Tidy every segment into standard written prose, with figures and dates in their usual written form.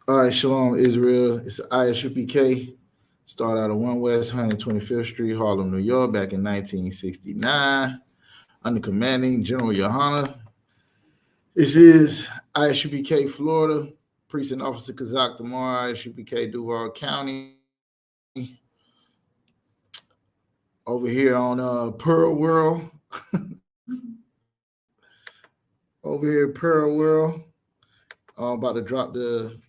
All right, Shalom, Israel. It's the ISUPK. Started out of 1 West 125th Street, Harlem, New York, back in 1969, under commanding General Yohana. This is ISUPK, Florida. Precinct Officer Kazak Tamar, ISUPK, Duval County. Over here on Pearl World. Over here, Pearl World. I'm about to drop the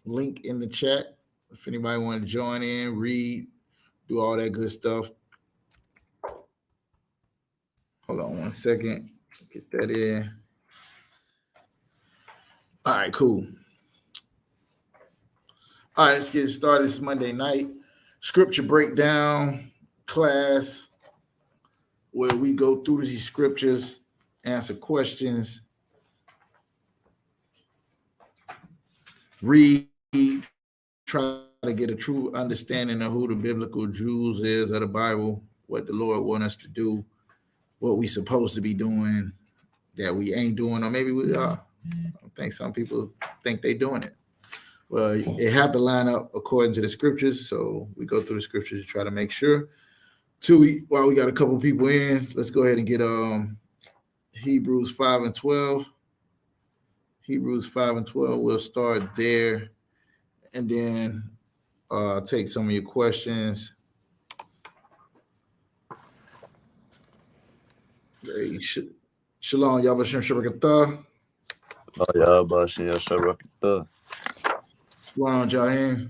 link in the chat. If anybody want to join in, read, do all that good stuff. Hold on 1 second. Get that in. All right, cool. All right, let's get started. It's Monday night. Scripture breakdown class where we go through these scriptures, answer questions, read, try to get a true understanding of who the biblical Jews is of the Bible, what the Lord wants us to do, what we supposed to be doing that we ain't doing, or maybe we are. I think some people think they're doing it. Well, it have to line up according to the scriptures, so we go through the scriptures to try to make sure. While we got a couple people in, let's go ahead and get Hebrews 5 and 12. Hebrews 5 and 12, we'll start there, and then take some of your questions. Shalom, Yabashim Shabakatah. What's going on, Jaheim?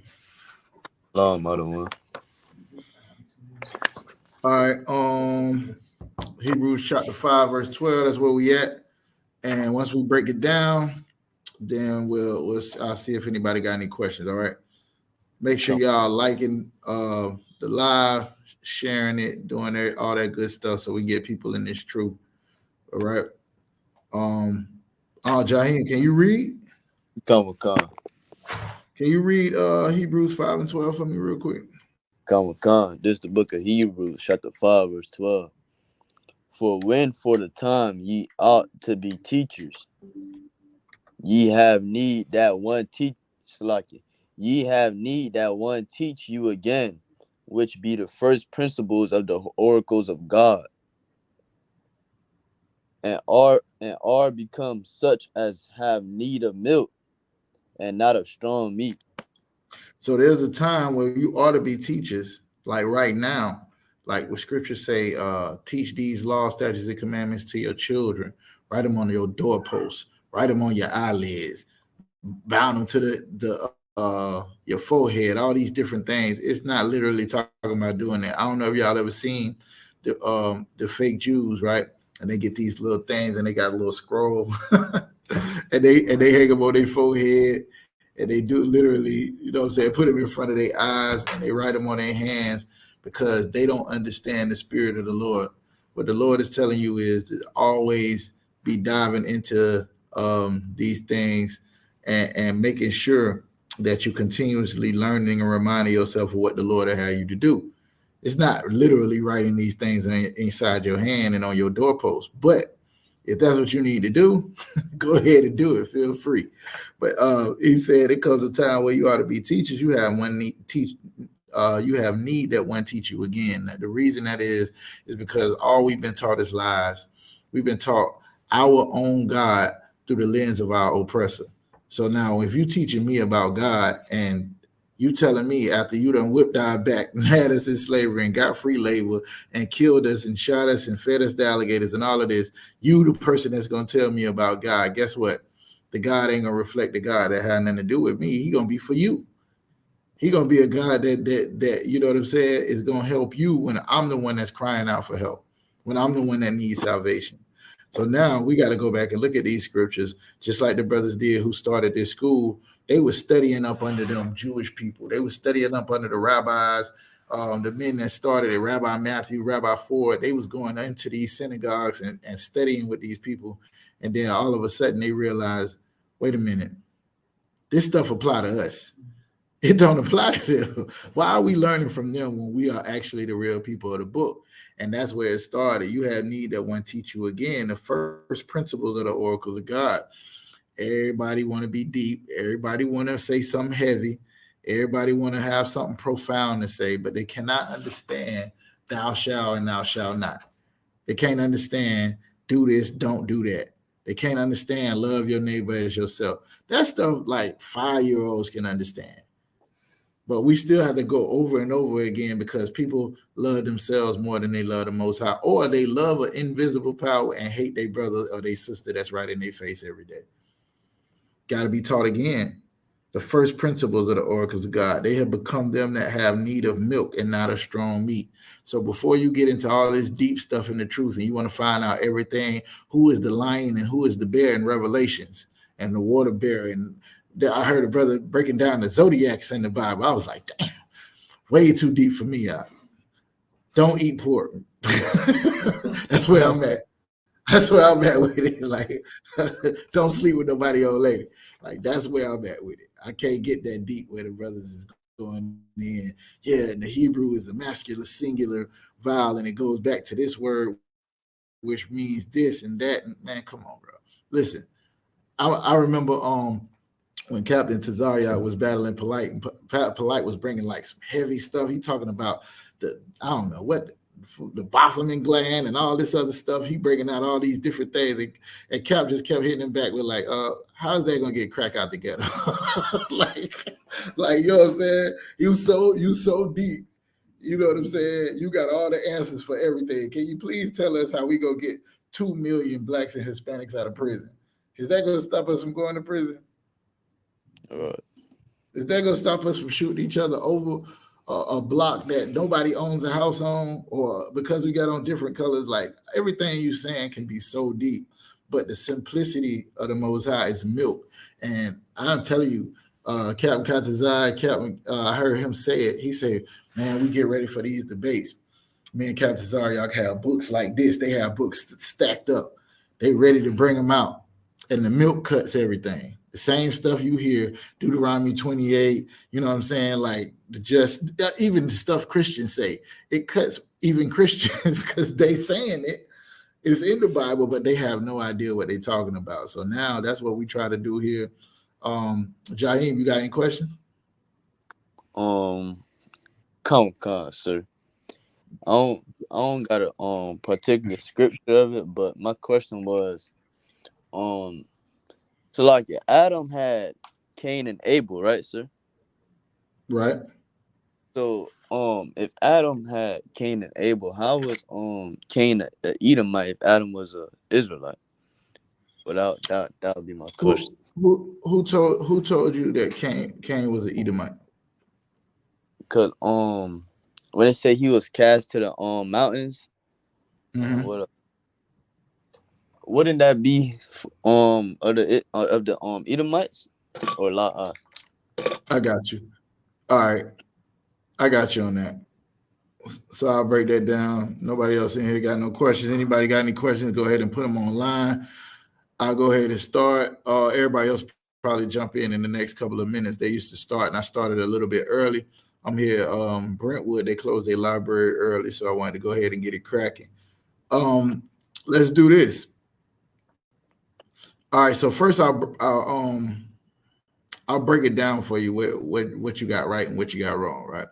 All right, Hebrews chapter 5, verse 12, that's where we at. And once we break it down, then I'll see if anybody got any questions. All right. Make sure y'all liking the live, sharing it, doing all that good stuff so we can get people in this truth. All right. Jaheim, can you read? Come. Can you read Hebrews 5 and 12 for me real quick? Come. This is the book of Hebrews, chapter 5, verse 12. For when for the time ye ought to be teachers, ye have need that one teach you again, which be the first principles of the oracles of God, and are become such as have need of milk and not of strong meat. So there's a time where you ought to be teachers, like right now, like what scriptures say, teach these laws, statutes, and commandments to your children, write them on your doorposts, write them on your eyelids, bound them to your forehead, all these different things. It's not literally talking about doing that. I don't know if y'all ever seen the fake Jews, right? And they get these little things and they got a little scroll and they hang them on their forehead. And they do literally, you know what I'm saying, put them in front of their eyes and they write them on their hands because they don't understand the spirit of the Lord. What the Lord is telling you is to always be diving into these things and making sure that you continuously learning and reminding yourself of what the Lord had you to do. It's not literally writing these things inside your hand and on your doorpost, but if that's what you need to do, go ahead and do it. Feel free. But he said it comes a time where you ought to be teachers. You have you have need that one teach you again. The reason that is because all we've been taught is lies. We've been taught our own God through the lens of our oppressor. So now if you teaching me about God and you telling me after you done whipped our back and had us in slavery and got free labor and killed us and shot us and fed us to alligators and all of this, you the person that's going to tell me about God, guess what? The God ain't going to reflect the God that had nothing to do with me. He going to be for you. He going to be a God that you know what I'm saying, is going to help you when I'm the one that's crying out for help, when I'm the one that needs salvation. So now we got to go back and look at these scriptures, just like the brothers did who started this school. They were studying up under them Jewish people. They were studying up under the rabbis, the men that started it, Rabbi Matthew, Rabbi Ford. They was going into these synagogues and studying with these people. And then all of a sudden they realized, wait a minute, this stuff apply to us. It don't apply to them. Why are we learning from them when we are actually the real people of the book? And that's where it started. You have need that one teach you again the first principles of the oracles of God. Everybody want to be deep. Everybody want to say something heavy. Everybody want to have something profound to say, but they cannot understand thou shalt and thou shalt not. They can't understand do this, don't do that. They can't understand love your neighbor as yourself. That stuff like 5-year-olds can understand. But we still have to go over and over again because people love themselves more than they love the Most High, or they love an invisible power and hate their brother or their sister that's right in their face every day. Got to be taught again. The first principles of the oracles of God. They have become them that have need of milk and not of strong meat. So before you get into all this deep stuff in the truth and you want to find out everything, who is the lion and who is the bear in Revelations and the water bear. And I heard a brother breaking down the zodiacs in the Bible. I was like, damn, way too deep for me. Don't eat pork. That's where I'm at. That's where I'm at with it. Like, don't sleep with nobody old lady. Like, that's where I'm at with it. I can't get that deep where the brothers is going in. Yeah, and the Hebrew is a masculine singular vowel, and it goes back to this word, which means this and that. And man, come on, bro. Listen, I remember when Captain Tazaria was battling Polite, and Polite was bringing like some heavy stuff. He talking about I don't know what, the Bothaming gland and all this other stuff. He breaking out all these different things, and Cap just kept hitting him back with like, how's that gonna get crack out together? like, you know what I'm saying? You so deep. You know what I'm saying? You got all the answers for everything. Can you please tell us how we go get 2 million blacks and Hispanics out of prison? Is that gonna stop us from going to prison? Is that gonna stop us from shooting each other over a block that nobody owns a house on, or because we got on different colors? Like, everything you saying can be so deep, but the simplicity of the Most High is milk. And I'm telling you, Captain Katazai, I heard him say it. He said, man, we get ready for these debates. Me and Captain Tazari, y'all have books like this. They have books stacked up. They ready to bring them out. And the milk cuts everything. The same stuff you hear, Deuteronomy 28, you know what I'm saying? Like, even the stuff Christians say, it cuts even Christians because they saying it's in the Bible, but they have no idea what they're talking about. So now that's what we try to do here. Jaheim, you got any questions? Come, sir. I don't got a particular scripture of it, but my question was, so like Adam had Cain and Abel, right, sir? Right. So if Adam had Cain and Abel, how was Cain an Edomite if Adam was a Israelite? Without that would be my question. Who told you that Cain was an Edomite? Because when they say he was cast to the mountains, Mm-hmm. wouldn't that be of the Edomites or La? I got you. All right, I got you on that. So I'll break that down. Nobody else in here got no questions. Anybody got any questions? Go ahead and put them online. I'll go ahead and start. Everybody else probably jump in the next couple of minutes. They used to start, and I started a little bit early. I'm here, Brentwood. They closed their library early, so I wanted to go ahead and get it cracking. Let's do this. All right. So first, I'll break it down for you what you got right and what you got wrong. Right.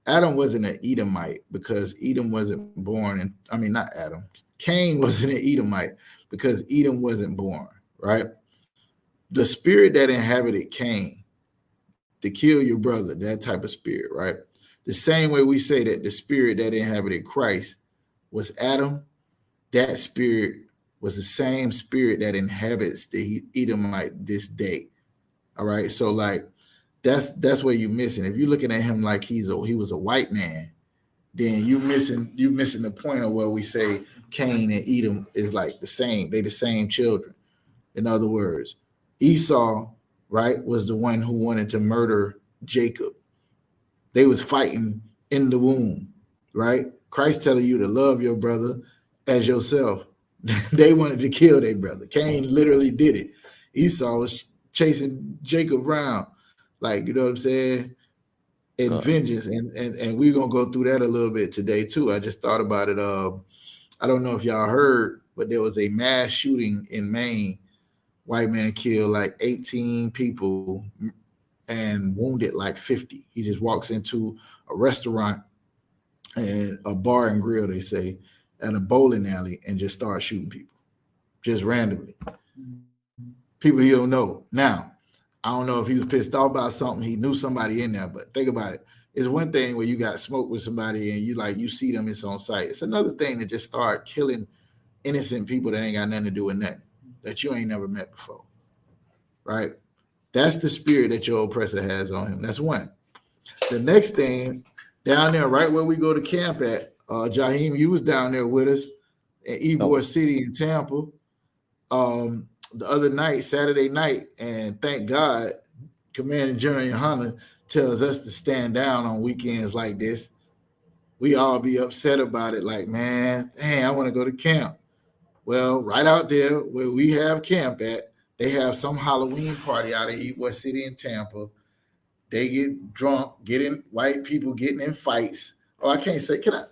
Adam wasn't an Edomite because Edom wasn't born. Not Adam. Cain wasn't an Edomite because Edom wasn't born. Right. The spirit that inhabited Cain to kill your brother, that type of spirit. Right. The same way we say that the spirit that inhabited Christ was Adam, that spirit was the same spirit that inhabits the Edomite this day. All right. So like that's where you're missing. If you're looking at him like he was a white man, then you're missing the point of where we say Cain and Edom is like the same. They the same children. In other words, Esau, right, was the one who wanted to murder Jacob. They was fighting in the womb, right? Christ telling you to love your brother as yourself. They wanted to kill their brother. Cain literally did it. Esau was chasing Jacob around, like, you know what I'm saying, in vengeance. And we're gonna go through that a little bit today too. I just thought about it. I don't know if y'all heard, but there was a mass shooting in Maine white man killed like 18 people and wounded like 50. He just walks into a restaurant and a bar and grill, they say, and a bowling alley and just starts shooting people just randomly. People he don't know. Now, I don't know if he was pissed off about something. He knew somebody in there, but think about it. It's one thing where you got smoke with somebody and you see them, it's on sight. It's another thing to just start killing innocent people that ain't got nothing to do with nothing that you ain't never met before. Right? That's the spirit that your oppressor has on him. That's one. The next thing, down there, right where we go to camp at, Jaheim, you was down there with us in No. Ybor City in Tampa. The other night, Saturday night, and thank God, Commanding General Yohana tells us to stand down on weekends like this. We all be upset about it, like, man, dang, I want to go to camp. Well, right out there where we have camp at, they have some Halloween party out of Ybor City in Tampa. They get drunk, white people getting in fights. Oh, I can't say, can I?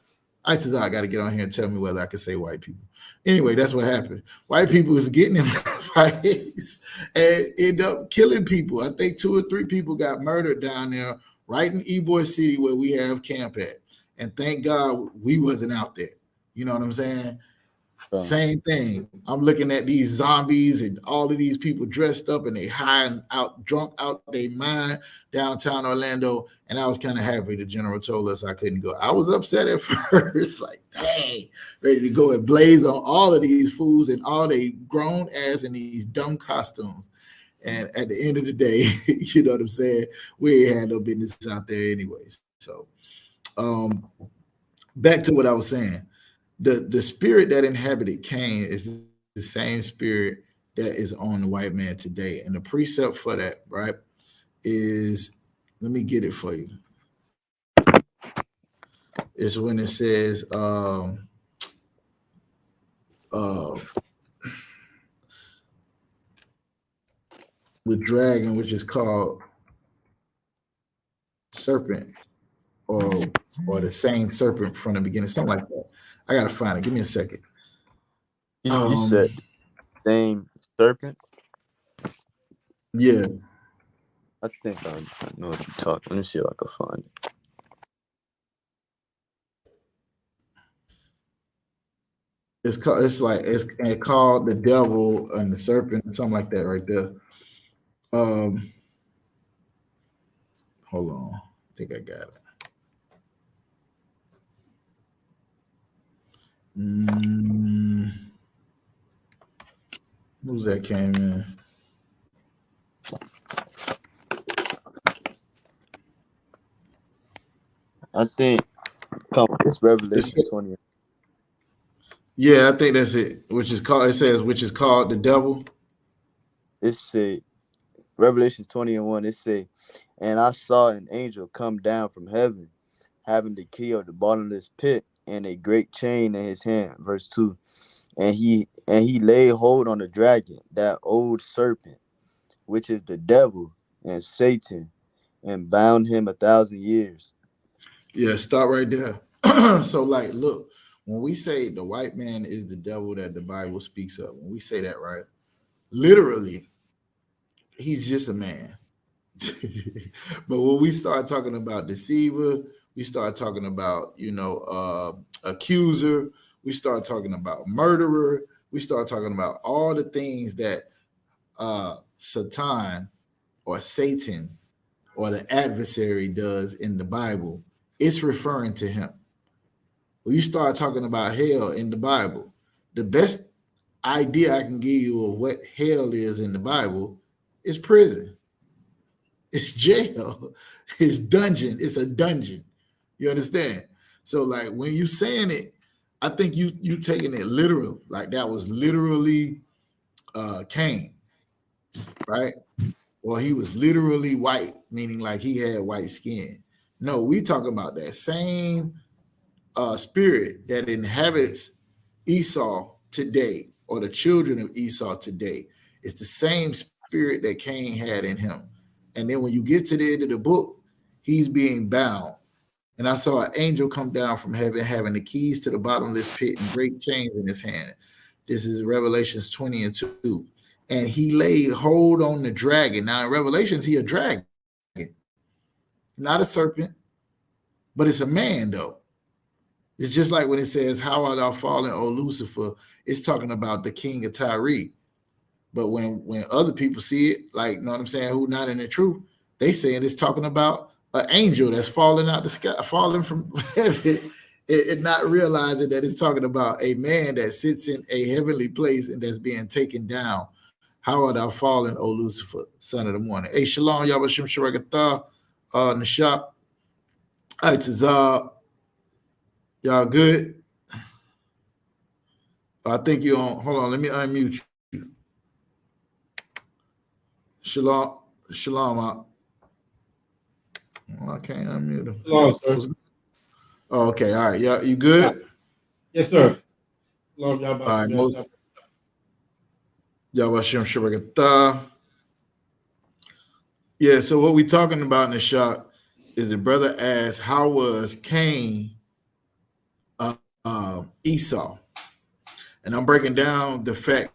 I got to get on here and tell me whether I can say white people. Anyway, that's what happened. White people was getting in fights and end up killing people. I think 2 or 3 people got murdered down there, right in Ybor City where we have camp at. And thank God we wasn't out there. You know what I'm saying? Same thing. I'm looking at these zombies and all of these people dressed up and they high and out, drunk out their mind downtown Orlando. And I was kind of happy the general told us I couldn't go. I was upset at first, like, dang, ready to go and blaze on all of these fools and all they grown ass in these dumb costumes. And at the end of the day, you know what I'm saying? We ain't had no business out there anyways. So back to what I was saying. The spirit that inhabited Cain is the same spirit that is on the white man today. And the precept for that, right, is, let me get it for you. It's when it says with dragon, which is called serpent, or the same serpent from the beginning, something like that. I gotta find it. Give me a second. You said same serpent? Yeah. I think I know what you're talking. Let me see if I can find it. It's called the devil and the serpent, something like that, right there. Hold on, I think I got it. Who's that came in? I think it's Revelation 20. Yeah, I think that's it. Which is called, it says, which is called the devil. It say Revelation 20:1. It say, and I saw an angel come down from heaven, having the key of the bottomless pit and a great chain in his hand. Verse 2. And he laid hold on the dragon, that old serpent, which is the devil and Satan, and bound him 1,000 years. Yeah, stop right there. So, like, look, when we say the white man is the devil that the Bible speaks of, when we say that, right, literally, he's just a man. But when we start talking about deceiver, we start talking about, accuser, we start talking about murderer, we start talking about all the things that Satan or Satan or the adversary does in the Bible, it's referring to him. When you start talking about hell in the Bible, the best idea I can give you of what hell is in the Bible is prison. It's jail. It's dungeon. It's a dungeon. You understand? So, like, when you saying it, I think you taking it literal. Like, that was literally Cain, right? Well, he was literally white, meaning like he had white skin. No, we talking about that same spirit that inhabits Esau today, or the children of Esau today. It's the same spirit that Cain had in him. And then when you get to the end of the book, he's being bound. And I saw an angel come down from heaven having the keys to the bottomless pit and great chains in his hand. This is Revelations 20:2. and he laid hold on the dragon. Now in Revelations, he a dragon, not a serpent, but it's a man though. It's just like when it says, "How art thou fallen, O Lucifer?" It's talking about the king of Tyre. But when other people see it, like, you know what I'm saying, who not in the truth, they saying it's talking about an angel that's falling out the sky, falling from heaven, and not realizing that it's talking about a man that sits in a heavenly place and that's being taken down. How art thou fallen, O Lucifer, son of the morning? Hey, shalom, Yabashim Sharagatha, Nashab, Aitzazah, y'all good? I think you on. Hold on, let me unmute you. Shalom, shalom. I can't unmute him. Shalom, sir. Oh, okay, all right. Yeah, you good? Yes, sir. Shalom, y'all. All right, Yabashim Sharagatha. Yeah, so what we talking about in the shop is the brother asked, how was Cain Esau? And I'm breaking down the fact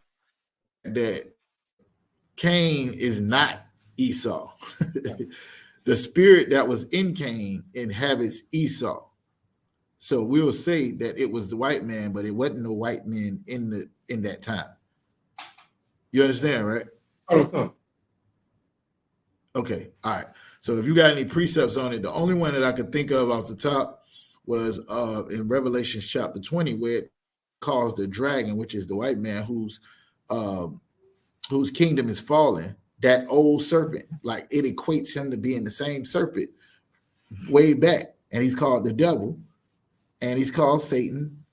that Cain is not Esau. The spirit that was in Cain inhabits Esau. So we'll say that it was the white man, but it wasn't no white men in that time. You understand, right? Okay. Okay, all right. So if you got any precepts on it, the only one that I could think of off the top was in Revelation chapter 20, where it calls the dragon, which is the white man whose kingdom is fallen, that old serpent. Like, it equates him to being the same serpent way back, and he's called the devil, and he's called Satan,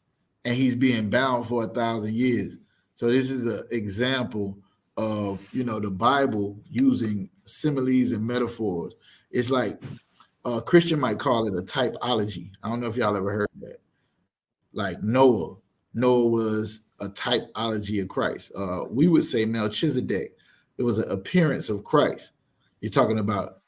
and he's being bound for 1,000 years. So this is an example of, the Bible using similes and metaphors. It's like a Christian might call it a typology. I don't know if y'all ever heard that. Like Noah was a typology of Christ. We would say Melchizedek. It was an appearance of Christ. You're talking about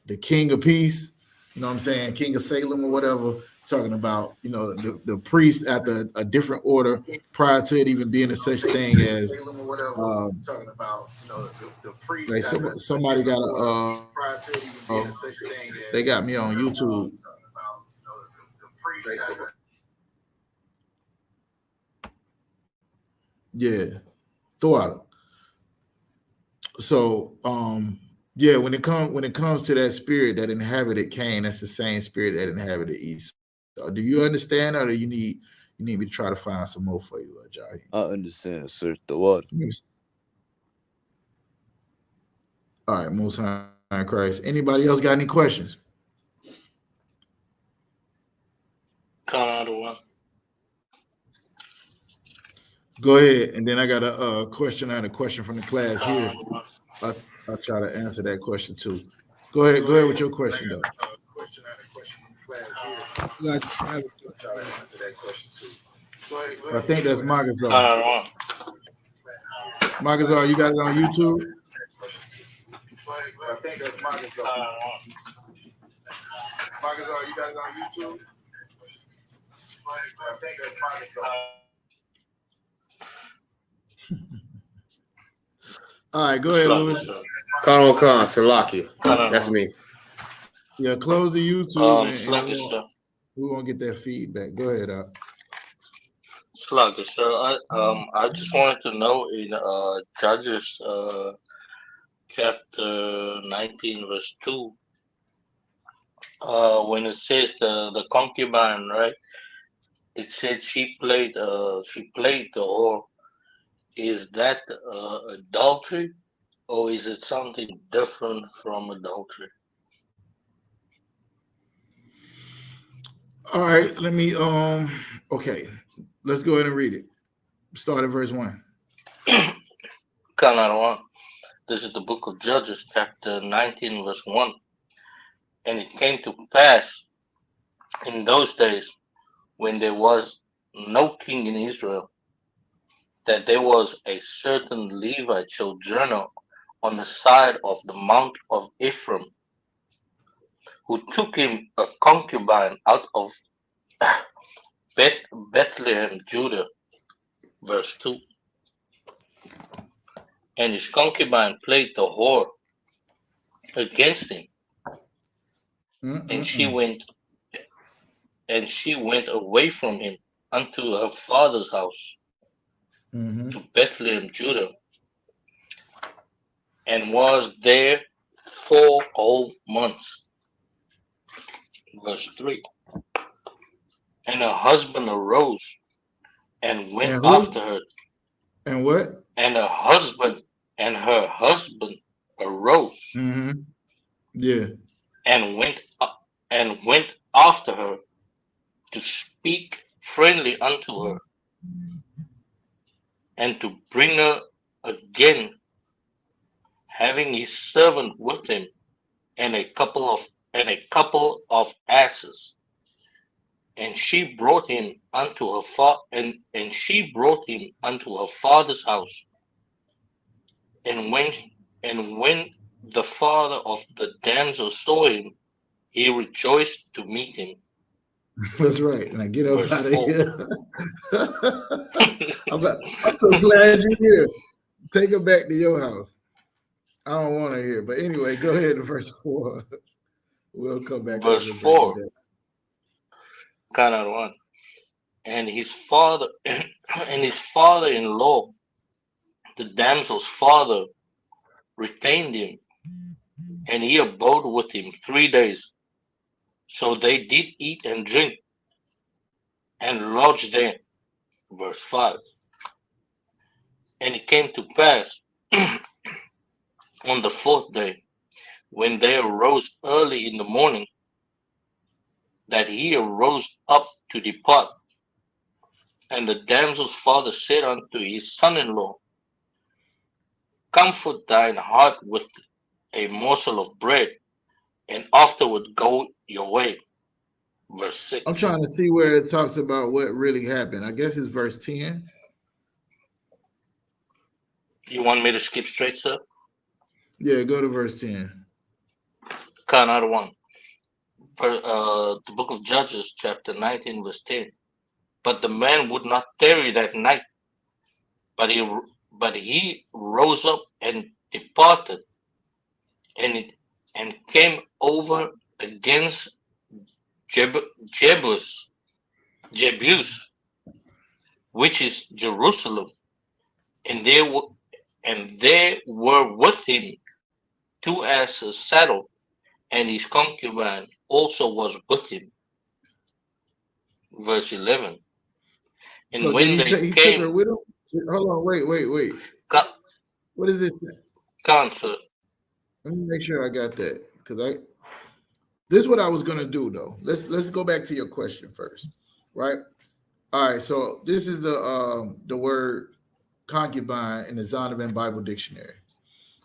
the King of Peace, you know what I'm saying, King of Salem or whatever. Talking about, the priest after a different order prior to it even being a such thing as Talking about, the priest. Like somebody got a they got me on YouTube. Yeah, throughout. So yeah, when it comes to that spirit that inhabited Cain, that's the same spirit that inhabited Esau. Do you understand, or do you need me to try to find some more for you, Jai? I understand, sir. The water. All right, Most High in Christ. Anybody else got any questions? One. Go ahead, and then I got a question and a question from the class here. I'll try to answer that question too. Go ahead with your question though. I think that's Magazar. Magazar, you got it on YouTube? I think that's Magazar. Magazar, you got it on YouTube? I think that's Magazar. All right, go ahead, Lewis. Khan Salaki. That's me. Yeah, close the YouTube and we won't get that feedback. Go ahead, Sluggish, sir. I just wanted to know in Judges chapter 19, verse 2, when it says the concubine, right? It said she played the whore. Is that adultery, or is it something different from adultery? All right, let me okay. Let's go ahead and read it. Start at verse 1. This is the book of Judges, chapter 19, verse 1. And it came to pass in those days, when there was no king in Israel, that there was a certain Levite sojourner on the side of the mount of Ephraim, who took him a concubine out of Bethlehem, Judah. Verse 2. And his concubine played the whore against him, and she Mm-mm-mm. went away from him unto her father's house Mm-hmm. to Bethlehem, Judah, and was there 4 whole months. Verse 3. And her husband arose and went And after who? her, And what? and her husband arose Mm-hmm. Yeah. and went after her to speak friendly unto her, and to bring her again, having his servant with him, and a couple of asses. And she brought him unto her father's house. And when the father of the damsel saw him, he rejoiced to meet him. That's right. Now get up Verse out of 4. here. I'm so glad you're here. Take her back to your house. I don't want to hear. But anyway, go ahead to verse 4. We'll come back Verse over and break it 4. down. Cannot one. And his father and his father-in-law, the damsel's father, retained him, and he abode with him 3 days. So they did eat and drink, and lodged there. Verse 5. And it came to pass on the 4th day, when they arose early in the morning, that he arose up to depart. And the damsel's father said unto his son-in-law, Comfort thine heart with a morsel of bread, and afterward go your way. Verse 6. I'm trying to see where it talks about what really happened. I guess it's verse 10. You want me to skip straight, sir? Yeah, go to verse 10. Cannot one. The book of Judges, chapter 19, verse 10. But the man would not tarry that night, but he rose up and departed, and came over against Jebus, which is Jerusalem, and there were with him 2 asses saddled, and his concubine also was with him. Verse 11. And So did when they he took her came, with him? Hold on, wait. What is this? Cancer. Let me make sure I got that. This is what I was gonna do though. Let's go back to your question first. Right? All right, so this is the word concubine in the Zondervan Bible Dictionary.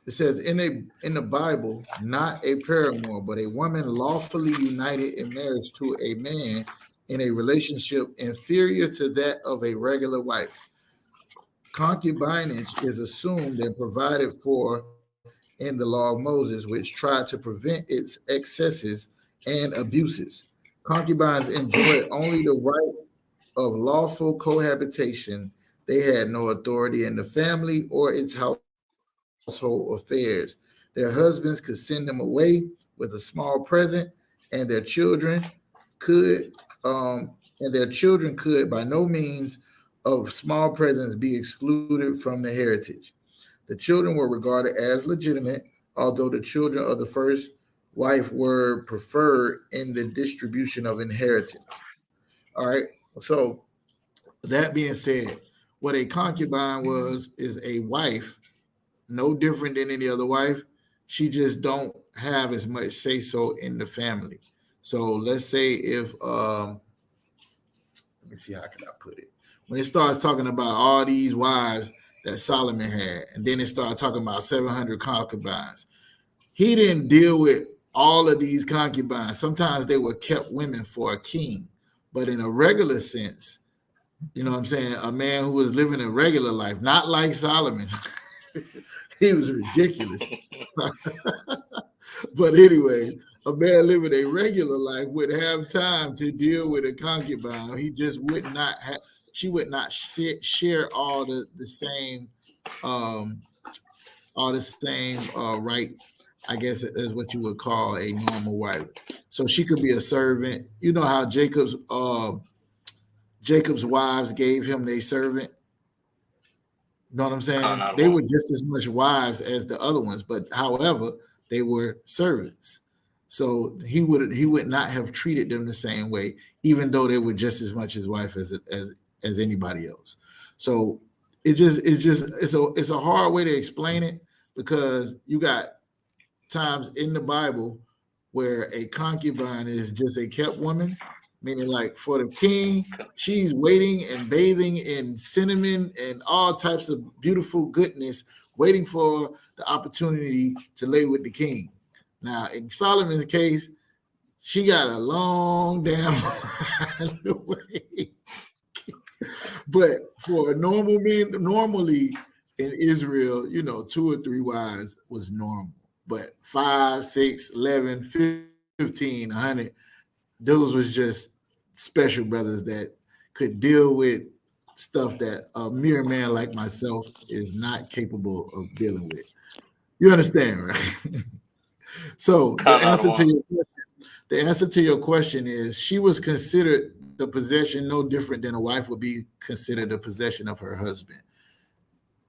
It says in the Bible, not a paramour, but a woman lawfully united in marriage to a man in a relationship inferior to that of a regular wife. Concubinage is assumed and provided for in the law of Moses, which tried to prevent its excesses and abuses. Concubines enjoyed only the right of lawful cohabitation. They had no authority in the family or its household affairs. Their husbands could send them away with a small present, and could their children could by no means of small presents be excluded from the heritage. The children were regarded as legitimate, although the children of the first wife were preferred in the distribution of inheritance. All right. So that being said, what a concubine is a wife, no different than any other wife. She just don't have as much say so in the family. So let's say if let me see how can I put it. When it starts talking about all these wives that Solomon had, and then it started talking about 700 concubines, he didn't deal with all of these concubines. Sometimes they were kept women for a king, but in a regular sense, you know what I'm saying, a man who was living a regular life, not like Solomon. He was ridiculous. But anyway, a man living a regular life would have time to deal with a concubine. He just would not have. She would not share all the same all the same rights, I guess, as what you would call a normal wife. So she could be a servant. You know how Jacob's wives gave him their servant. You know what I'm saying? They were just as much wives as the other ones, but however, they were servants. So he would not have treated them the same way, even though they were just as much his wife as anybody else. So it's a hard way to explain it, because you got times in the Bible where a concubine is just a kept woman, meaning like for the king, she's waiting and bathing in cinnamon and all types of beautiful goodness, waiting for the opportunity to lay with the king. Now, in Solomon's case, she got a long damn way. But for a normal man, normally in Israel, 2 or 3 wives was normal. But 5, 6, 11, 15, 100, those was just special brothers that could deal with stuff that a mere man like myself is not capable of dealing with. You understand, right? So the answer to your question is, she was considered the possession no different than a wife would be considered the possession of her husband.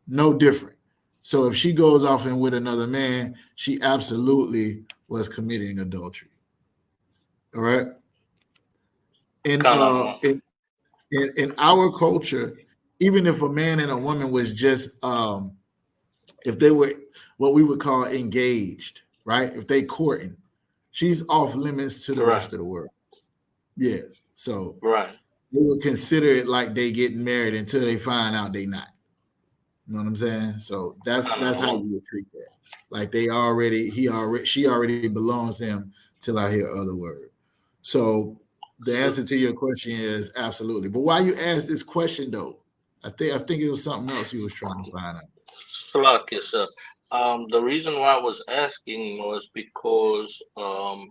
No different. So if she goes off and with another man, she absolutely was committing adultery. All right. In our culture, even if a man and a woman was just if they were what we would call engaged, right? If they courting, she's off limits to the rest of the world. Yeah. So they would consider it like they getting married until they find out they not. You know what I'm saying? So that's how you would treat that. Like she already belongs to him till I hear other word. So the answer to your question is absolutely. But why you asked this question though? I think it was something else you was trying to find out. Salakia, sir. The reason why I was asking was because the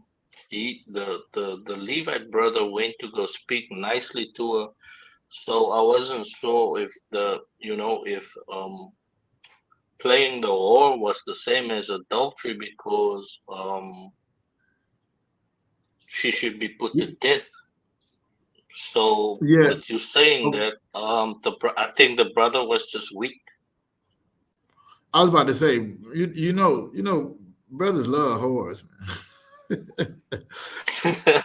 Levite brother went to go speak nicely to her, so I wasn't sure if if playing the whore was the same as adultery, because she should be put to death. So with you saying that, I think the brother was just weak. I was about to say, brothers love whores, man.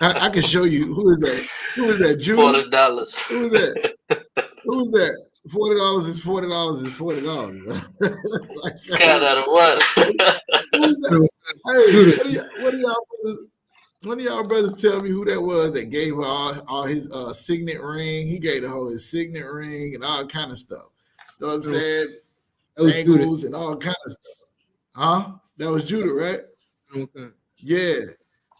I can show you who is that. Who is that? Judah? $40. Who is that? Who is that? $40 is $40 is $40. Like, God out of what? Who's that? Hey, what do y'all brothers? One of y'all brothers tell me who that was that gave her all his signet ring. He gave her his signet ring and all kind of stuff. You know what I'm saying? Angles and all kind of stuff. Huh? That was Judah, right? Okay. Yeah.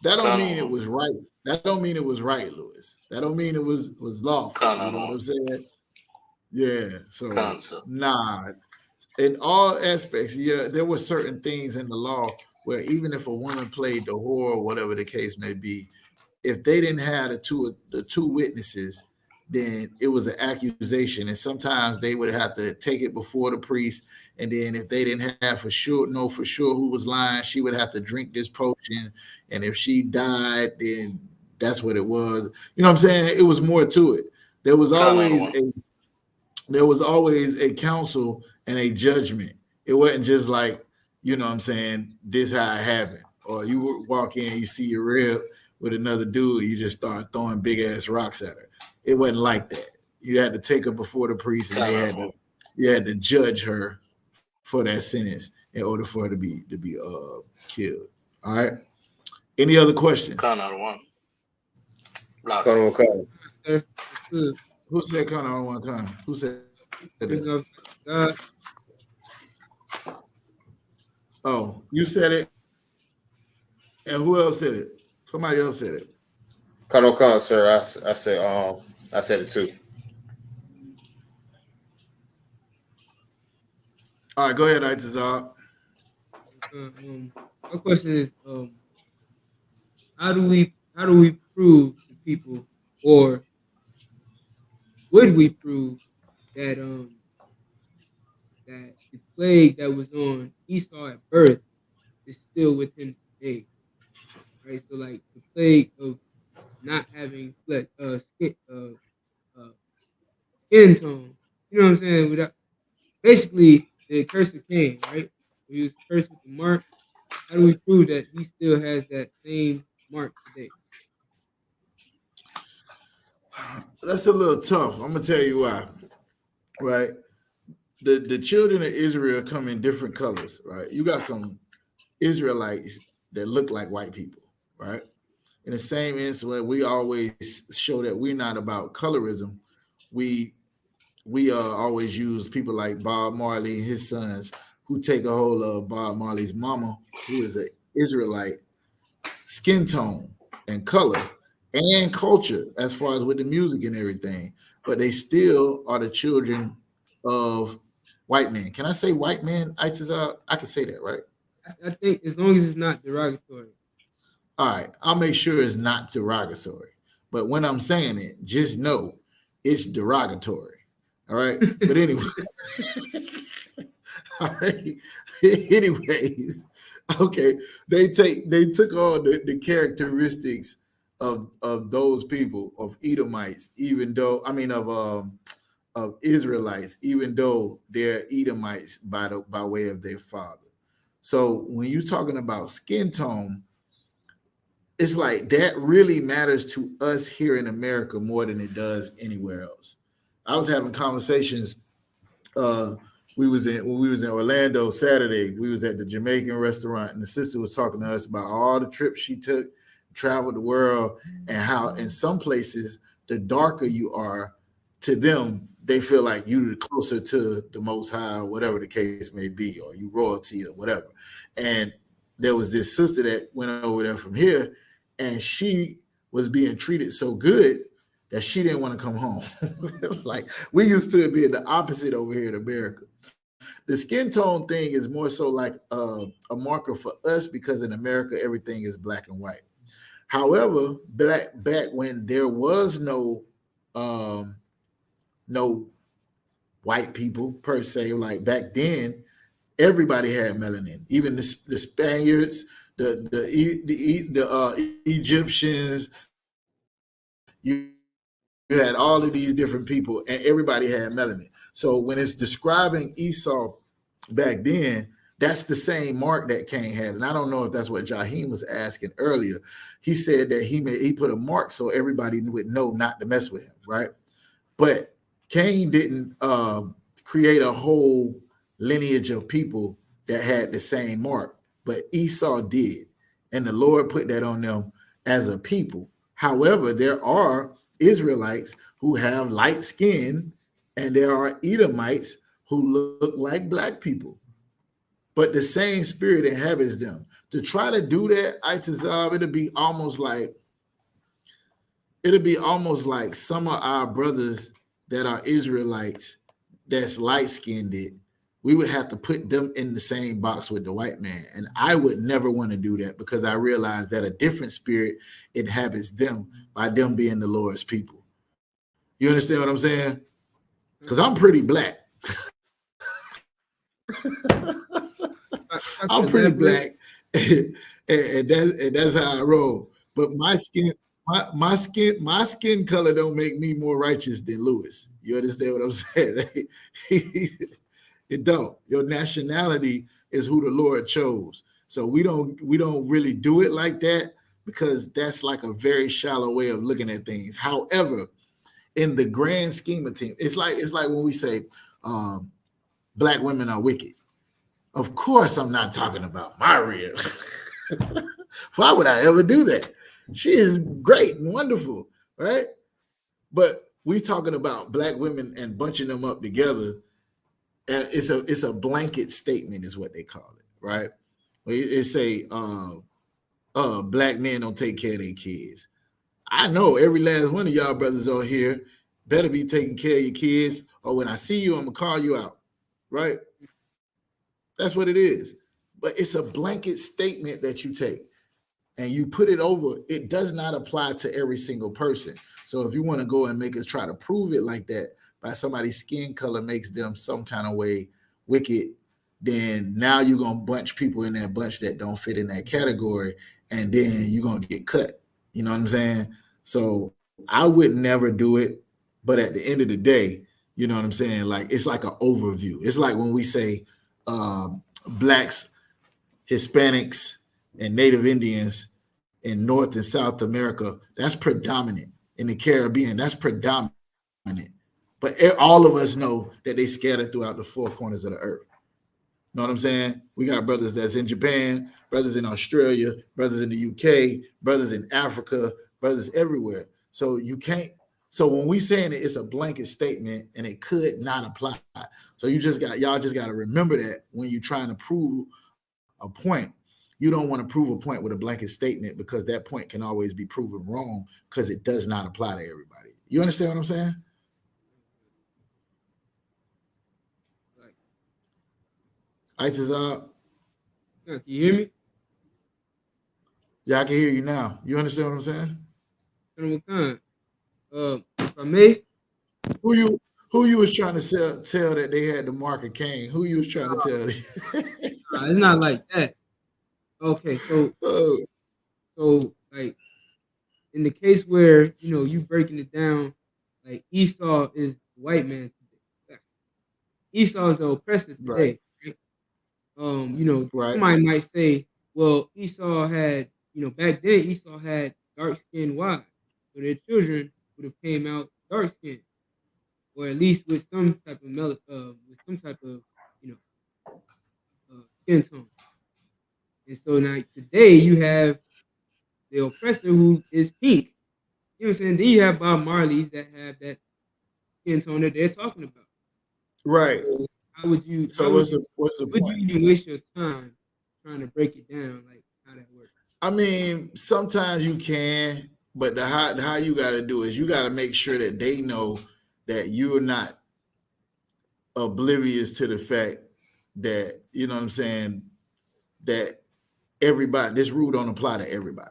That don't mean it was right. That don't mean it was right, Lewis. That don't mean it was lawful. You know what I'm saying? Yeah. So nah. In all aspects, yeah, there were certain things in the law where even if a woman played the whore or whatever the case may be, if they didn't have the two witnesses, then it was an accusation, and sometimes they would have to take it before the priest. And then if they didn't have for sure who was lying, she would have to drink this potion, and if she died, then that's what it was. You know what I'm saying? It was more to it. There was always a counsel and a judgment. It wasn't just like, you know what I'm saying, this how it happened. Or you walk in, you see your rib with another dude, you just start throwing big ass rocks at her. It wasn't like that. You had to take her before the priest, and you had to judge her for that sentence in order for her to be killed. All right. Any other questions? Who said count on one time? Who said that? Oh, you said it. And who else said it? Somebody else said it. Khan, sir. I said it too. All right, go ahead, Itazar. My question is, how do we prove to people, or would we prove that the plague that was on Esau at birth is still with him today, right? So like the plague of not having uh, skin tone, you know what I'm saying? Without basically the curse of Cain, right? He was cursed with the mark. How do we prove that he still has that same mark today? That's a little tough. I'm gonna tell you why. Right, the children of Israel come in different colors. Right, you got some Israelites that look like white people. Right, in the same instance, we always show that we're not about colorism. We always use people like Bob Marley and his sons who take a hold of Bob Marley's mama, who is an Israelite, skin tone and color and culture as far as with the music and everything, but they still are the children of white men. Can I say white men? I can say that, right? I think as long as it's not derogatory. All right, I'll make sure it's not derogatory. But when I'm saying it, just know it's derogatory. All right. But anyway, all right. Anyways, okay. They took all the characteristics of those people, of Edomites, even though of Israelites, even though they're Edomites by way of their father. So when you're talking about skin tone, it's like that really matters to us here in America more than it does anywhere else. I was having conversations. When we was in Orlando Saturday, we was at the Jamaican restaurant, and the sister was talking to us about all the trips she took, traveled the world, and how in some places the darker you are, to them they feel like you're closer to the Most High, or whatever the case may be, or you royalty or whatever. And there was this sister that went over there from here, and she was being treated so good that she didn't want to come home. Like, we used to it being the opposite over here in America. The skin tone thing is more so like a marker for us, because in America everything is black and white. However, back when there was no white people per se, like back then, everybody had melanin. Even the Spaniards, the Egyptians, you had all of these different people, and everybody had melanin. So when it's describing Esau back then, that's the same mark that Cain had. And I don't know if that's what Jaheim was asking earlier. He said that he put a mark so everybody would know not to mess with him, right? But Cain didn't create a whole lineage of people that had the same mark, but Esau did. And the Lord put that on them as a people. However, there are Israelites who have light skin, and there are Edomites who look like black people. But the same spirit inhabits them. To try to do that, it'll be almost like some of our brothers that are Israelites that's light-skinned, we would have to put them in the same box with the white man. And I would never want to do that, because I realize that a different spirit inhabits them by them being the Lord's people. You understand what I'm saying? Because I'm pretty black. I'm pretty black, and that's how I roll. But my skin color don't make me more righteous than Lewis. You understand what I'm saying? It don't. Your nationality is who the Lord chose. So we don't really do it like that, because that's like a very shallow way of looking at things. However, in the grand scheme of things, it's like when we say black women are wicked. Of course, I'm not talking about Maria. Why would I ever do that? She is great and wonderful, right? But we talking about black women and bunching them up together. And it's a blanket statement, is what they call it, right? It say black men don't take care of their kids. I know every last one of y'all brothers on here better be taking care of your kids, or when I see you, I'm gonna call you out, right? That's what it is. But it's a blanket statement that you take and you put it over. It does not apply to every single person. So if you want to go and try to prove it like that by somebody's skin color makes them some kind of way wicked, then now you're gonna bunch people in that bunch that don't fit in that category, and then you're gonna get cut. You know what I'm saying? So I would never do it, but at the end of the day, you know what I'm saying? Like it's like an overview. It's like when we say blacks, Hispanics, and Native Indians in North and South America, that's predominant. In the Caribbean, that's predominant. But all of us know that they scattered throughout the four corners of the earth. You know what I'm saying? We got brothers that's in Japan, brothers in Australia, brothers in the UK, brothers in Africa, brothers everywhere. So you can't. So when we saying it's a blanket statement and it could not apply. So y'all just got to remember that when you're trying to prove a point, you don't want to prove a point with a blanket statement because that point can always be proven wrong because it does not apply to everybody. You understand what I'm saying? Itazab? Yeah, can you hear me? Yeah, I can hear you now. You understand what I'm saying? If I may, Who you was trying to tell that they had the mark of Cain? Who you was trying to tell? it's not like that. Okay, so like in the case where you breaking it down, like Esau is the white man today. Esau is the oppressor Right. today. Right? Right. Somebody might say, well, Esau had, back then Esau had dark skinned wives, so their children would have came out dark skinned, or at least with some type of skin tone. And so now today you have the oppressor who is pink. You know what I'm saying? Then you have Bob Marley's that have that skin tone that they're talking about. Right. So how would you what's the would you point? even waste your time trying to break it down, like how that works? I mean, sometimes you can, but how you got to do is you got to make sure that they know that you're not oblivious to the fact that, you know what I'm saying, that everybody, this rule don't apply to everybody.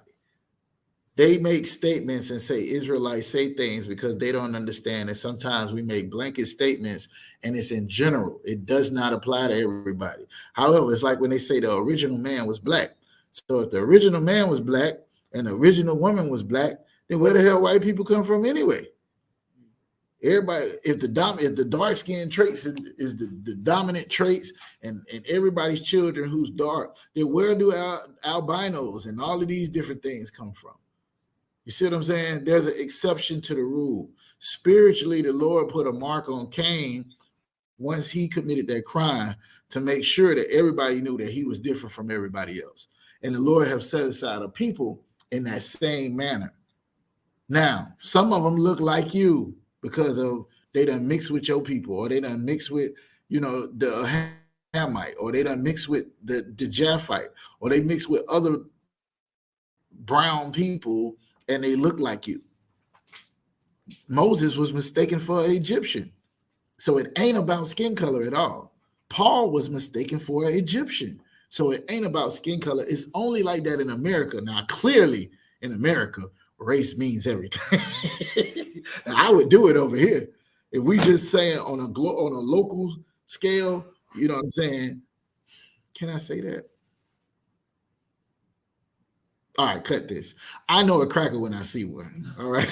They make statements and say Israelites say things because they don't understand that sometimes we make blanket statements and it's in general. It does not apply to everybody. However, it's like when they say the original man was black. So if the original man was black and the original woman was black, then where the hell white people come from anyway? Everybody, if the dark skin traits is the dominant traits, and everybody's children who's dark, then where do albinos and all of these different things come from? You see what I'm saying? There's an exception to the rule. Spiritually, the Lord put a mark on Cain once he committed that crime to make sure that everybody knew that he was different from everybody else. And the Lord have set aside a people in that same manner. Now, some of them look like you because of they done mixed with your people, or they done mixed with, the Hamite, or they done mixed with the Japhite, or they mixed with other brown people and they look like you. Moses was mistaken for an Egyptian. So it ain't about skin color at all. Paul was mistaken for an Egyptian. So it ain't about skin color. It's only like that in America. Now, clearly in America, race means everything. I would do it over here. If we just saying on a local scale, you know what I'm saying? Can I say that? All right, cut this. I know a cracker when I see one. All right.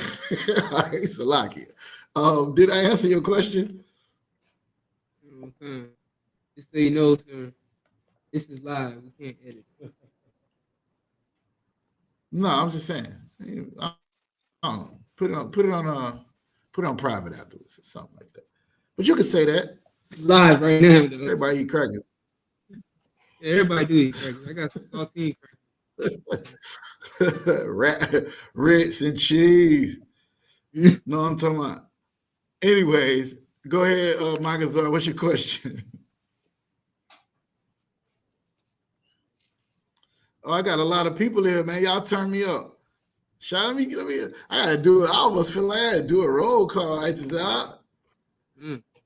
All right, Salakia. Did I answer your question? Just so you know, sir, this is live. We can't edit. No, I'm just saying. I don't know. Put it on private afterwards or something like that. But you can say that. It's live right now, though. Everybody eat crackers. Yeah, everybody do eat crackers. I got some saltine crackers. Ritz and cheese. No, I'm talking about. Anyways, go ahead, Magazar. What's your question? Oh, I got a lot of people here, man. Y'all turn me up. Shout me. I gotta do it. I almost feel like I had to do a roll call.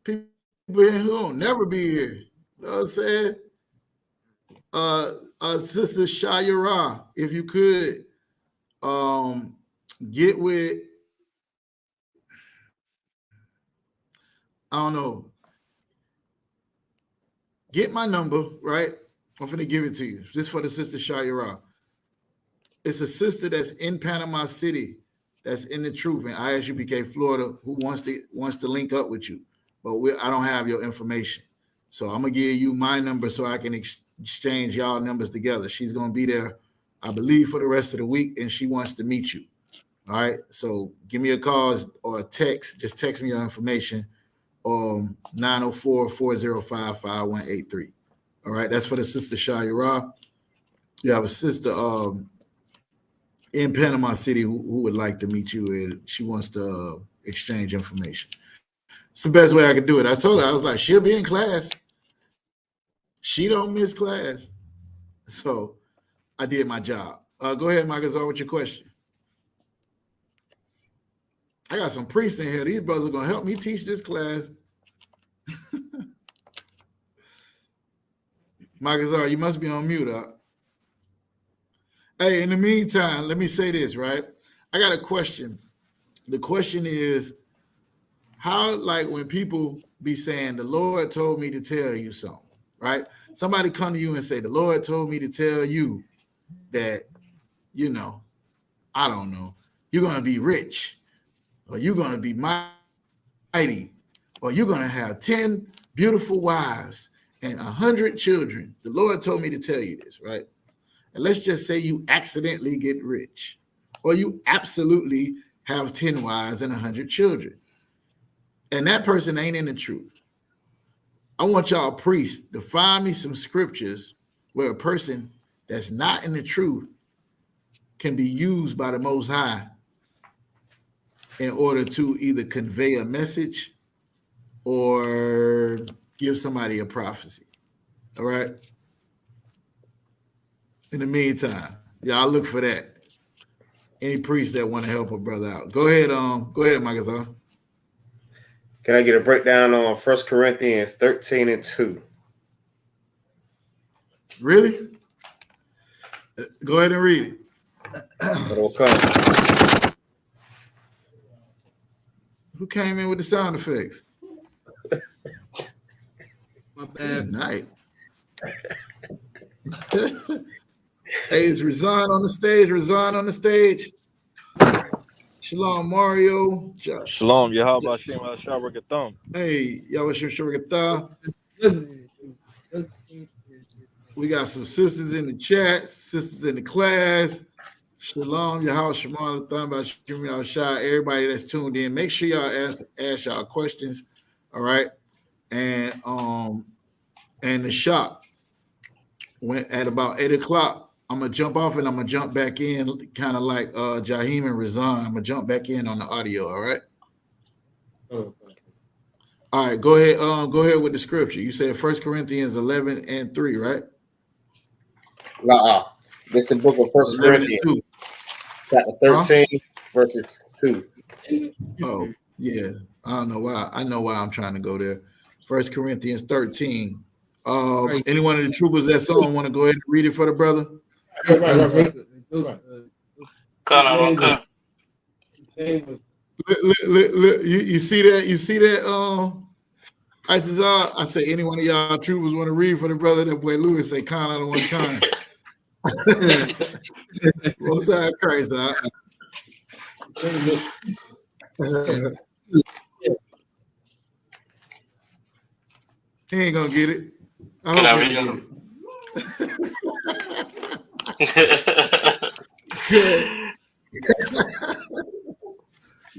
People here who don't never be here. You know what I'm saying? Sister Shayara, if you could get with, I don't know, get my number, right? I'm finna give it to you. This for the sister Shayara. It's a sister that's in Panama City, that's in the truth in ISUPK, Florida, who wants to link up with you, but I don't have your information, so I'm gonna give you my number so I can exchange y'all numbers together. She's gonna be there, I believe, for the rest of the week, and she wants to meet you. All right, so give me a call or a text. Just text me your information. 904-405-5183. All right, that's for the sister Shayara. You have a sister in Panama City who would like to meet you, and she wants to exchange information. It's the best way I could do it. I told her, I was like, she'll be in class. She don't miss class. So I did my job. Go ahead, Magazar, with your question. I got some priests in here. These brothers are going to help me teach this class. Magazar, you must be on mute. Hey, in the meantime, let me say this, right? I got a question. The question is, how, like, when people be saying, the Lord told me to tell you something, right? Somebody come to you and say, the Lord told me to tell you that, you know, I don't know, you're going to be rich, or you're going to be mighty, or you're going to have 10 beautiful wives and 100 children. The Lord told me to tell you this, right? And let's just say you accidentally get rich, or you absolutely have 10 wives and 100 children, and that person ain't in the truth. I want y'all priests to find me some scriptures where a person that's not in the truth can be used by the Most High in order to either convey a message or give somebody a prophecy. All right? In the meantime, y'all look for that. Any priest that want to help a brother out. Go ahead, Magazine. Can I get a breakdown on 1 Corinthians 13 and 2? Really? Go ahead and read it. Okay. Who came in with the sound effects? My bad. Good night. Hey, is Razan on the stage? Razan on the stage. Shalom, Mario. Shalom, Yahweh Hashem Hashem. Hey, Yahweh Shurgatha. We got some sisters in the chat, sisters in the class. Shalom, Yahweh Shemar Latham, everybody that's tuned in. Make sure y'all ask y'all questions. All right. And the shop went at about 8 o'clock. I'm gonna jump off and I'm gonna jump back in, kind of like Jaheim and Razan. I'm gonna jump back in on the audio. All right. Okay. All right, go ahead. Go ahead with the scripture. You said 1 Corinthians 11 and 3, right? This is the book of 1 Corinthians, chapter 13, verses 2. Oh, yeah. I don't know why. I know why I'm trying to go there. 1 Corinthians 13. Any one of the troopers that song want to go ahead and read it for the brother? Right. You see that? You see that? I say any one of y'all troopers want to read for the brother. That boy Lewis say, "Con, I don't want con." What's that crazy? He ain't gonna get it. I hope he don't get it.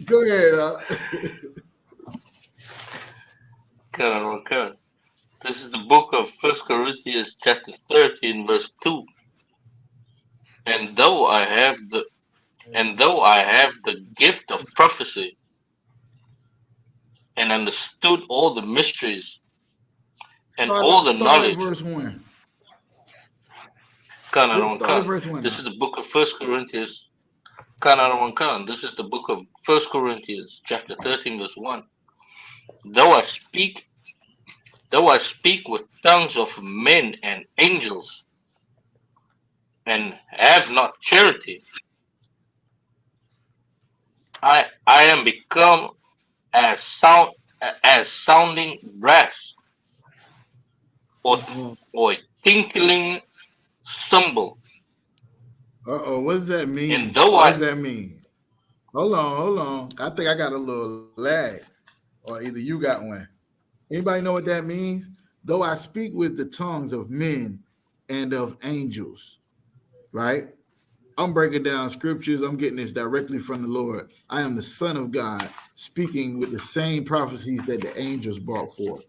Go ahead. Okay. This is the book of 1 Corinthians chapter 13, verse 2. And though I have the gift of prophecy and understood all the mysteries and all the knowledge. Verse 1. This is the book of 1 Corinthians. This is the book of 1 Corinthians chapter 13, verse 1. Though I speak with tongues of men and angels, and have not charity, I am become as sounding brass, or Oh, or tinkling cymbal. What does that And mean? though What does I that mean? Hold on. I think I got a little lag, or either you got one. Anybody know what that means? Though I speak with the tongues of men and of angels, right? I'm breaking down scriptures. I'm getting this directly from the Lord. I am the Son of God, speaking with the same prophecies that the angels brought forth.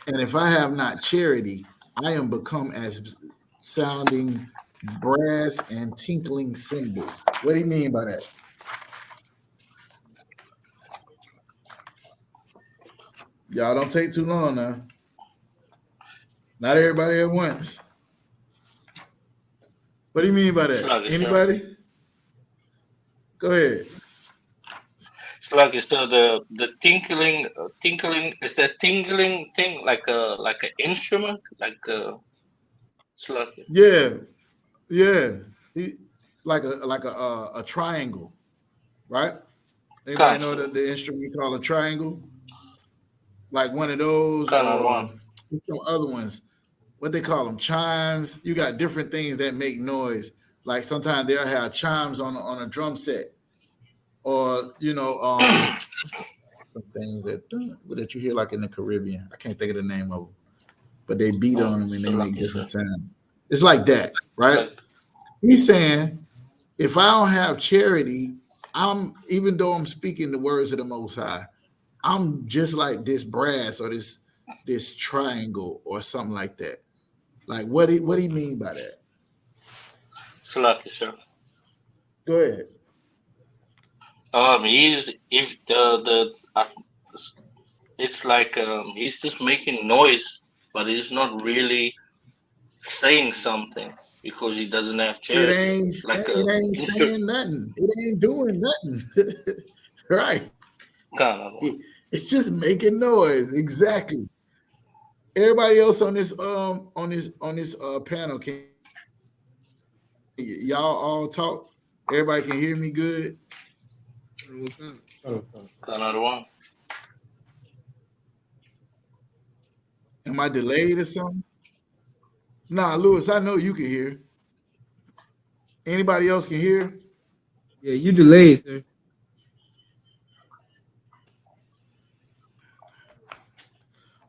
And if I have not charity, I am become as sounding brass and tinkling cymbal. What do you mean by that? Y'all don't take too long now. Not everybody at once. What do you mean by that? sluggish, sir. Anybody? Go ahead. Sluggish, so the tinkling is that tingling thing like an instrument, like sluggish. Yeah, yeah. He, like a triangle, right? Anybody know Cancel. that the instrument called a triangle? Like one of those, Can't or one. some other ones. What they call them? Chimes. You got different things that make noise. Like sometimes they'll have chimes on a drum set, or what's the things that you hear like in the Caribbean? I can't think of the name of them, but they beat on Oh, them and they so make lucky, different sir. sounds. It's like that, right? Like He's saying, if I don't have charity, even though I'm speaking the words of the Most High, I'm just like this brass or this triangle or something like that. Like what do you mean by that? so lucky, sir. Go ahead. He's if the it's like he's just making noise, but he's not really saying something because he doesn't have charity. Like It a ain't instrument saying nothing. It ain't doing nothing. Right. kind of one. It's just making noise. Exactly. Everybody else on this panel, can y'all all talk? Everybody can hear me good. what kind? Kind of one. Am I delayed or something? Nah, Lewis, I know you can hear. Anybody else can hear? Yeah, you delayed, sir.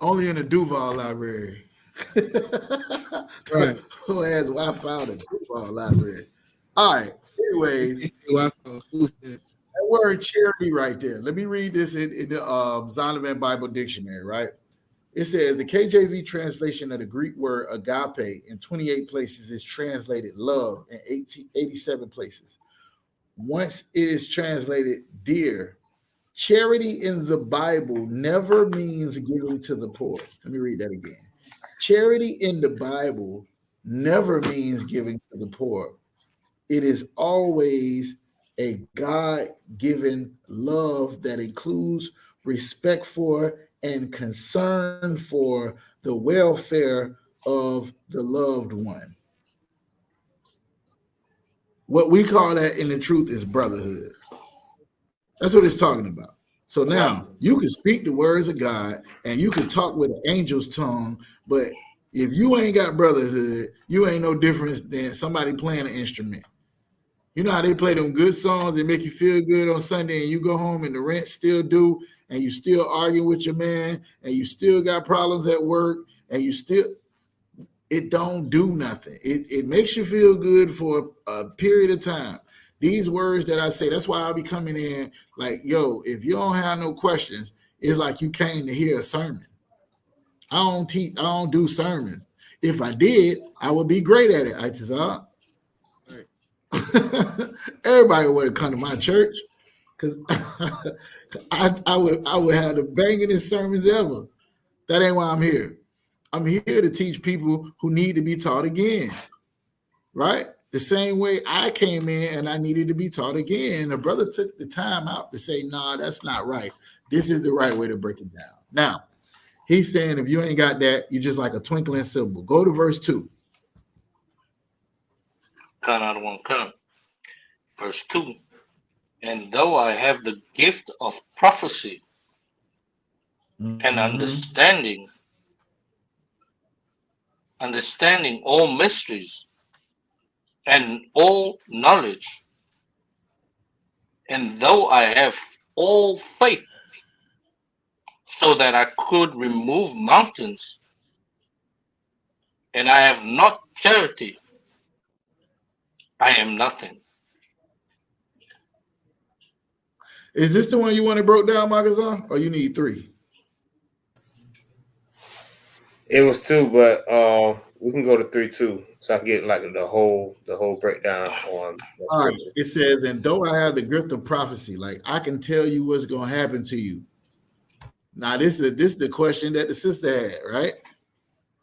Only in the Duval library. Right. Who has Wi-Fi in the Duval library? All right. Anyways, Wi-Fi, food stamp. that word charity right there. Let me read this in the Zondervan Bible Dictionary, right? It says the KJV translation of the Greek word agape in 28 places is translated love in 87 places. Once it is translated dear, charity in the Bible never means giving to the poor. Let me read that again. Charity in the Bible never means giving to the poor. It is always a God given love that includes respect for and concern for the welfare of the loved one. What we call that in the truth is brotherhood. That's what it's talking about. So Kind. now you can speak the words of God and you can talk with an angel's tongue, but if you ain't got brotherhood, you ain't no difference than somebody playing an instrument. You know how they play them good songs that make you feel good on Sunday, and you go home and the rent still due, and you still arguing with your man, and you still got problems at work, and it don't do nothing. It makes you feel good for a period of time. These words that I say, that's why I'll be coming in like, yo, if you don't have no questions, it's like you came to hear a sermon. I don't do sermons. If I did, I would be great at it. I just Right. everybody would come to my church because I would have the bangingest sermons ever. That ain't why I'm here. I'm here to teach people who need to be taught again, right? The same way I came in and I needed to be taught again. The brother took the time out to say, nah, that's not right. This is the right way to break it down. Now, he's saying if you ain't got that, you're just like a twinkling symbol. Go to verse 2. Kind of one. Kind. Verse 2. And though I have the gift of prophecy and Mm-hmm. understanding, understanding all mysteries and all knowledge. And though I have all faith so that I could remove mountains, and I have not charity, I am nothing. Is this the one you want it broke down, Magazine? Or you need 3? It was 2, but we can go to 3 too, so I can get like the whole breakdown on the All right. scripture. It says, and though I have the gift of prophecy, like I can tell you what's going to happen to you. Now, this is the question that the sister had, right?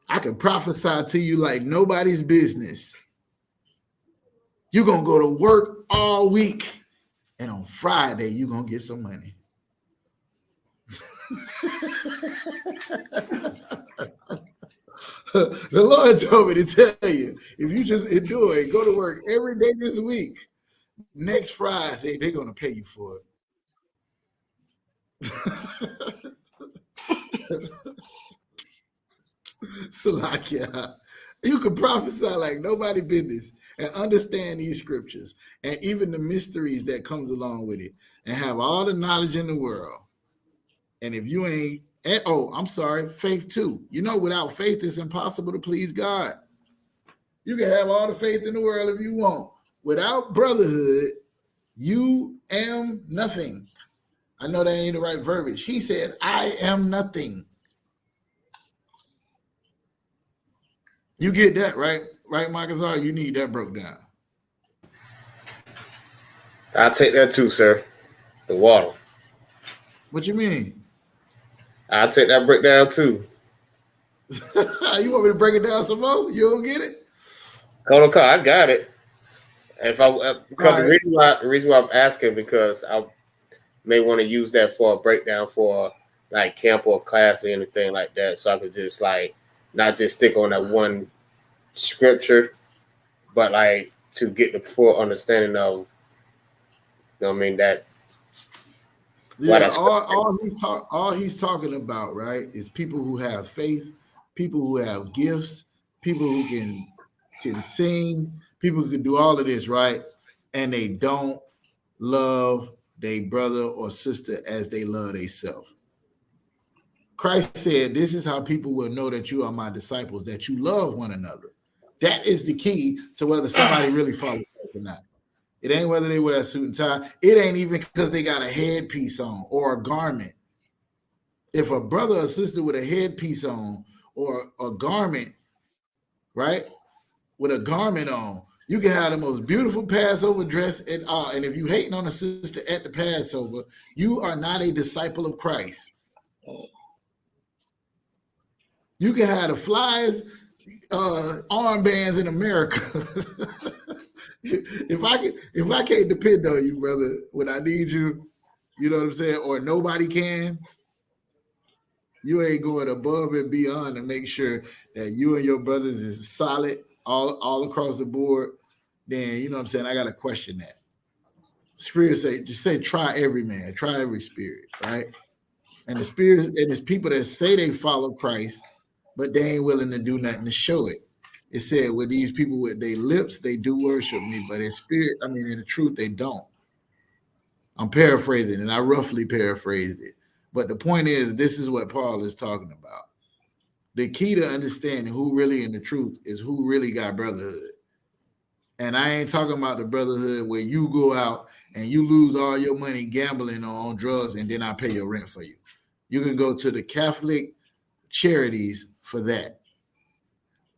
I can prophesy to you like nobody's business. You're going to go to work all week, and on Friday, you're going to get some money. The Lord told me to tell you, if you just endure and go to work every day this week, next Friday, they're going to pay you for it. Salakia. You can prophesy like nobody business and understand these scriptures and even the mysteries that comes along with it and have all the knowledge in the world. And if you ain't, I'm sorry, faith too. You know, without faith, it's impossible to please God. You can have all the faith in the world if you want. Without brotherhood, you am nothing. I know that ain't the right verbiage. He said, I am nothing. You get that, right? Right, Marcus? You need that broke down. I'll take that too, sir. The water. What you mean? I'll take that breakdown too. You want me to break it down some more? You don't get it? Hold on, I got it. If because the reason why I'm asking, because I may want to use that for a breakdown for like camp or class or anything like that, so I could just like not just stick on that one scripture, but like to get the full understanding of, you know what I mean, that. Yeah, all he's talking about, right, is people who have faith, people who have gifts, people who can sing, people who can do all of this, right? And they don't love their brother or sister as they love themselves. Christ said, this is how people will know that you are my disciples, that you love one another. That is the key to whether somebody really follows Christ or not. It ain't whether they wear a suit and tie. It ain't even because they got a headpiece on or a garment. If a brother or sister with a headpiece on or a garment, right, with a garment on, you can have the most beautiful Passover dress and if you hating on a sister at the Passover, you are not a disciple of Christ. You can have the flyest armbands in America. If I can't depend on you, brother, when I need you, you know what I'm saying, or nobody can, you ain't going above and beyond to make sure that you and your brothers is solid all across the board, then you know what I'm saying, I gotta question that. Spirit say try every man, try every spirit, right? And the spirit, and it's people that say they follow Christ, but they ain't willing to do nothing to show it. It said with these people with their lips, they do worship me, but in spirit, in the truth, they don't. I'm paraphrasing, and I roughly paraphrased it. But the point is, this is what Paul is talking about. The key to understanding who really in the truth is who really got brotherhood. And I ain't talking about the brotherhood where you go out and you lose all your money gambling on drugs and then I pay your rent for you. You can go to the Catholic charities for that.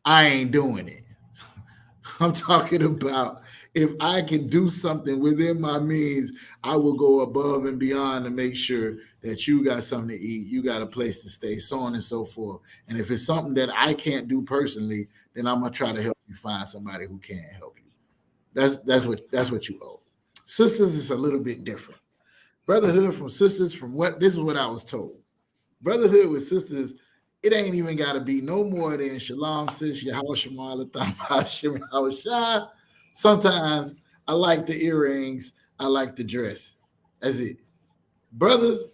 I ain't doing it. I'm talking about if I can do something within my means, I will go above and beyond to make sure that you got something to eat, you got a place to stay, so on and so forth. And if it's something that I can't do personally, then I'm gonna try to help you find somebody who can help you. That's what you owe. Sisters is a little bit different. Brotherhood from sisters, this is what I was told. Brotherhood with sisters, it ain't even got to be no more than shalom, sis, Yahweh Shemal, Hashem, Shah. Sometimes I like the earrings, I like the dress. That's it. Brothers,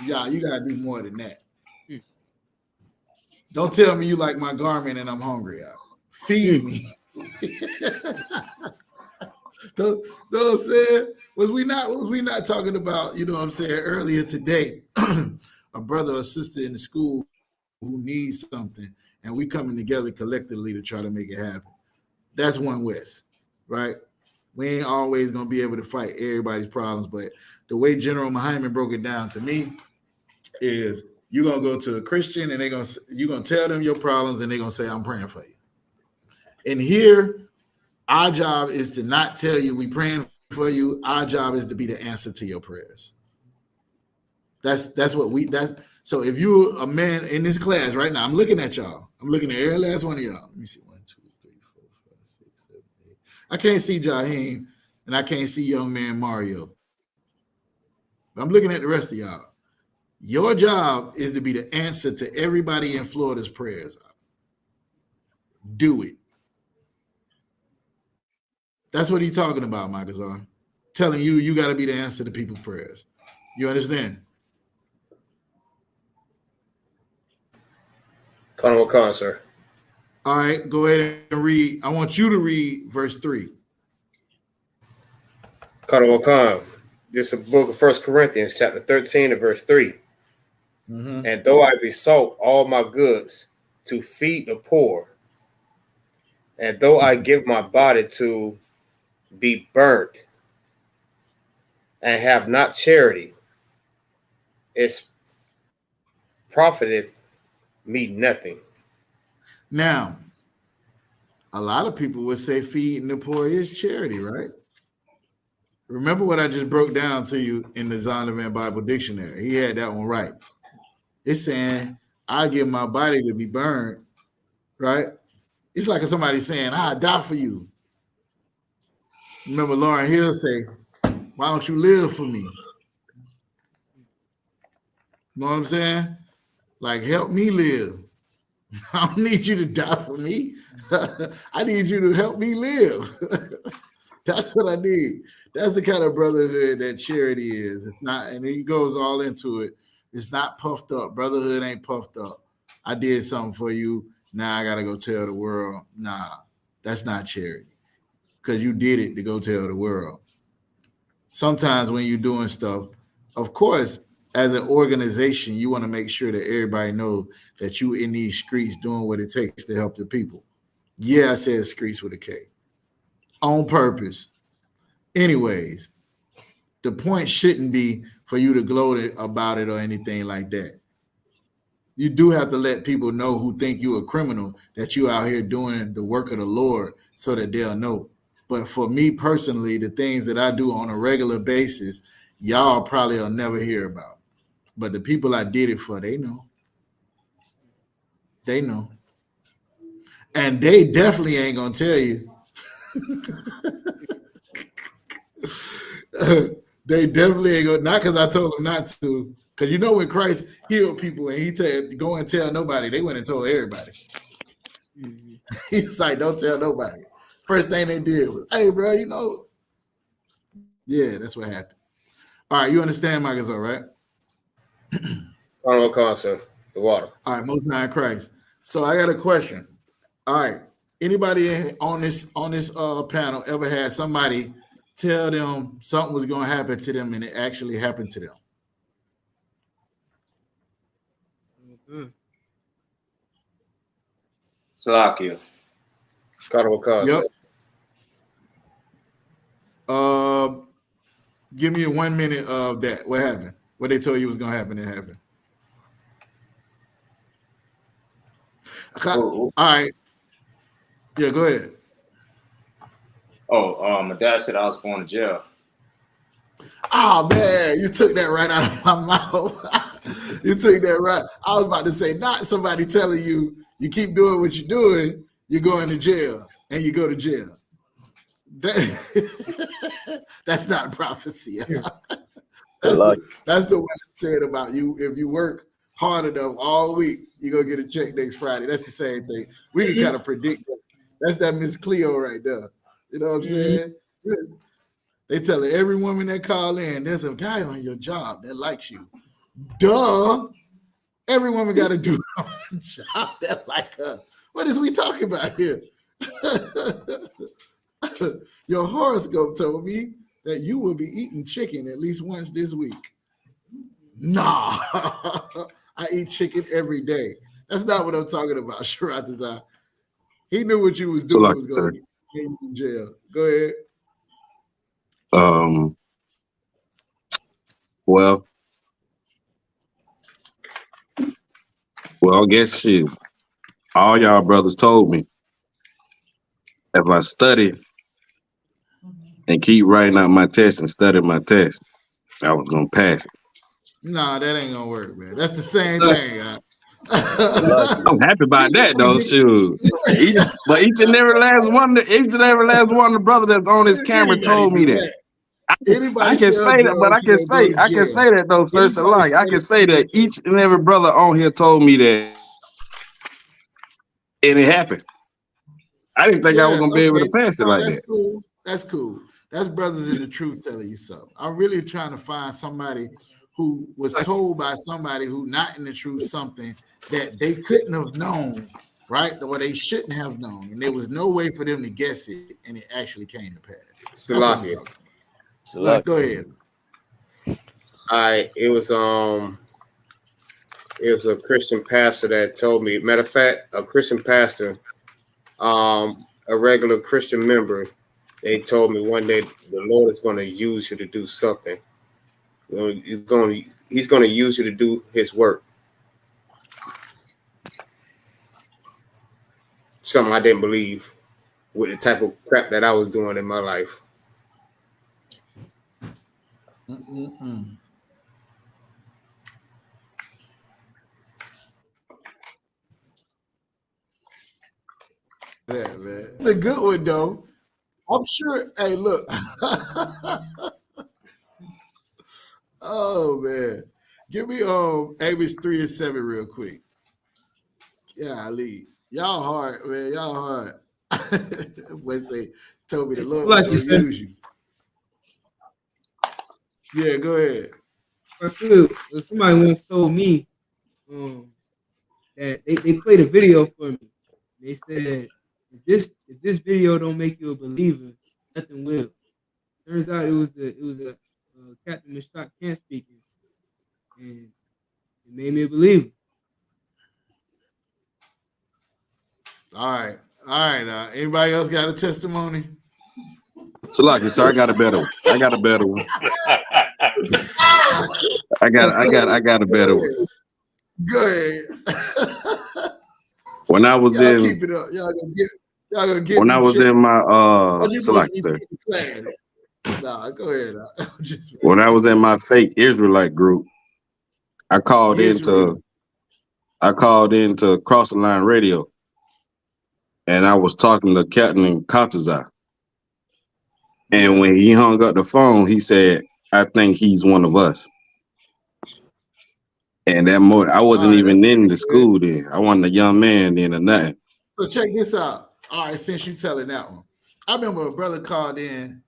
yeah, you got to do more than that. Don't tell me you like my garment and I'm hungry. Feed me. Know what I'm saying? Was we not talking about, you know what I'm saying, earlier today, a brother or sister in the school who needs something, and we coming together collectively to try to make it happen. That's one West, right? We ain't always gonna be able to fight everybody's problems, but the way General Muhammad broke it down to me is you're gonna go to a Christian and you're gonna tell them your problems and they're gonna say, I'm praying for you. And here, our job is to not tell you we praying for you. Our job is to be the answer to your prayers. That's so if you're a man in this class right now, I'm looking at y'all. I'm looking at every last one of y'all. Let me see. 1, 2, 3, 4, 5, 6, 7, 8. I can't see Jaheim and I can't see young man Mario. But I'm looking at the rest of y'all. Your job is to be the answer to everybody in Florida's prayers. Do it. That's what he's talking about, Michael Zahn. Telling you got to be the answer to people's prayers. You understand? Con, sir. All right, go ahead and read. I want you to read verse 3. Con. This is the book of 1 Corinthians, chapter 13 and verse 3. Mm-hmm. And though I besought all my goods to feed the poor, and though I give my body to be burnt, and have not charity, it profiteth me nothing. Now, a lot of people would say feeding the poor is charity, right? Remember what I just broke down to you in the Zondervan Bible Dictionary. He had that one right. It's saying, I give my body to be burned, right? It's like somebody saying, I die for you. Remember Lauryn Hill say, why don't you live for me? You know what I'm saying? Like, help me live. I don't need you to die for me. I need you to help me live. That's what I need. That's the kind of brotherhood that charity is. It's not, and he goes all into it. It's not puffed up. Brotherhood ain't puffed up. I did something for you. Now I got to go tell the world. Nah, that's not charity. Because you did it to go tell the world. Sometimes when you're doing stuff, of course, as an organization, you want to make sure that everybody knows that you in these streets doing what it takes to help the people. Yeah, I said streets with a K. On purpose. Anyways, the point shouldn't be for you to gloat about it or anything like that. You do have to let people know who think you a criminal that you out here doing the work of the Lord so that they'll know. But for me personally, the things that I do on a regular basis, y'all probably will never hear about. But the people I did it for, they know. They know. And they definitely ain't going to tell you. They definitely ain't going to, not because I told them not to. Because you know when Christ healed people and he said, go and tell nobody, they went and told everybody. Mm-hmm. He's like, don't tell nobody. First thing they did was, hey, bro, you know. Yeah, that's what happened. All right, you understand, Michael, all right? Sir. The water. All right, Most High Christ. So I got a question. All right, anybody on this panel ever had somebody tell them something was going to happen to them and it actually happened to them? Mm-hmm. Salakia. Yep. Give me 1 minute of that. What happened? What they told you was going to happen, it happened. All right. Yeah, go ahead. My dad said I was going to jail. Oh, man, you took that right out of my mouth. You took that right. I was about to say, not somebody telling you, you keep doing what you're doing, you're going to jail, and you go to jail. That's not a prophecy. That's the one that said about you. If you work hard enough all week, you're going to get a check next Friday. That's the same thing. We can kind of predict that. That's that Miss Cleo right there. You know what I'm saying? They tell every woman that call in, there's a guy on your job that likes you. Duh. Every woman got to do Drop that like what is we talking about here? Your horoscope told me that you will be eating chicken at least once this week. Nah, I eat chicken every day. That's not what I'm talking about, Shiratazai. He knew what you was So doing like was I going said, to get you in jail. Go ahead. um, well, I guess shit. All y'all brothers told me if I study and keep writing out my test and study my test, I was gonna pass it. Nah, that ain't gonna work, man. That's the same Like, thing. Salakia. I'm happy about that though. You Shoot. But each and every last one, of the brother that's on this camera ain't gotta told do me that. that. Anybody I can sell say that, but drugs, you gonna go to I can jail. say that though, sir. Anybody Salaki. I sell can say that drugs, each and every brother on here told me that, and it happened. I didn't think I was yeah, gonna be able to okay. pass it No, like that's that. cool. That's cool. That's brothers in the truth telling you so. I'm really trying to find somebody who was told by somebody who not in the truth something that they couldn't have known, right? Or they shouldn't have known. And there was no way for them to guess it, and it actually came to pass. That's what I'm Salakia. talking about. Salakia. Go ahead. It was a Christian pastor that told me. Matter of fact, a Christian pastor, a regular Christian member, they told me one day the Lord is going to use you to do something. He's going to use you to do His work. Something I didn't believe with the type of crap that I was doing in my life. Mm-mm-mm. That, man. It's a good one though. I'm sure. Hey, look. Oh man. Give me Amos 3 and 7 real quick. Yeah, Ali. Y'all hard, man. Y'all hard. Boy say told me the Lord was like you gonna said, use you. Yeah, go ahead. I feel somebody once told me that they played a video for me. They said if this video don't make you a believer, nothing will. Turns out it was a Captain Mashak Kant speaking, and it made me a believer. All right. All right. Anybody else got a testimony? Salaki, sir, I got a better one. I got a better one. I got a better one. Go ahead. When I was Y'all in keep it up. Y'all gonna get me in checked. my Or you supposed Salaki, to be sir. teaching class. Nah, go ahead. Just When I was in my fake Israelite group, I called Israel. into Cross the Line Radio, and I was talking to Captain Katazai. And Yeah. when he hung up the phone, he said, "I think he's one of us." And that morning, I All wasn't right, that's even in pretty the good. school then. I wasn't a young man then or nothing. So check this out. All right, since you telling that one, I remember a brother called in,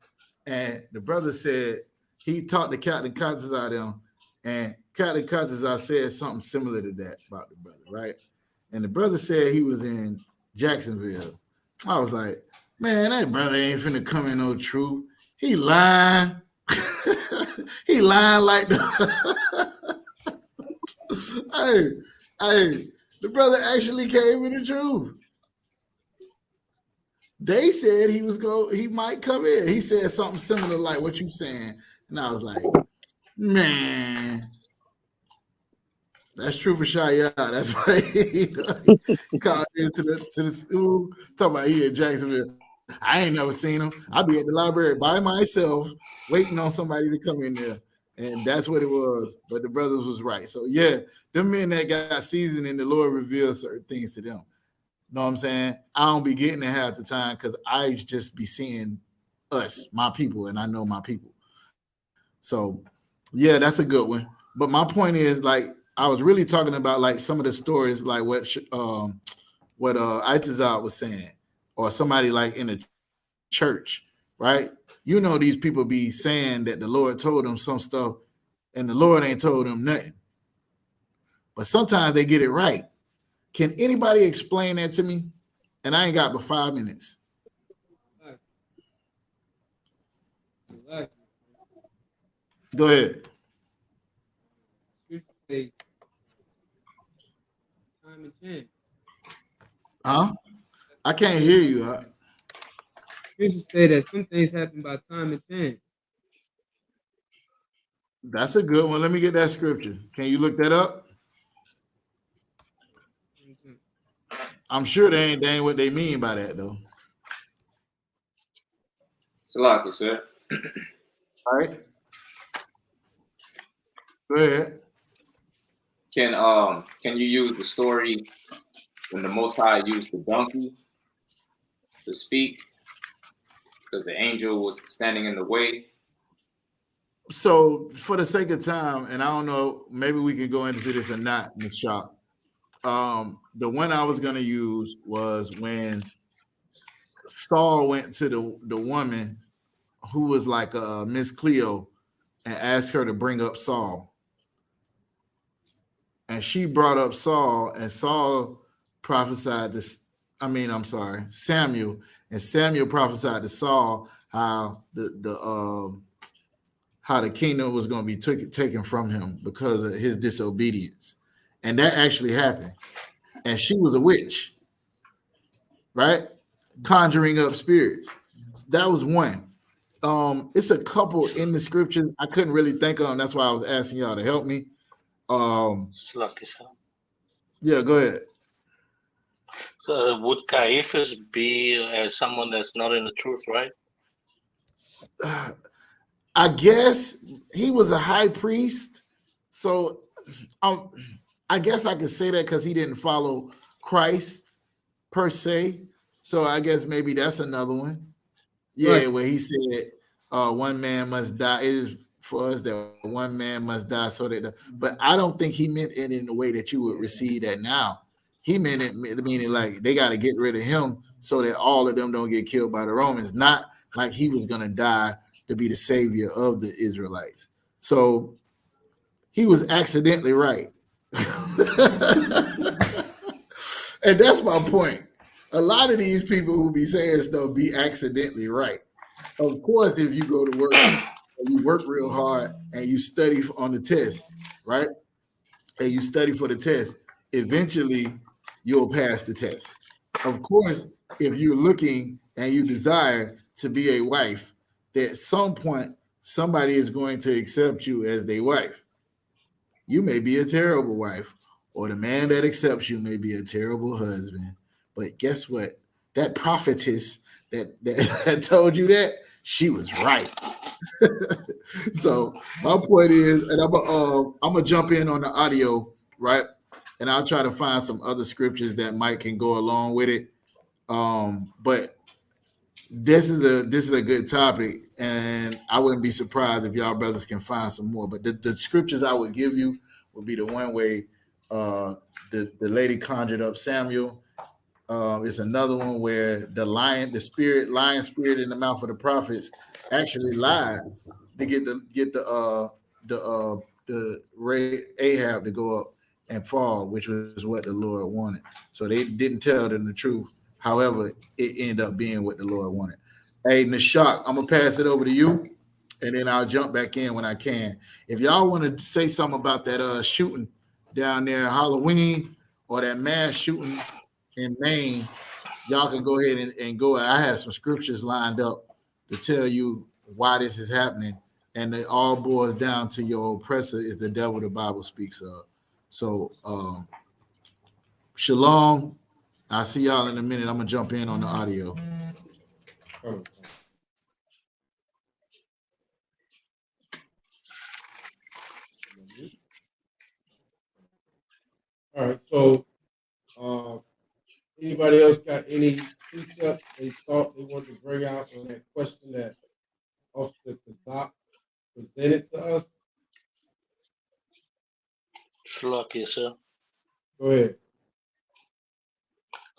and the brother said he talked to Captain Kazazar them, and Captain Kazazar said something similar to that about the brother, right? And the brother said he was in Jacksonville. I was like, man, that brother ain't finna come in no truth. He lying. He lying like the hey, the brother actually came in the truth. They said he might come in. He said something similar like what you saying. And I was like, man, that's true for Shia. That's why he called into the school, talking about he in Jacksonville. I ain't never seen him. I'll be at the library by myself, waiting on somebody to come in there. And that's what it was. But the brothers was right. So yeah, them men that got seasoned and the Lord revealed certain things to them. Know what I'm saying? I don't be getting it half the time because I just be seeing us, my people, and I know my people. So yeah, that's a good one. But my point is, like, I was really talking about like some of the stories, like what Itazal was saying, or somebody like in the church, right? You know, these people be saying that the Lord told them some stuff, and the Lord ain't told them nothing. But sometimes they get it right. Can anybody explain that to me? And I ain't got but 5 minutes. Go ahead. Say time and chance. Huh? I can't hear you. You should say that some things happen by time and chance. That's a good one. Let me get that scripture. Can you look that up? I'm sure they ain't what they mean by that though. Salaki, sir. All right. Go ahead. Can you use the story when the Most High used the donkey to speak because the angel was standing in the way? So for the sake of time, and I don't know, maybe we can go into this or not, Ms. Shop. The one I was gonna use was when Saul went to the woman who was like Miss Cleo and asked her to bring up Saul. And she brought up Saul, and Saul prophesied this. Samuel, and Samuel prophesied to Saul how how the kingdom was going to be taken from him because of his disobedience, and that actually happened. And she was a witch, right? Conjuring up spirits. That was one. It's a couple in the scriptures I couldn't really think of them. That's why I was asking y'all to help me. Yeah, go ahead. Would Caiaphas be someone that's not in the truth, right? I guess he was a high priest, so I guess I could say that because he didn't follow Christ per se. So I guess maybe that's another one. Yeah, right. Where he said, "One man must die." It is for us that one man must die, so that. But I don't think he meant it in the way that you would receive that now. He meant it meaning like they got to get rid of him so that all of them don't get killed by the Romans. Not like he was gonna die to be the savior of the Israelites. So he was accidentally right. And that's my point. A lot of these people who be saying stuff be accidentally right. Of course, if you go to work and you work real hard and you study on the test, right? And you study for the test, eventually you'll pass the test. Of course, if you're looking and you desire to be a wife, at some point, somebody is going to accept you as their wife. You may be a terrible wife, or the man that accepts you may be a terrible husband. But guess what? That prophetess that told you that, she was right. So my point is, and I'm gonna jump in on the audio, right? And I'll try to find some other scriptures that might can go along with it. But this is a good topic, and I wouldn't be surprised if y'all brothers can find some more. But the scriptures I would give you would be the one way the lady conjured up Samuel. It's another one where the lion spirit in the mouth of the prophets actually lied to get the Ahab to go up and fall, which was what the Lord wanted. So they didn't tell them the truth. However, it ended up being what the Lord wanted. Hey, Nashak, I'm gonna pass it over to you, and then I'll jump back in when I can. If y'all want to say something about that shooting down there Halloween or that mass shooting in Maine, y'all can go ahead and go. I have some scriptures lined up to tell you why this is happening, and it all boils down to your oppressor is the devil the Bible speaks of. So, shalom. I'll see y'all in a minute. I'm gonna jump in on the audio. All right, so anybody else got any precepts they thought they wanted to bring out on that question that Officer Kazak presented to us? Lucky, sir. Go ahead.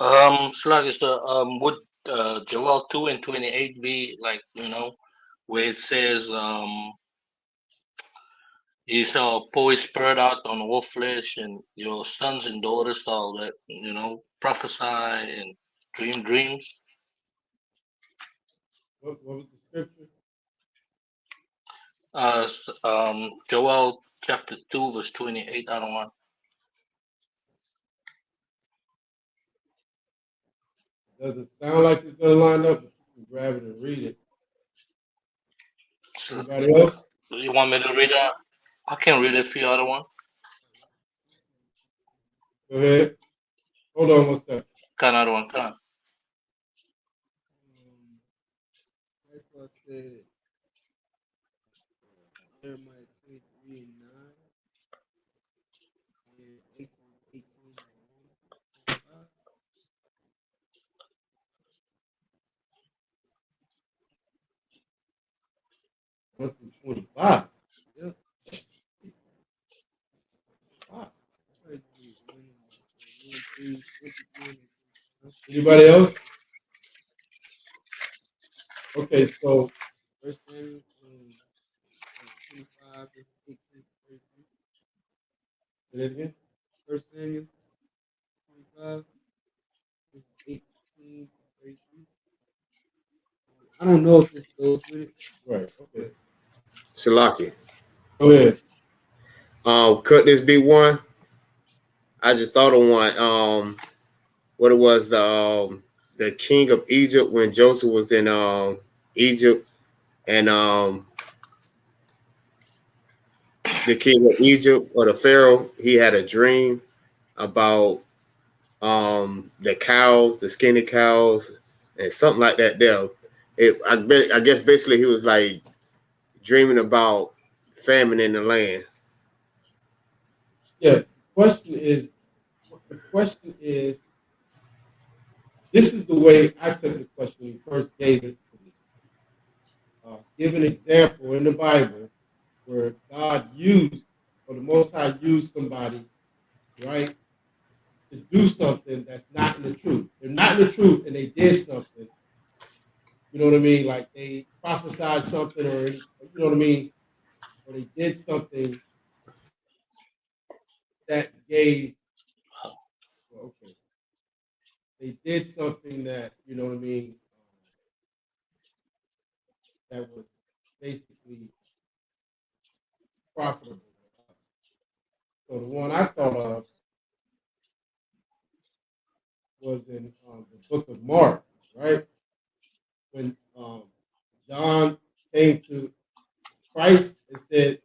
Sluggy, sir. Would Joel 2:28 be like, where it says You shall pour his spirit out on all flesh, and your sons and daughters shall that prophesy and dream dreams. What was the scripture? Joel chapter 2 verse 28. I don't want. Doesn't sound like it's gonna line up, but you can grab it and read it. Anybody else? You want me to read it? I can read it for you. Other one. Go ahead. Hold on one second. Another one. Come. I said Jeremiah 23 and 9 and 18 and 25. 1 through 25. Yep. Wow. One, three, 23 and 25. Anybody else? Okay, so First Samuel 25 verse 18 to 33. say that again. First Samuel 25 verse 18 to 33. I don't know if this goes with it. Right. Okay. Shalaki. Go ahead. Could this be one? I just thought of one. What it was, the king of Egypt when Joseph was in Egypt, and the king of Egypt or the Pharaoh, he had a dream about the cows, the skinny cows, and something like that. There, I guess basically he was like dreaming about famine in the land. Yeah. The question is, this is the way I took the question when he first gave it to me. Give an example in the Bible where God used, or the Most High used somebody, right, to do something that's not in the truth. They're not in the truth, and they did something. You know what I mean? Like they prophesied something, or you know what I mean, or they did something that gave. Well, okay, they did something that you know what I mean. That was basically profitable for us. So the one I thought of was in the book of Mark, right? When John came to Christ and said,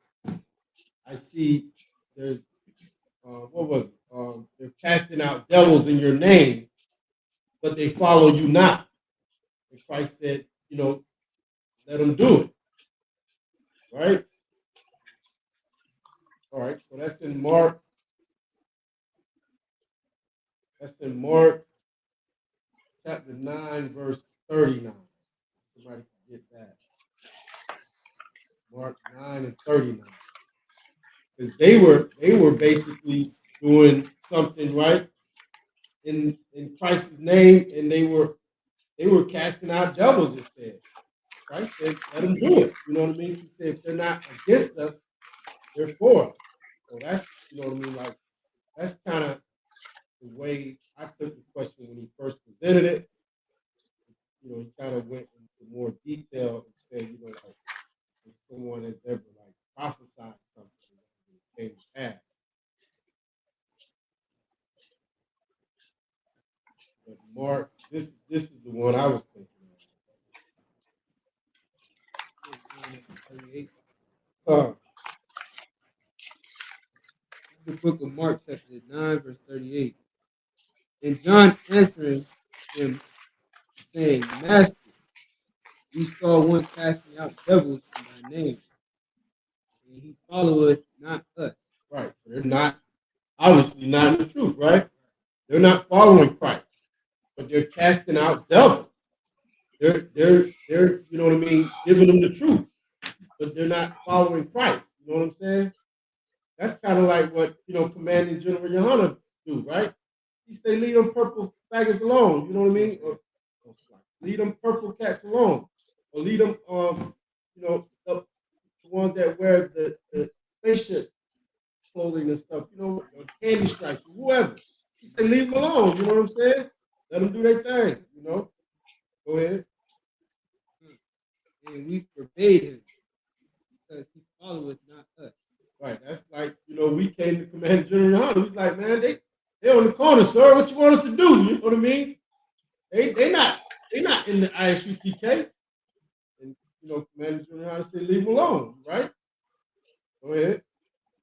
I see there's, what was it? They're casting out devils in your name, but they follow you not. And Christ said, let them do it, right? All right, so that's in Mark. That's in Mark chapter 9, verse 39. Somebody can get that. Mark 9 and 39. Because they were basically doing something right in Christ's name, and they were casting out devils instead. Christ said, let them do it. You know what I mean? He said, if they're not against us, they're for us. So that's, you know what I mean? Like, that's kind of the way I took the question when he first presented it. You know, he kind of went into more detail and said, like, if someone has ever, like, prophesied something that came to pass. But Mark, this is the one I was thinking of. 38. Uh, The book of Mark, chapter 9, verse 38. And John answering him, saying, Master, we saw one casting out devils in thy name, and he followeth not us. right. So they're not, obviously not in the truth, right? They're not following Christ, but they're casting out devils. They're you know what I mean, giving them the truth, but they're not following Christ. You know what I'm saying? That's kind of like what Commanding General Yohana do, right? He say, leave them purple faggots alone. You know what I mean? Or leave them purple cats alone, or leave them the ones that wear the spaceship clothing and stuff, you know, or candy stripes, or whoever. He said, leave them alone. You know what I'm saying? Let them do their thing. You know. Go ahead. And we forbade him because he followeth not us. Right. That's like, you know, we came to Commander General Hunter. He's like, man, they on the corner, sir. What you want us to do? You know what I mean? They not in the ISUPK. And you know, Commander General Hunter said, leave them alone, right? Go ahead.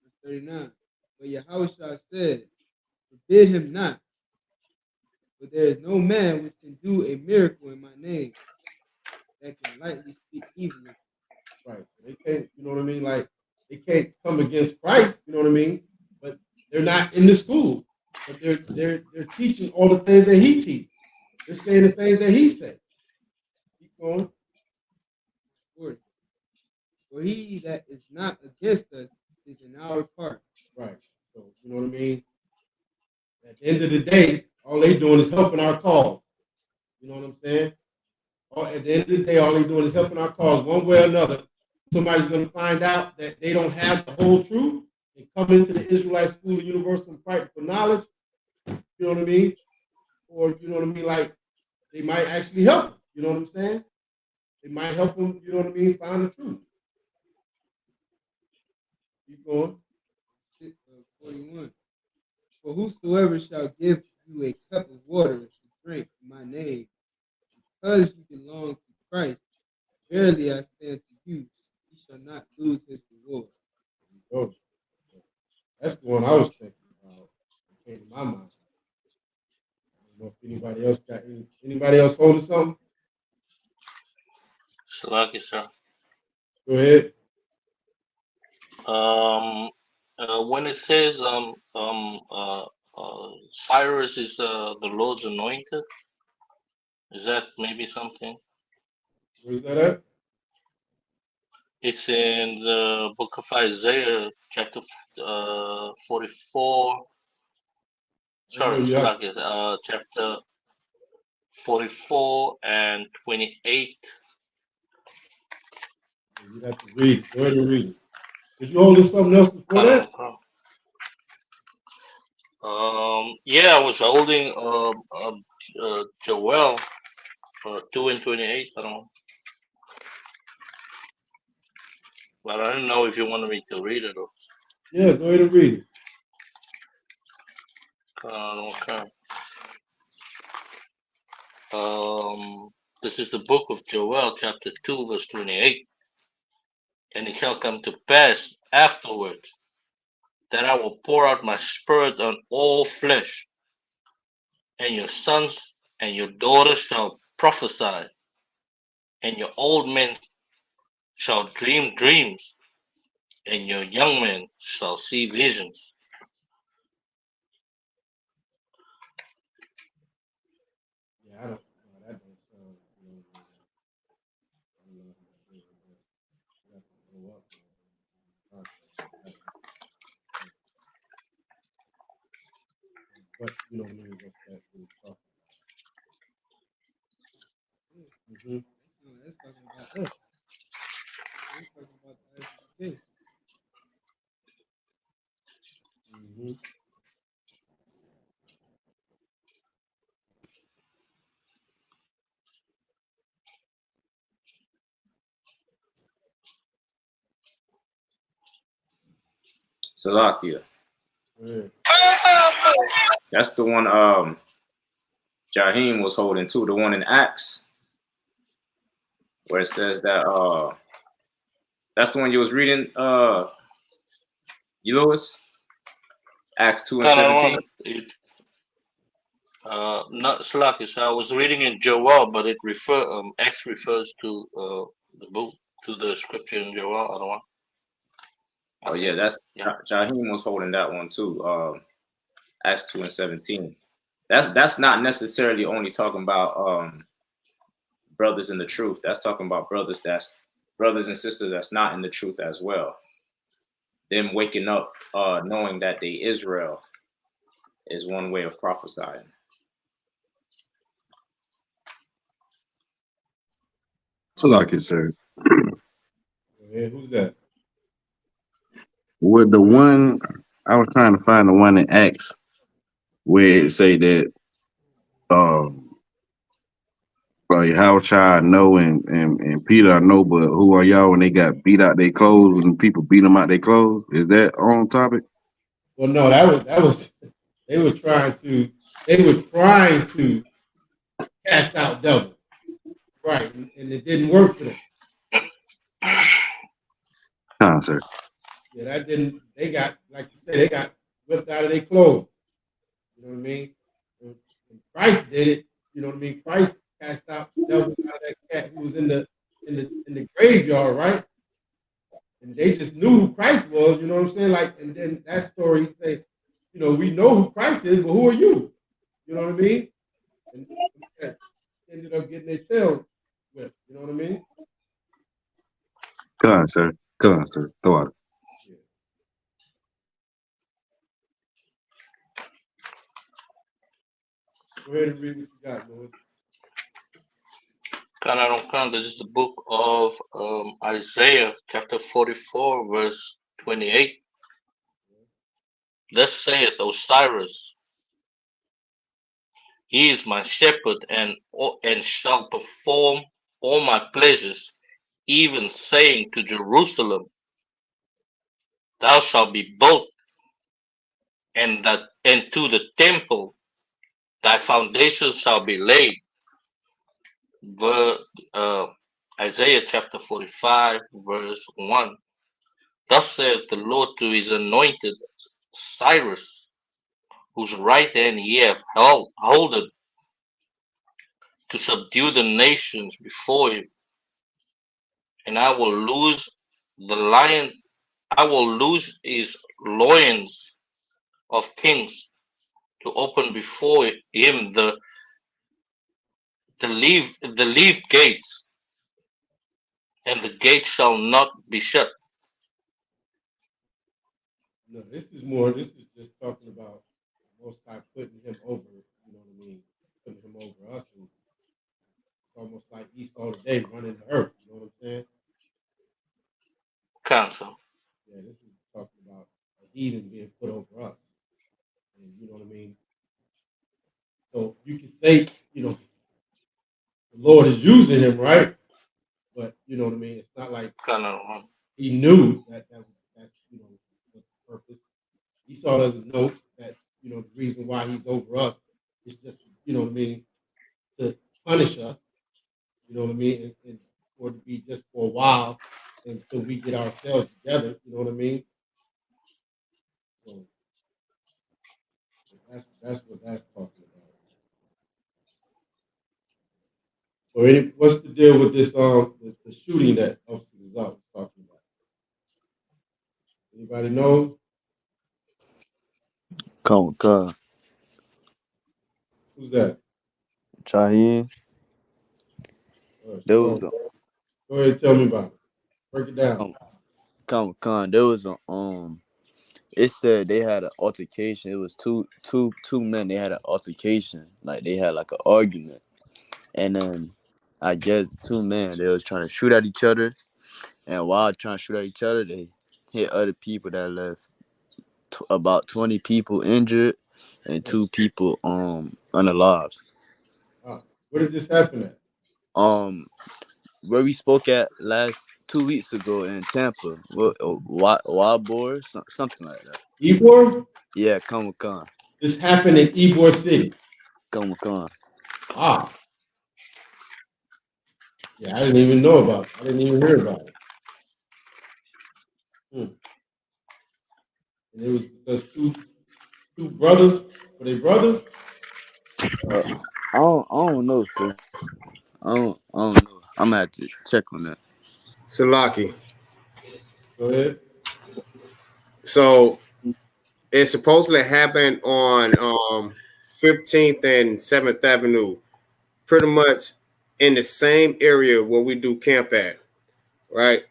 Verse 39. But Yahushua said, forbid him not, for there is no man which can do a miracle in my name that can lightly speak evil of it. Right. So they can't, you know what I mean? Like they can't come against Christ, you know what I mean? But they're not in the school. But they're teaching all the things that he teach. They're saying the things that he said. Keep going. For he that is not against us is in our part. Right. So you know what I mean? At the end of the day, all they doing is helping our cause. You know what I'm saying? At the end of the day, all they doing is helping our cause one way or another. Somebody's going to find out that they don't have the whole truth and come into the Israelite School of Universal and Practical Knowledge. You know what I mean? Or you know what I mean? Like they might actually help them. You know what I'm saying? They might help them. You know what I mean? Find the truth. Keep going. 41. For whosoever shall give you a cup of water to drink in my name, because you belong to Christ, verily I say unto you, he shall not lose his reward. Oh, that's the one I was thinking about. It came to my mind. I don't know if anybody else got anybody else holding something. Salaki, sir. Go ahead. When it says Cyrus is the Lord's anointed, is that maybe something? Where's that at? It's in the book of Isaiah, chapter 44. I know Sorry, you have. Salaki, chapter 44 and 28. You have to read it. Go ahead and read it. Did you hold something else before that? Yeah, I was holding Joel 2 and 28. I don't know. But I don't know if you wanted me to read it or. Yeah, go ahead and read it. Okay. This is the book of Joel, chapter 2, verse 28. And it shall come to pass afterwards that I will pour out my spirit on all flesh, and your sons and your daughters shall prophesy, and your old men shall dream dreams, and your young men shall see visions. Yeah, I don't. No, that don't sound. You know, I don't know if you have to go up. But you know what I mean? What's that really talking about? Mm-hmm. That's talking about us. That's talking about the ISUPK. Mm-hmm. Salakia. Yeah. That's the one Jaheim was holding too, the one in Acts, where it says that that's the one you was reading, you Lewis? Acts 2 and 17. Not Slackish. I was reading in Joel, but it X refers to the book, to the scripture in Joel. I don't want. Oh yeah, that's Jaheim was holding that one too. Acts 2 and 17. That's not necessarily only talking about brothers in the truth. That's talking about brothers and sisters that's not in the truth as well. Them waking up knowing that they Israel is one way of prophesying. So like it, sir. Yeah, who's that? with the one I was trying to find the one in Acts where it say that how child know and Peter I know, but who are y'all when they got beat out their clothes when people beat them out their clothes? Is that on topic? Well, no, that was they were trying to cast out devils, right? And it didn't work for them. Sir. Yeah, that didn't. They got, like you said, they got whipped out of their clothes. You know what I mean? When Christ did it, you know what I mean? Christ cast out devils out of that cat who was in the graveyard, right? And they just knew who Christ was, you know what I'm saying? Like, and then that story he said, you know, we know who Christ is, but who are you? You know what I mean? And that ended up getting their tail whipped, you know what I mean? Sir. Sir. Thought. Yeah. Go ahead and read what you got, Louis. This is the book of Isaiah, chapter 44, verse 28. Thus saith Osiris, He is my shepherd, and shall perform all my pleasures, even saying to Jerusalem, Thou shalt be built, and to the temple thy foundation shall be laid. Isaiah chapter 45, verse 1. Thus saith the Lord to his anointed Cyrus, whose right hand he hath holden, to subdue the nations before him. And I will loose his loins of kings, to open before him the leaf gates, and the gate shall not be shut. No, this is just talking about the Most High putting him over, you know what I mean? Putting him over us. And it's almost like Esau today running the earth, you know what I'm saying? Council. Yeah, this is talking about a heathen being put over us. And you know what I mean? So you can say, you know, the Lord is using him, right? But you know what I mean? It's not like he knew that's you know the purpose. Esau doesn't know that, you know, the reason why he's over us is just, you know what I mean, to punish us, you know what I mean, and or to be just for a while until we get ourselves together, you know what I mean? So that's what that's talking about. So what's the deal with this the shooting that Officer Rizal was talking about? Anybody know? Come. Who's that? Shaheem. There was Go ahead and tell me about it. Break it down. Come. There was a It said they had an altercation. It was two men. They had an altercation. Like they had like an argument, and then I guess the two men they was trying to shoot at each other, and while trying to shoot at each other, they hit other people that left about 20 people injured and 2 people unalive. Where did this happen at? Where we spoke at last 2 weeks ago in Tampa. Ybor, something like that. Ybor? Yeah, come. This happened in Ybor City. Come. Wow. Yeah, I didn't even know about it. I didn't even hear about it. And it was because two brothers, were they brothers? I don't know, sir. I don't know. I'm gonna have to check on that. Salaki. Go ahead. So it supposedly happened on 15th and 7th Avenue, pretty much in the same area where we do camp at, right?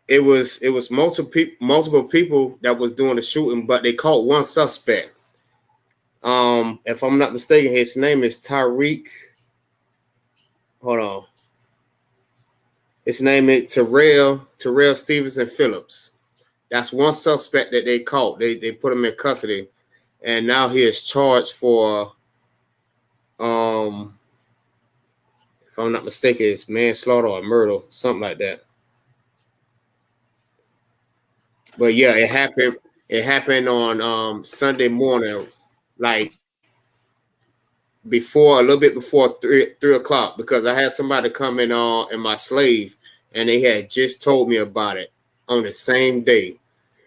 It was multiple people that was doing the shooting, but they caught one suspect. If I'm not mistaken, his name is Tyreek. Hold on. His name is Terrell Stevenson Phillips. That's one suspect that they caught. They put him in custody, and now he is charged for, if I'm not mistaken, it's manslaughter or murder, something like that. But yeah, it happened. It happened on Sunday morning, like a little bit before 3 o'clock, because I had somebody come in my slave, and they had just told me about it on the same day,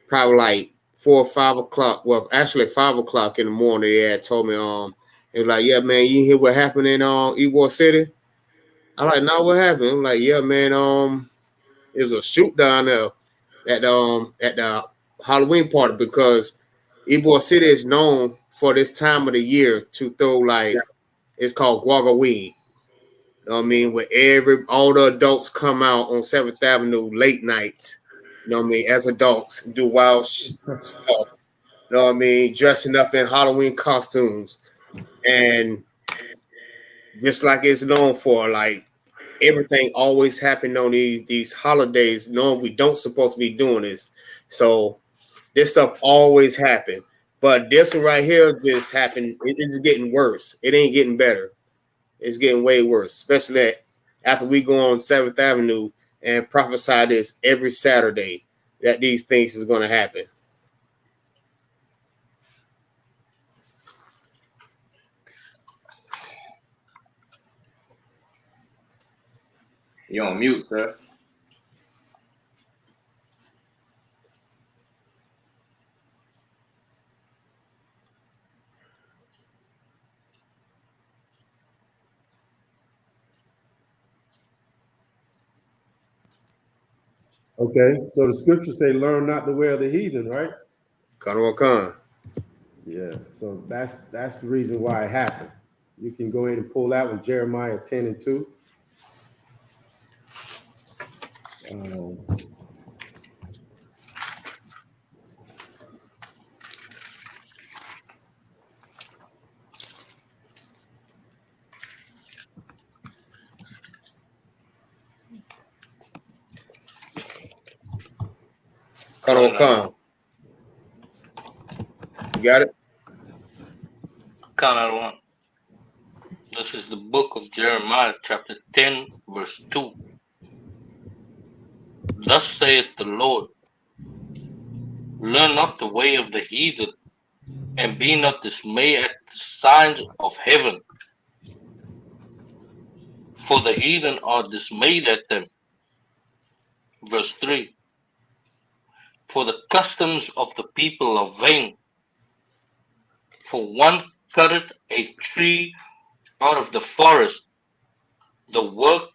probably like 4 or 5 o'clock. Well, actually 5 o'clock in the morning, they had told me it was like, yeah, man, you hear what happened in Ybor City? I like, no, what happened? I'm like, yeah, man, it was a shoot down there at the Halloween party, because Ybor City is known for this time of the year to throw, like, it's called Guaga weed. You know what I mean? Where all the adults come out on 7th Avenue late night, you know what I mean, as adults, do wild stuff. You know what I mean? Dressing up in Halloween costumes. And just like it's known for, like, everything always happened on these holidays, knowing we don't supposed to be doing this. So this stuff always happened. But this one right here just happened. It is getting worse. It ain't getting better. It's getting way worse, especially after we go on 7th Avenue and prophesy this every Saturday that these things is going to happen. You're on mute, sir. Okay, so the scriptures say, "Learn not the way of the heathen," right? Con. Yeah, so that's the reason why it happened. You can go ahead and pull that with Jeremiah 10:2. Con. You got it? Con. This is the book of Jeremiah, chapter 10, verse 2. Thus saith the Lord, learn not the way of the heathen, and be not dismayed at the signs of heaven. For the heathen are dismayed at them. Verse 3. For the customs of the people are vain. For one cutteth a tree out of the forest, the work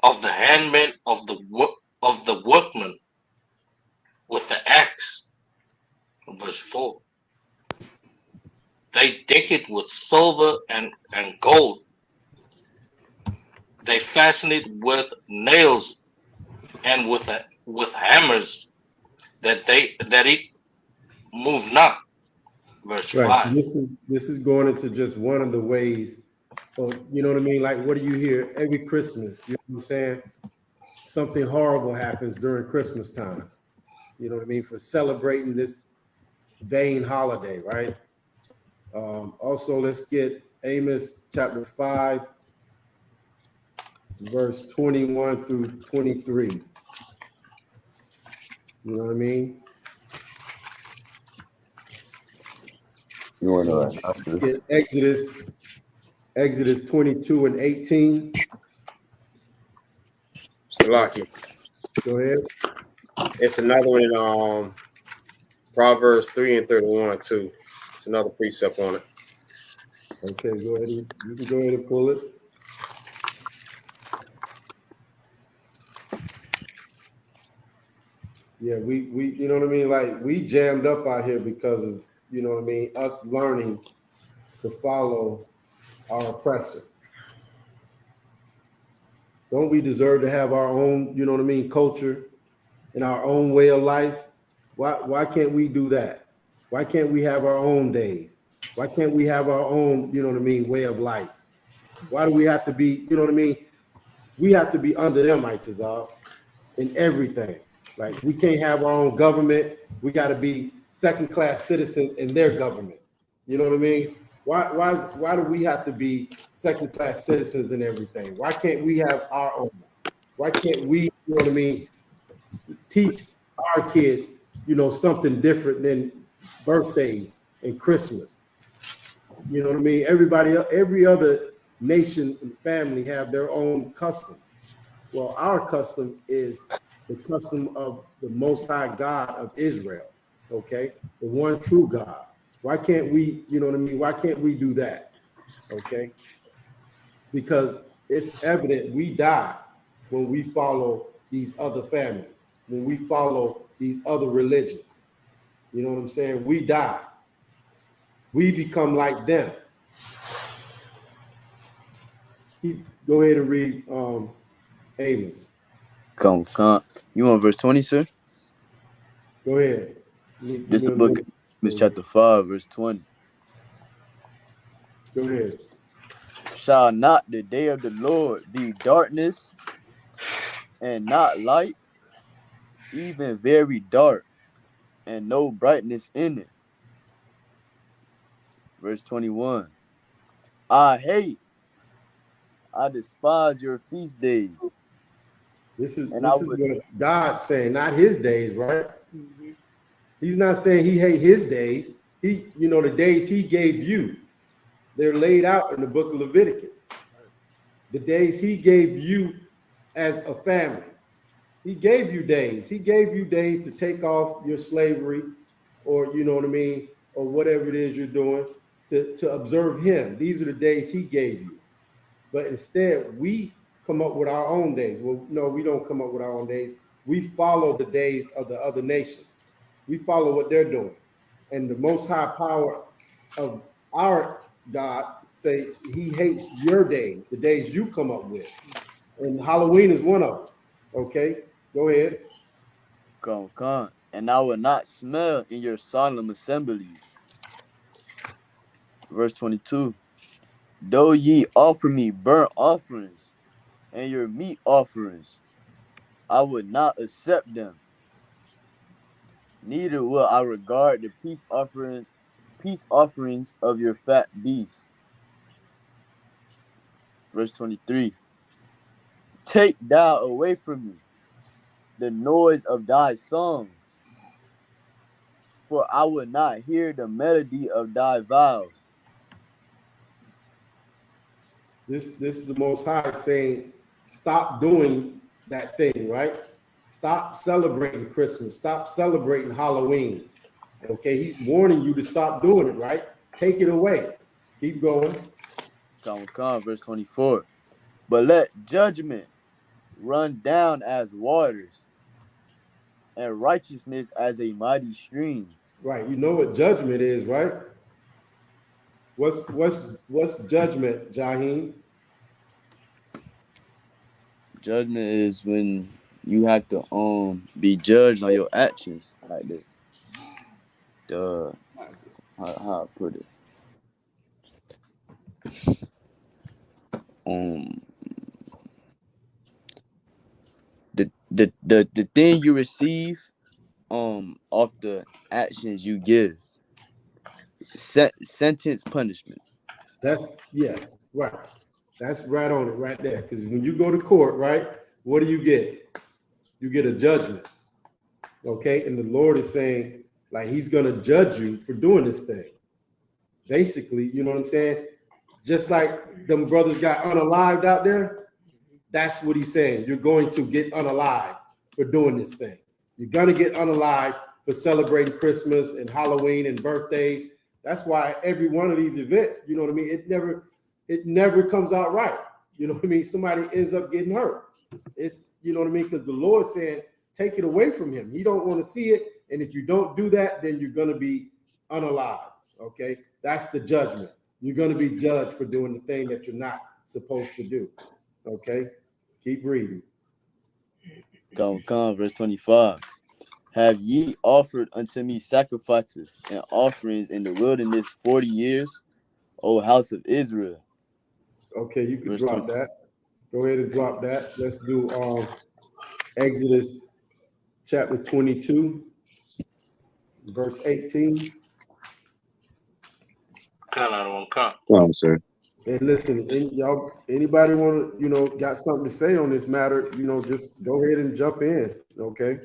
of the handmaid of the workman with the axe. Verse 4. They deck it with silver and gold. They fasten it with nails and with hammers, that it move not. Verse Right. So 5. this is going into just one of the ways. Well, you know what I mean? Like, what do you hear every Christmas? You know what I'm saying? Something horrible happens during Christmas time. You know what I mean? For celebrating this vain holiday, right? Also, let's get Amos chapter 5, verse 21 through 23. You know what I mean? You want to Get Exodus 22 and 18. Salaki. Go ahead. It's another one in Proverbs 3 and 31 too. It's another precept on it. Okay, go ahead. You can go ahead and pull it. Yeah, we you know what I mean? Like, we jammed up out here because of, you know what I mean, us learning to follow our oppressor. Don't we deserve to have our own, you know what I mean, culture and our own way of life? Why can't we do that? Why can't we have our own days? Why can't we have our own, you know what I mean, way of life? Why do we have to be, you know what I mean? We have to be under them, Itazal, in everything. Like we can't have our own government. We got to be second-class citizens in their government. You know what I mean? Why do we have to be second-class citizens in everything? Why can't we have our own? Why can't we, you know what I mean, teach our kids, something different than birthdays and Christmas? You know what I mean? Every other nation and family have their own customs. Well, our custom is the custom of the Most High God of Israel, okay? The one true God. Why can't we, you know what I mean? Why can't we do that, okay? Because it's evident we die when we follow these other families, when we follow these other religions. You know what I'm saying? We die. We become like them. Go ahead and read Amos. Come. You want verse 20, sir? Go ahead. This the book of Amos chapter 5, verse 20. Go ahead. Shall not the day of the Lord be darkness and not light, even very dark, and no brightness in it? Verse 21. I despise your feast days. This is what God's saying, not his days, right? Mm-hmm. He's not saying he hates his days. The days he gave you, they're laid out in the book of Leviticus. The days he gave you as a family. He gave you days. He gave you days to take off your slavery, or you know what I mean, or whatever it is you're doing to observe him. These are the days he gave you. But instead, we come up with our own days. Well, no, we don't come up with our own days. We follow the days of the other nations. We follow what they're doing. And the most high power of our God say he hates your days, the days you come up with. And Halloween is one of them. Okay, go ahead. Come. And I will not smell in your solemn assemblies. Verse 22. Though ye offer me burnt offerings and your meat offerings, I would not accept them. Neither will I regard the peace offerings of your fat beasts. Verse 23. Take thou away from me the noise of thy songs, for I will not hear the melody of thy vows. This is the Most High saying, stop doing that thing, right? Stop celebrating Christmas. Stop celebrating Halloween. Okay, he's warning you to stop doing it, right? Take it away. Keep going. Come, verse 24. But let judgment run down as waters, and righteousness as a mighty stream. Right. You know what judgment is, right? What's judgment, Jaheem? Judgment is when you have to be judged on your actions, like the how I put it. The thing you receive off the actions you give. Sentence punishment. That's right. That's right on it right there. Because when you go to court, right, what do you get? You get a judgment. Okay, and the Lord is saying, like, he's gonna judge you for doing this thing. Basically, you know what I'm saying? Just like them brothers got unalived out there, that's what he's saying. You're going to get unalived for doing this thing. You're gonna get unalived for celebrating Christmas and Halloween and birthdays. That's why every one of these events, you know what I mean, it never comes out right. You know what I mean? Somebody ends up getting hurt. It's, you know what I mean? Because the Lord's saying, take it away from him. He don't want to see it. And if you don't do that, then you're going to be unalived. Okay? That's the judgment. You're going to be judged for doing the thing that you're not supposed to do. Okay? Keep reading. Come, verse 25. Have ye offered unto me sacrifices and offerings in the wilderness 40 years, O house of Israel? Okay, you can drop that. Go ahead and drop that. Let's do Exodus chapter 22, verse 18. Oh, sir. And listen, y'all, anybody want to, got something to say on this matter, just go ahead and jump in, okay?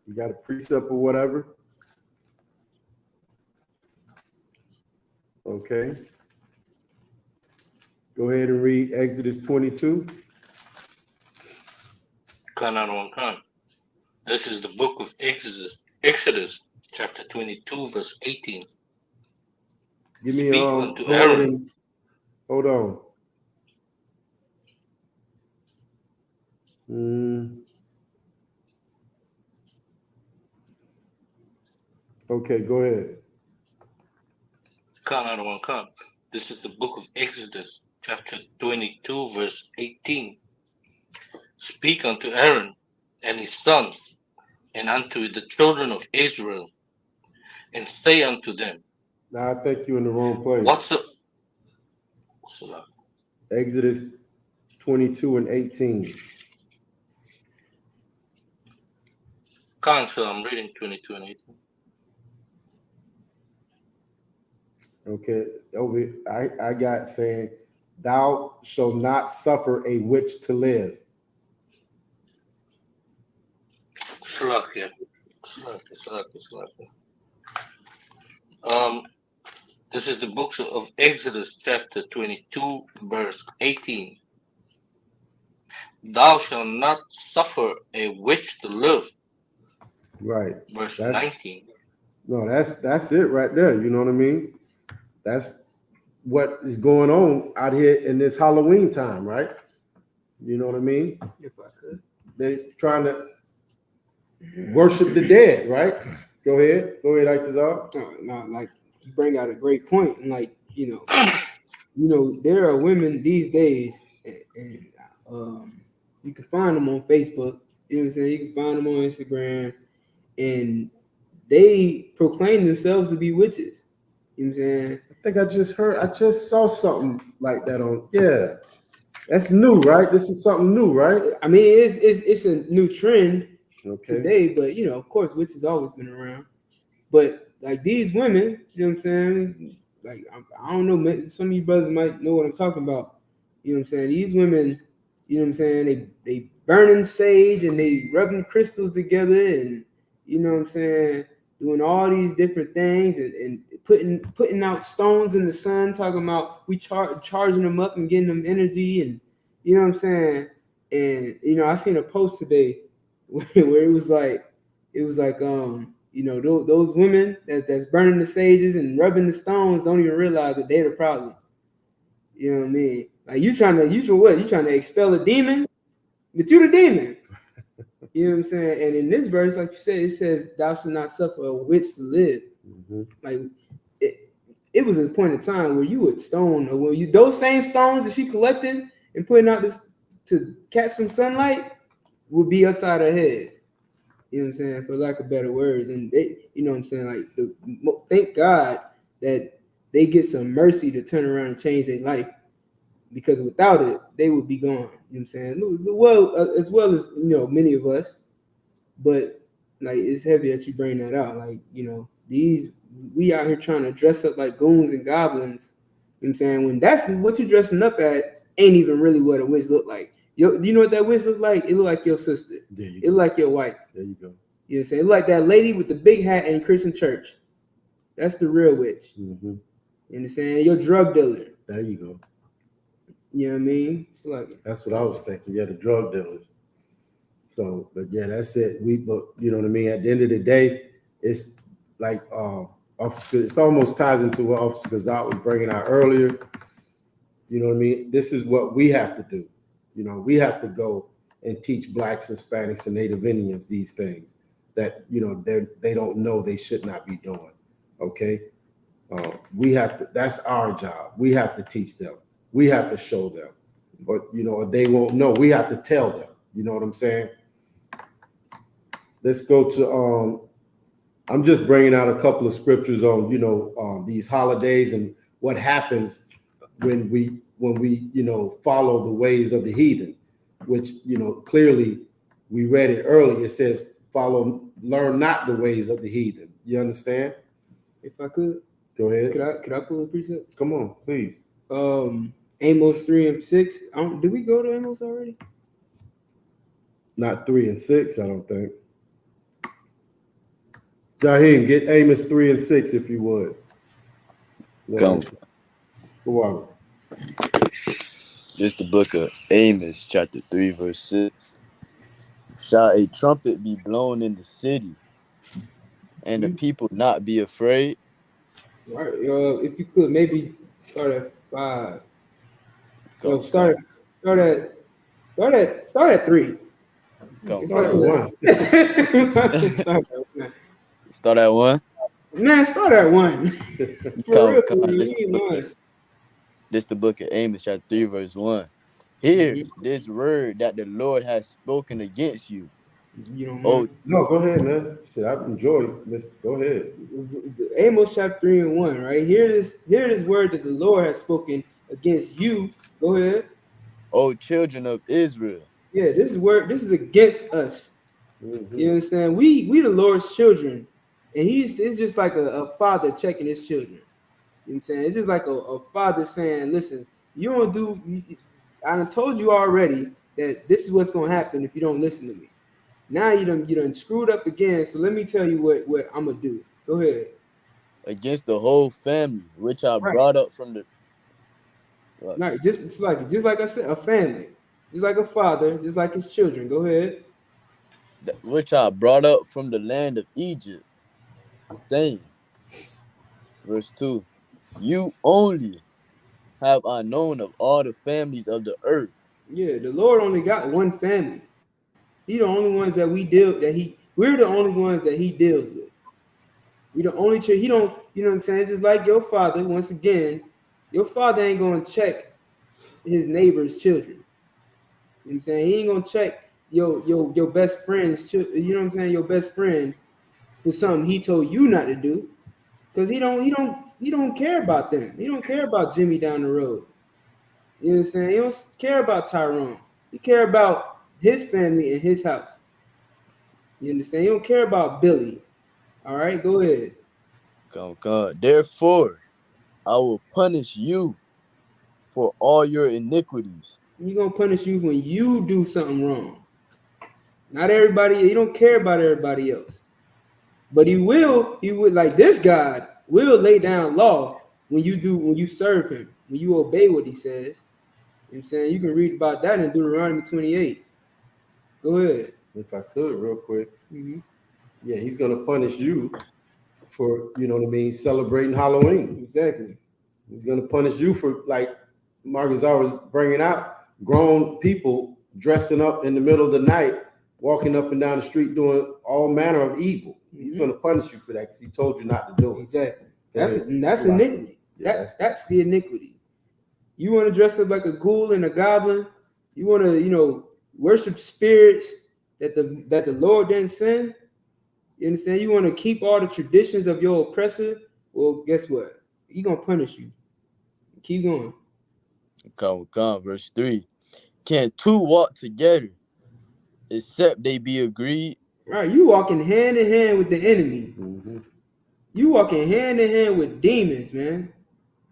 You got a precept or whatever? Okay. Go ahead and read Exodus 22. This is the book of Exodus, chapter 22, verse 18. Give me Speak unto go ahead Aaron. and hold on. Okay, go ahead. This is the book of Exodus, chapter 22, verse 18. Speak unto Aaron and his sons, and unto the children of Israel, and say unto them. Now, I think you're in the wrong place. What's the Exodus 22 and 18. So I'm reading 22 and 18. Okay, I got saying, thou shalt not suffer a witch to live. Slakia. This is the book of Exodus, chapter 22, verse 18. Thou shalt not suffer a witch to live. Right. Verse 19. No, that's it right there. You know what I mean? That's what is going on out here in this Halloween time, right? You know what I mean? If I could. They're trying to worship the dead, right? Go ahead, Itazar. No, like you bring out a great point, and like there are women these days, and you can find them on Facebook. You know what I'm saying? You can find them on Instagram, and they proclaim themselves to be witches. You know what I'm saying? I think I just saw something like that on. Yeah, that's new, right? This is something new, right? I mean, it's a new trend today, but of course, witches always been around. But like these women, you know what I'm saying? Like I don't know, some of you brothers might know what I'm talking about. You know what I'm saying? These women, you know what I'm saying? They burning sage and they rubbing crystals together, and you know what I'm saying, doing all these different things and putting out stones in the sun, talking about we charging them up and getting them energy, and you know what I'm saying? And I seen a post today where it was like those women that's burning the sages and rubbing the stones don't even realize that they're the problem. You know what I mean? Like you trying to expel a demon, but you the demon. You know what I'm saying? And in this verse, like you said, it says, "Thou shalt not suffer a witch to live." Mm-hmm. Like it was a point in time where you would stone, or those same stones that she collected and putting out this to catch some sunlight would be upside her head. You know what I'm saying? For lack of better words. And they, you know what I'm saying? Like, thank God that they get some mercy to turn around and change their life, because without it, they would be gone. You know what I'm saying? Well, as well as, many of us. But like, it's heavy that you bring that out. Like, we out here trying to dress up like goons and goblins. You know what I'm saying? When that's what you're dressing up at ain't even really what a witch look like. You know what that witch look like? It look like your sister. It look like your wife. There you go. You know what I'm saying? It look like that lady with the big hat in Christian church. That's the real witch. Mm-hmm. You understand? Your drug dealer. There you go. You know what I mean? It's like, that's what I was thinking. Yeah, the drug dealers. So, but yeah, that's it. But you know what I mean? At the end of the day, it's like Officer. It's almost ties into what Officer Gazat was bringing out earlier. You know what I mean? This is what we have to do. We have to go and teach Blacks, Hispanics, and Native Indians these things that they don't know they should not be doing. Okay, we have to. That's our job. We have to teach them. We have to show them, but they won't know. We have to tell them. You know what I'm saying? Let's go to. I'm just bringing out a couple of scriptures on these holidays and what happens when we follow the ways of the heathen, which clearly we read it earlier. It says, learn not the ways of the heathen. You understand? If I could, Go ahead. could I pull a precept? Come on, please. Amos 3 and 6. Did we go to Amos already? Not 3 and 6, I don't think. Jaheim, get Amos 3 and 6 if you would. Come. Go on. This the book of Amos, chapter 3, verse 6. Shall a trumpet be blown in the city, and the people not be afraid? Right. If you could, maybe start at 5. Come, Start at 3. come, Start at 1. Start at 1. Man, start at 1. For real, this the book of Amos, chapter 3, verse 1. Hear this word that the Lord has spoken against you. You don't know. No, go ahead, man. Shit, I enjoy this. Go ahead. Amos chapter 3 and 1, right? Hear this word that the Lord has spoken against you. Go ahead. O children of Israel. Yeah, this is against us. Mm-hmm. You understand? We the Lord's children, and it's just like a father checking his children. You know what I'm saying? It's just like a father saying, listen, you don't do, I told you already that this is what's gonna happen if you don't listen to me. Now you done screwed up again, so let me tell you what I'm gonna do. Go ahead. Against the whole family, which I brought up from the just like I said, a family. Just like a father, just like his children. Go ahead. Which I brought up from the land of Egypt. Saying, verse 2, you only have I known of all the families of the earth. Yeah, the Lord only got one family. He the only ones that we're the only ones that he deals with. We the only he don't, you know what I'm saying? Just like your father, once again, your father ain't gonna check his neighbor's children. You know what I'm saying? He ain't gonna check your best friend's children, you know what I'm saying, your best friend for something he told you not to do. Because he don't care about them. He don't care about Jimmy down the road. You know what I'm saying? He don't care about Tyrone. He care about his family and his house. You understand? He don't care about Billy. All right, go ahead. Come. Therefore, I will punish you for all your iniquities. He's gonna punish you when you do something wrong. Not everybody, he don't care about everybody else. But he would, like this God will lay down law when you serve him, when you obey what he says. You know what I'm saying? You can read about that in Deuteronomy 28. Go ahead. If I could, real quick. Mm-hmm. Yeah, he's going to punish you for, you know what I mean, celebrating Halloween. Exactly. He's going to punish you for, like Marcus was bringing out, grown people dressing up in the middle of the night, walking up and down the street doing all manner of evil. Mm-hmm. He's going to punish you for that because he told you not to do it. Exactly. That's iniquity. Yeah, that's the iniquity. You want to dress up like a ghoul and a goblin? You want to, worship spirits that the Lord didn't send? You understand? You want to keep all the traditions of your oppressor? Well, guess what? He's going to punish you. Keep going. Come. Verse 3. Can two walk together except they be agreed? Right. You walking hand in hand with the enemy. Mm-hmm. You walking hand in hand with demons, man.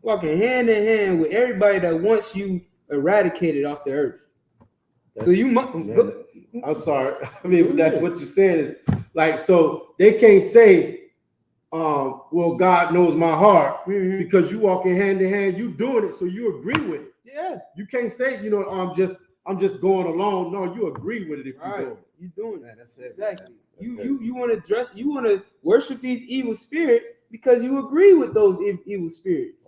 Walking hand in hand with everybody that wants you eradicated off the earth. So you must. I'm sorry. I mean, that's what you're saying is like, so they can't say, well, God knows my heart, because you walking hand in hand, you doing it, so you agree with it. Yeah. You can't say, I'm just going along. No, you agree with it if you're doing it. You're doing that. That's it. Exactly. You want to worship these evil spirits because you agree with those evil spirits.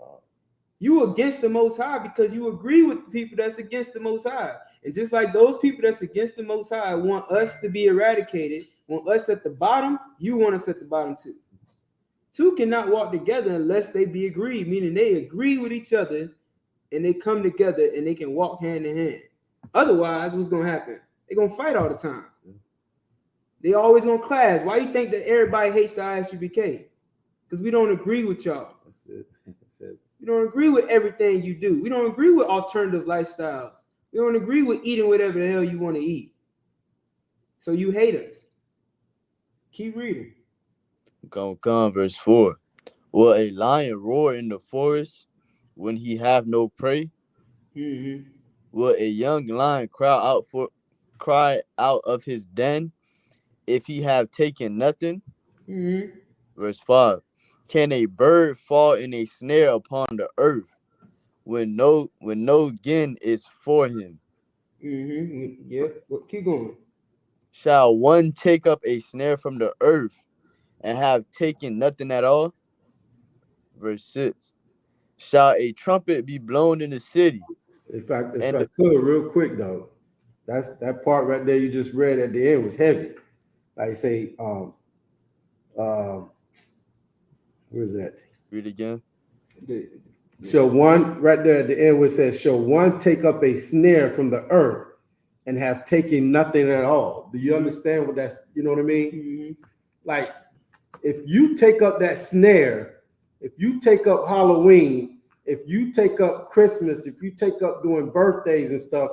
You against the Most High because you agree with the people that's against the Most High. And just like those people that's against the Most High want us to be eradicated, want us at the bottom, you want us at the bottom too. Two cannot walk together unless they be agreed, meaning they agree with each other and they come together and they can walk hand in hand. Otherwise, what's going to happen? They're going to fight all the time. They always going to clash. Why you think that everybody hates the ISUBK? Because we don't agree with y'all. That's it. We don't agree with everything you do. We don't agree with alternative lifestyles. We don't agree with eating whatever the hell you want to eat. So you hate us. Keep reading. Come, verse 4. Will a lion roar in the forest when he have no prey? Mm-hmm. Will a young lion cry out of his den if he have taken nothing? Mm-hmm. Verse 5. Can a bird fall in a snare upon the earth when no gain is for him? Mm-hmm. Yeah. Well, keep going. Shall one take up a snare from the earth and have taken nothing at all? Verse 6. Shall a trumpet be blown in the city? If I And could, real quick though, that part right there you just read at the end was heavy. Like say, where is that? read again. Shall one right there at the end where it says, shall one take up a snare from the earth and have taken nothing at all? Do you understand what that's, you know what I mean? Mm-hmm. Like, if you take up that snare, if you take up Halloween, if you take up Christmas, if you take up doing birthdays and stuff,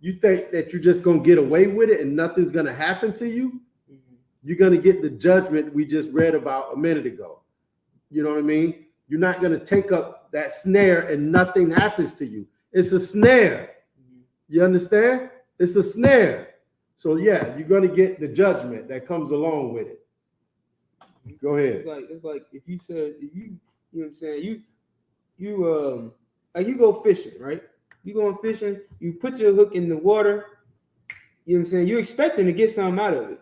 you think that you're just gonna get away with it and nothing's gonna happen to you? Mm-hmm. You're gonna get the judgment we just read about a minute ago. You know what I mean? You're not gonna take up that snare and nothing happens to you. It's a snare. Mm-hmm. You understand? It's a snare. So yeah, you're gonna get the judgment that comes along with it. Go ahead. It's like if you said if you know what I'm saying, you like you go fishing, right? You going fishing, you put your hook in the water, you know what I'm saying? You're expecting to get something out of it.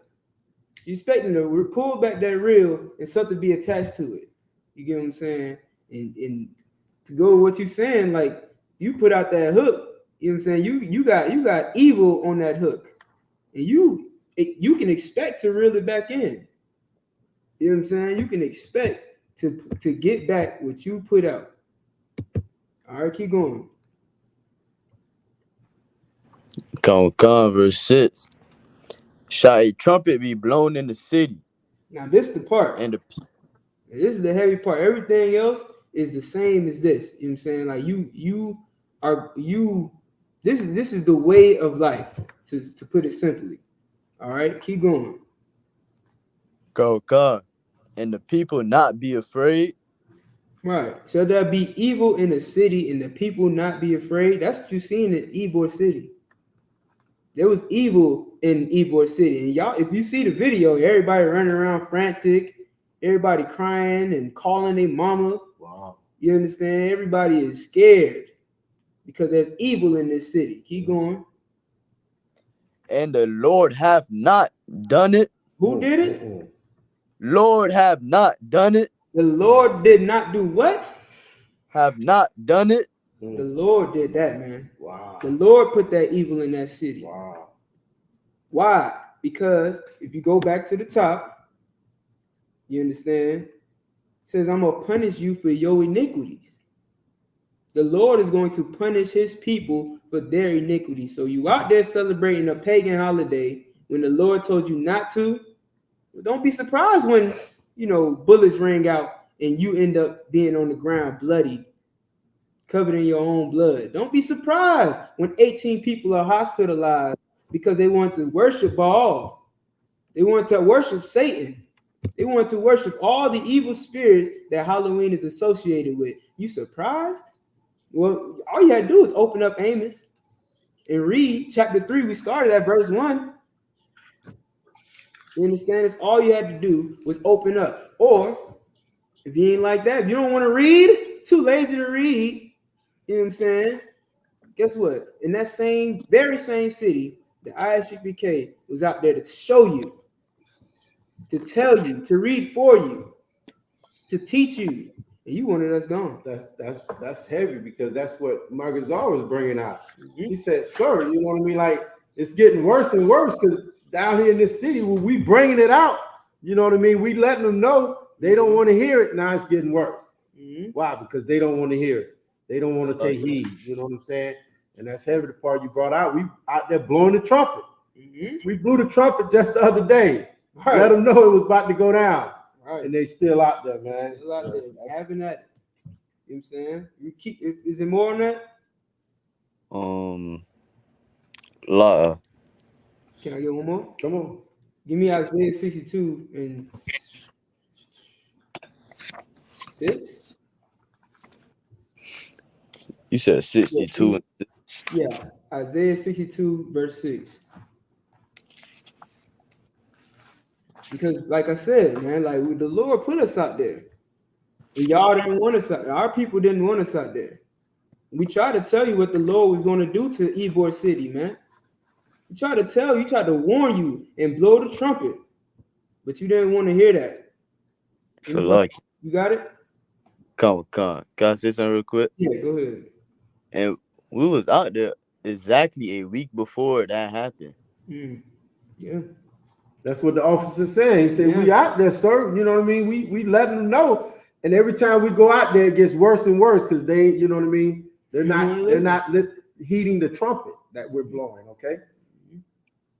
You're expecting to pull back that reel and something be attached to it. You get what I'm saying? And to go with what you're saying, like you put out that hook, you know what I'm saying? You got evil on that hook. And you can expect to reel it back in. You know what I'm saying? You can expect to get back what you put out. All right, keep going. Come, verse 6. Shall a trumpet be blown in the city? Now this is the part. And This is the heavy part. Everything else is the same as this. You know what I'm saying? Like this is the way of life, to put it simply. All right, keep going. come, and the people not be afraid? Right. Shall there be evil in the city and the people not be afraid? That's what you see in the Ybor city. There was evil in Ybor city. And y'all, if you see the video, everybody running around frantic, everybody crying and calling their mama. Wow. You understand? Everybody is scared because there's evil in this city. Keep going. And the Lord have not done it. Who did it? Lord have not done it. The Lord did not do what? Have not done it. The Lord did that, man. Wow. The Lord put that evil in that city. Wow. Why? Because if you go back to the top, you understand? It says, I'm going to punish you for your iniquities. The Lord is going to punish his people for their iniquities. So you out there celebrating a pagan holiday when the Lord told you not to. Don't be surprised when, bullets ring out and you end up being on the ground bloody, covered in your own blood. Don't be surprised when 18 people are hospitalized because they want to worship Baal. They want to worship Satan. They want to worship all the evil spirits that Halloween is associated with. You surprised? Well, all you had to do is open up Amos and read chapter 3. We started at verse 1. You understand? It's all you had to do was open up. Or if you ain't like that, if you don't want to read, too lazy to read, you know what I'm saying? Guess what? In that very same city, the ISUPK was out there to show you, to tell you, to read for you, to teach you. And you wanted us gone. That's heavy because that's what Margazar was bringing out. Mm-hmm. He said, sir, you know what I mean? Like, it's getting worse and worse because down here in this city, we bringing it out. You know what I mean? We letting them know they don't want to hear it. Now it's getting worse. Mm-hmm. Why? Because they don't want to hear it. They don't want to take heed. You know what I'm saying? And that's heavy, the part you brought out. We out there blowing the trumpet. Mm-hmm. We blew the trumpet just the other day. Right. Let them know it was about to go down. Right. And they still out there, man. Still out there having that. You know what I'm saying? You keep. Is there more on that? Lot. Can I get one more? Come on. Give me Isaiah 62 and 6. You said 62. Yeah, Isaiah 62 verse 6. Because, like I said, man, like the Lord put us out there, and y'all didn't want us out there. Our people didn't want us out there. We tried to tell you what the Lord was going to do to Ybor City, man. We tried to tell you, tried to warn you and blow the trumpet, but you didn't want to hear that. So like, you got it? Can I say something real quick? Yeah, go ahead. And we was out there exactly a week before that happened. Yeah. That's what the officer's saying. He said, we out there, sir. You know what I mean? We letting them know. And every time we go out there, it gets worse and worse because they, you know what I mean? They're not heeding the trumpet that we're blowing, okay?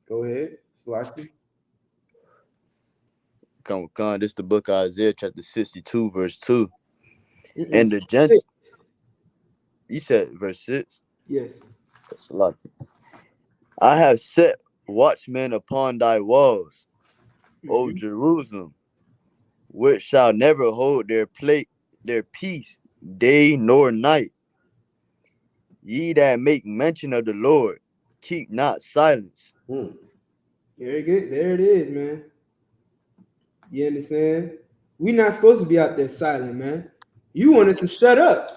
Go ahead, Slacky. Come on, this is the book of Isaiah, chapter 62, verse 2. And the gents, you said verse 6? Yes. Slacky. I have set watchmen upon thy walls, O Jerusalem, which shall never hold their peace day nor night. Ye that make mention of the Lord, keep not silence. Very good. There it is, man. You understand? We're not supposed to be out there silent, man. You want us to shut up.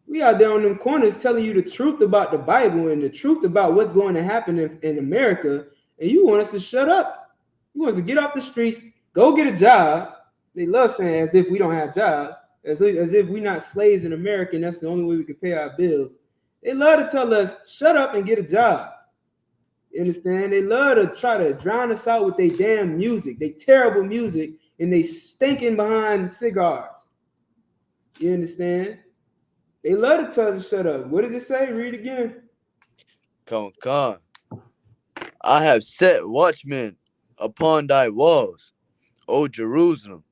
We out there on them corners telling you the truth about the Bible and the truth about what's going to happen in America, and you want us to shut up. You want us to get off the streets, go get a job. They love saying as if we don't have jobs, as if we're not slaves in America, and that's the only way we can pay our bills. They love to tell us, shut up and get a job. You understand? They love to try to drown us out with their damn music, they terrible music, and they stinking behind cigars. You understand? They love to tell us to shut up. What does it say? Read again. Come. I have set watchmen upon thy walls, O Jerusalem,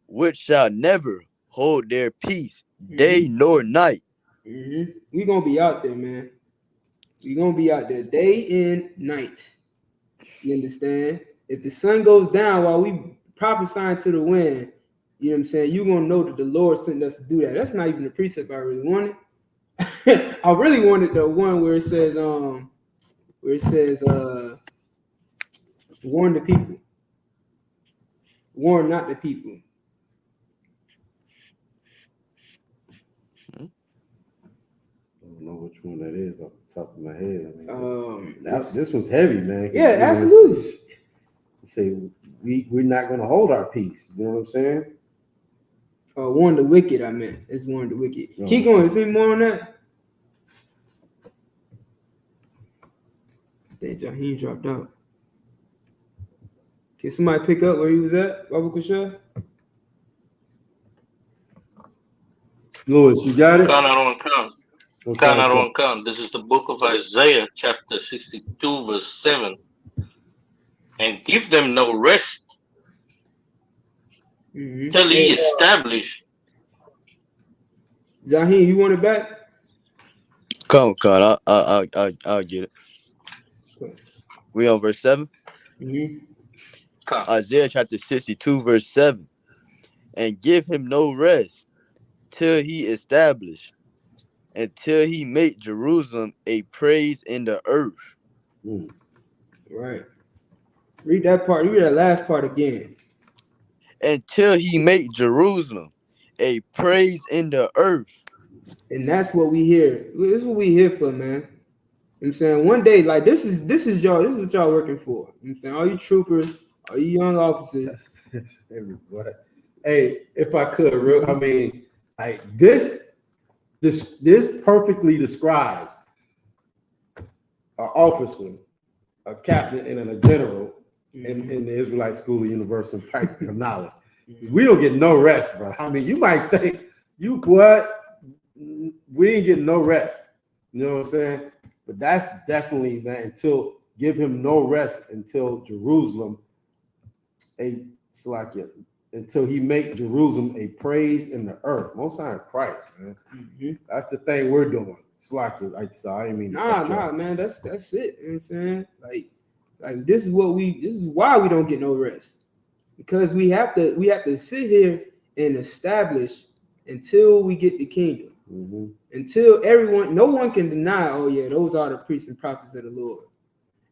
which shall never hold their peace day nor night. We're going to be out there, man. We're going to be out there day and night. You understand? If the sun goes down while we prophesying to the wind, you know what I'm saying, you're going to know that the Lord sent us to do that. That's not even the precept I really wanted. I really wanted the one where it says, warn the people. Warn not the people. I don't know which one that is off the top of my head. I mean, this was heavy, man. Yeah, absolutely. Say we're not going to hold our peace. You know what I'm saying? Warn the wicked. I meant it's warn the wicked. No. Keep going. Is there more on that? I think Jaheem dropped out. Can somebody pick up where he was at, Baba Kusha? Louis, you got it? This is the book of Isaiah, chapter 62, verse 7. And give them no rest till he established. Jaheem, you want it back? Come, I'll get it. We on verse 7? Isaiah chapter 62, verse 7. And give him no rest till he establish, until he make Jerusalem a praise in the earth. Right. Read that part. Read that last part again. Until he make Jerusalem a praise in the earth. And that's what we hear. This is what we here for, man. You know what I'm saying? One day, like this is y'all, this is what y'all working for. You know what I'm saying? All you troopers, all you young officers. Everybody. Hey, if I could, I mean, like this perfectly describes an officer, a captain, and a general in the Israelite School of Universal Practical Knowledge. We don't get no rest, bro. I mean, you might think we ain't getting no rest. You know what I'm saying? But that's definitely that give him no rest until Jerusalem until he make Jerusalem a praise in the earth. Most High Christ, man. That's the thing we're doing. Slacky, I mean, nah, man. That's it. You know what I'm saying? Like this is why we don't get no rest. Because we have to sit here and establish until we get the kingdom. Mm-hmm. Until no one can deny, oh yeah, those are the priests and prophets of the Lord.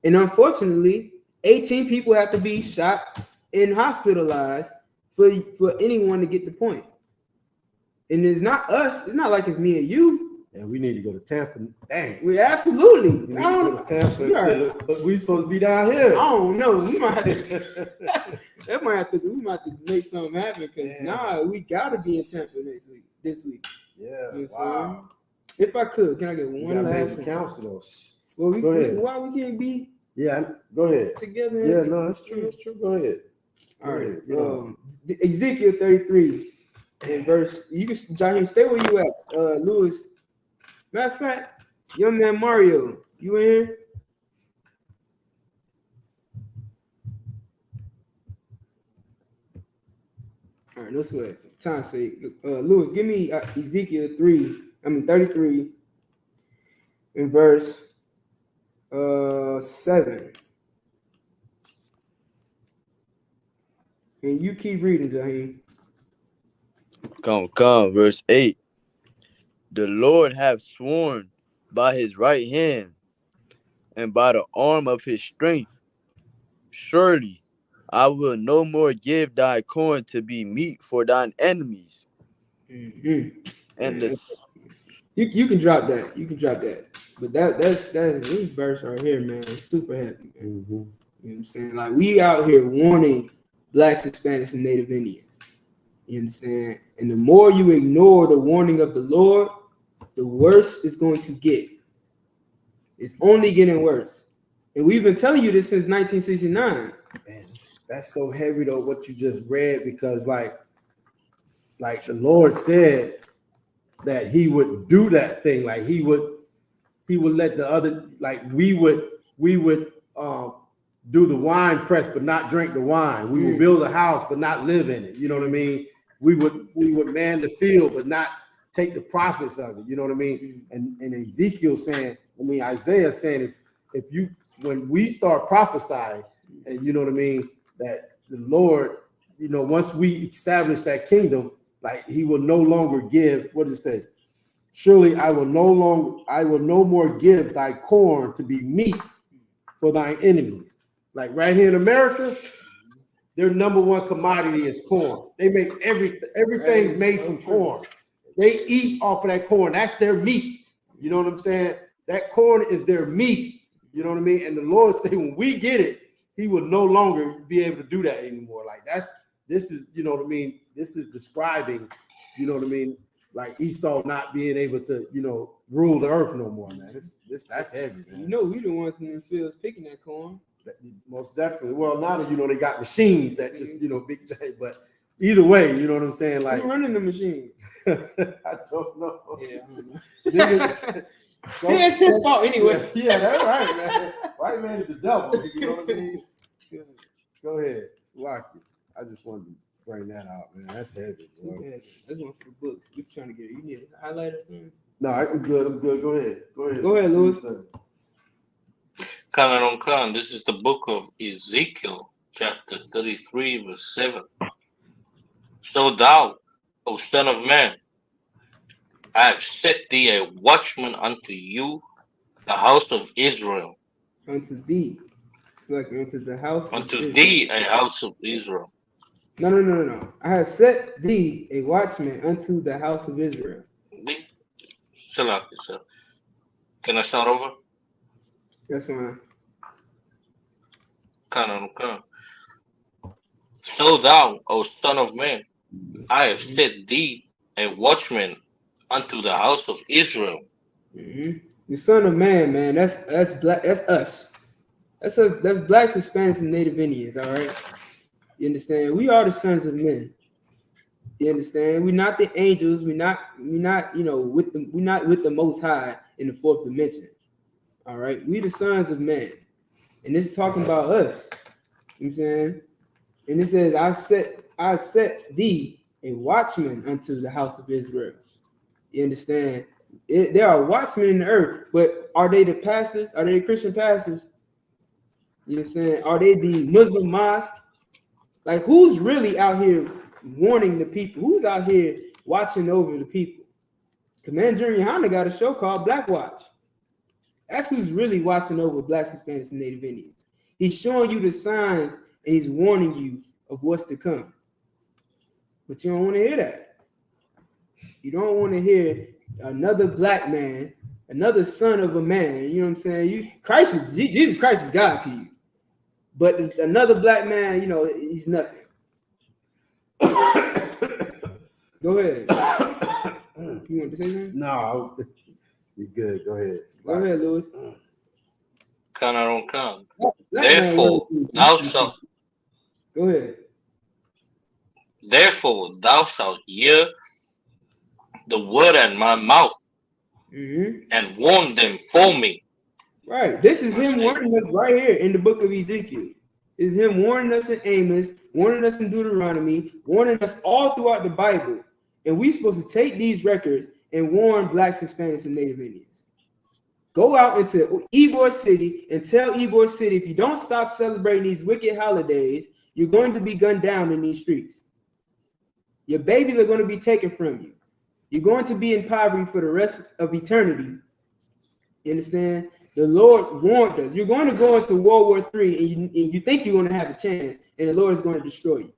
And unfortunately, 18 people have to be shot and hospitalized for anyone to get the point. And it's not us. It's not like it's me and you. And we need to go to Tampa. Dang. We absolutely. We need to go to Tampa instead of, but we supposed to be down here. I don't know. We might have to, we might have to make something happen because we gotta be in Tampa this week. Yeah. You know Wow. If I could, can I get one last one? Council Well, go ahead. Why we can't be go ahead. together? Yeah, no, that's true. That's true. Go ahead. All right. Ezekiel 33 and verse. You can, Johnny, stay where you at, Lewis. Matter of fact, young man Mario, you in here? All right, no sweat. Time sake. Lewis, give me Ezekiel 33 in verse 7. And you keep reading, Jaheim. Come, verse 8. The Lord hath sworn by his right hand and by the arm of his strength. Surely I will no more give thy corn to be meat for thine enemies. Mm-hmm. And you can drop that. You can drop that. But that's this verse right here, man. It's super happy, man. Mm-hmm. You know what I'm saying? Like we out here warning Blacks, Hispanics, and Native Indians. You understand? And the more you ignore the warning of the Lord, the worse it's going to get. It's only getting worse. And we've been telling you this since 1969. Man, that's so heavy though, what you just read, because like the Lord said that he would do that thing. Like he would let the other, like we would do the wine press but not drink the wine. We would build a house but not live in it. You know what I mean? We would man the field but not take the profits of it. You know what I mean? And Ezekiel saying, Isaiah saying, if you, when we start prophesying, and you know what I mean, that the Lord, you know, once we establish that kingdom, like he will no longer give, what does it say? Surely I will no more give thy corn to be meat for thine enemies. Like right here in America, their number one commodity is corn. They make everything's made from corn. They eat off of that corn. That's their meat. You know what I'm saying? That corn is their meat. You know what I mean? And the Lord said, when we get it, he will no longer be able to do that anymore. Like this is, you know what I mean? This is describing, you know what I mean? Like Esau not being able to, you know, rule the earth no more, man. That's heavy, man. You know, we the ones in the fields picking that corn. Most definitely. Well, now that, you know, they got machines that just, you know, big giant, but either way, you know what I'm saying? Like, who's running the machine? I don't know. Yeah, it's his fault anyway. Yeah, that's right, man. White man is the devil. You know what I mean? Go ahead, Slocky. I just wanted to bring that out, man. That's heavy, bro. That's one for the books. We trying to get it. You need a highlighter or something? No, I'm good. Go ahead. Go ahead, Louis. Khan on Khan, this is the book of Ezekiel, chapter 33, verse 7. So thou, O son of man, I have set thee a watchman unto you, the house of Israel. Unto thee. It's like unto the house unto of thee Israel. a house of Israel. No. I have set thee a watchman unto the house of Israel. Can I start over? That's fine. Khan. So thou, O son of man, I have set thee a watchman unto the house of Israel. Mm-hmm. The son of man, that's black. That's us. That's us. That's Blacks, Hispanics, and Native Indians. All right. You understand? We are the sons of men. You understand? We're not the angels. We're not. You know, we're not with the Most High in the fourth dimension. All right. We the sons of men, and this is talking about us. You know what I'm saying? And it says, I've set thee a watchman unto the house of Israel. You understand? There are watchmen in the earth, but are they the pastors? Are they the Christian pastors? You know what I'm saying? Are they the Muslim mosque? Like, who's really out here warning the people? Who's out here watching over the people? Commander Johanna got a show called Black Watch. That's who's really watching over Blacks, Hispanics, and Native Indians. He's showing you the signs and he's warning you of what's to come. But you don't want to hear that. You don't want to hear another black man, another son of a man. You know what I'm saying? Jesus Christ is God to you. But another black man, you know, he's nothing. Go ahead. You want to say something? No, you're good. Go ahead. Go ahead, Lewis. Therefore, thou shalt. Go ahead. Therefore, thou shalt hear the word at my mouth and warn them for me. Right. This is him warning us right here in the book of Ezekiel. Is him warning us in Amos, warning us in Deuteronomy, warning us all throughout the Bible. And we're supposed to take these records and warn Blacks, Hispanics, and Native Indians. Go out into Ybor City and tell Ybor City, if you don't stop celebrating these wicked holidays, you're going to be gunned down in these streets. Your babies are going to be taken from you. You're going to be in poverty for the rest of eternity. You understand? The Lord warned us. You're going to go into World War III and you think you're going to have a chance, and the Lord is going to destroy you.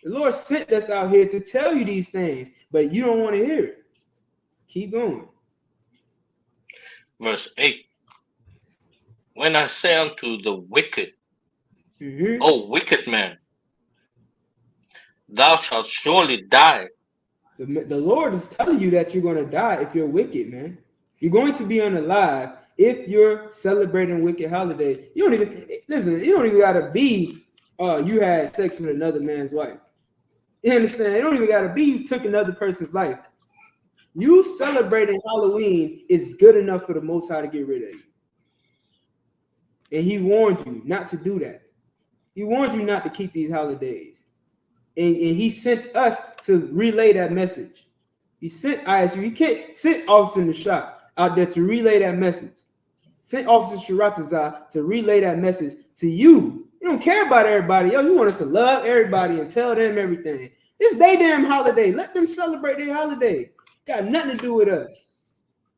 The Lord sent us out here to tell you these things, but you don't want to hear it. Keep going. Verse 8. When I say unto the wicked, O wicked man, thou shalt surely die. The Lord is telling you that you're going to die if you're wicked, man. You're going to be unalive if you're celebrating wicked holidays. You don't even gotta be you had sex with another man's wife. You understand? It don't even gotta be you took another person's life. You celebrating Halloween is good enough for the Most High to get rid of you. And he warned you not to do that. He warned you not to keep these holidays. And he sent us to relay that message. He sent ISU. He can't send Officer Nishak out there to relay that message. Sent Officer Shiratazah to relay that message to you. You don't care about everybody else. You want us to love everybody and tell them everything. It's their damn holiday. Let them celebrate their holiday. Got nothing to do with us.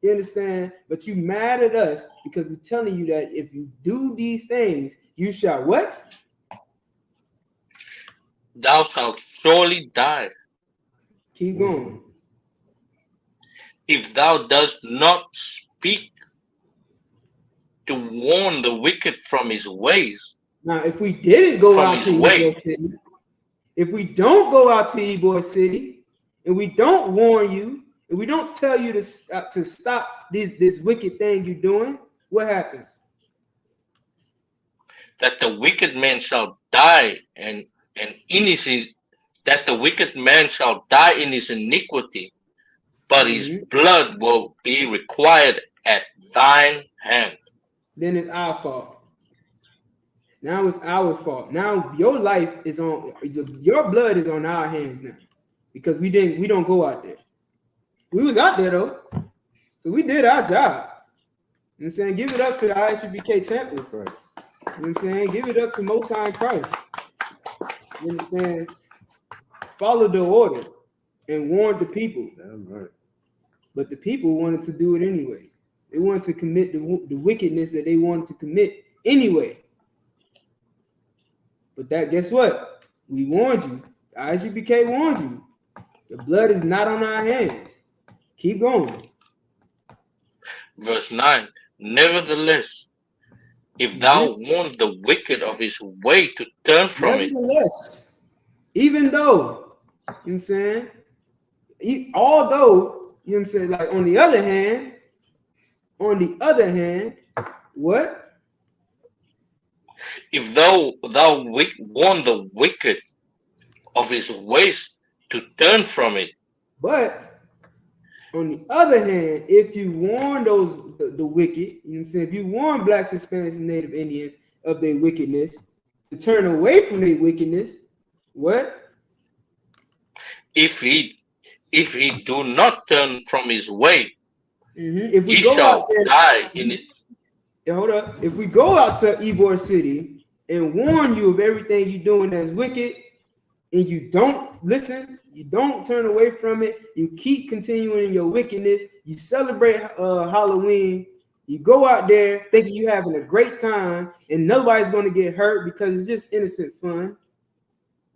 You understand? But you mad at us because we're telling you that if you do these things, you shall what? Thou shalt surely die. Keep going. If thou dost not speak to warn the wicked from his ways. Now, if we didn't go out to Ybor City, if we don't go out to Ybor City, and we don't warn you, and we don't tell you to stop this wicked thing you're doing, what happens? That the wicked man shall die and in his, that the wicked man shall die in his iniquity, but his blood will be required at thine hand. Then it's our fault. Now it's our fault. Now your life is on, your blood is on our hands now, because we don't go out there. We was out there though, so we did our job. You know what I'm saying? Give it up to the ISUBK Tampa. You know what I'm saying? Give it up to Most High in Christ. You understand? Follow the order and warn the people. Damn right. But the people wanted to do it anyway. They wanted to commit the wickedness that they wanted to commit anyway. But that, guess what? We warned you. ISUBK warned you. The blood is not on our hands. Keep going. Verse 9. Nevertheless, if thou warn the wicked of his way to turn from it. Even though, you know what I'm saying? Although, you know what I'm saying, like on the other hand, what? If thou warn the wicked of his ways to turn from it. But on the other hand, if you warn the wicked, you know what I'm saying, if you warn Blacks, Hispanics, and Native Indians of their wickedness, to turn away from their wickedness, what? If he do not turn from his way, if we he go shall out there, die in it. hold up. If we go out to Ybor City and warn you of everything you're doing that's wicked, and you don't listen, you don't turn away from it, you keep continuing in your wickedness, you celebrate Halloween, you go out there thinking you're having a great time, and nobody's going to get hurt because it's just innocent fun,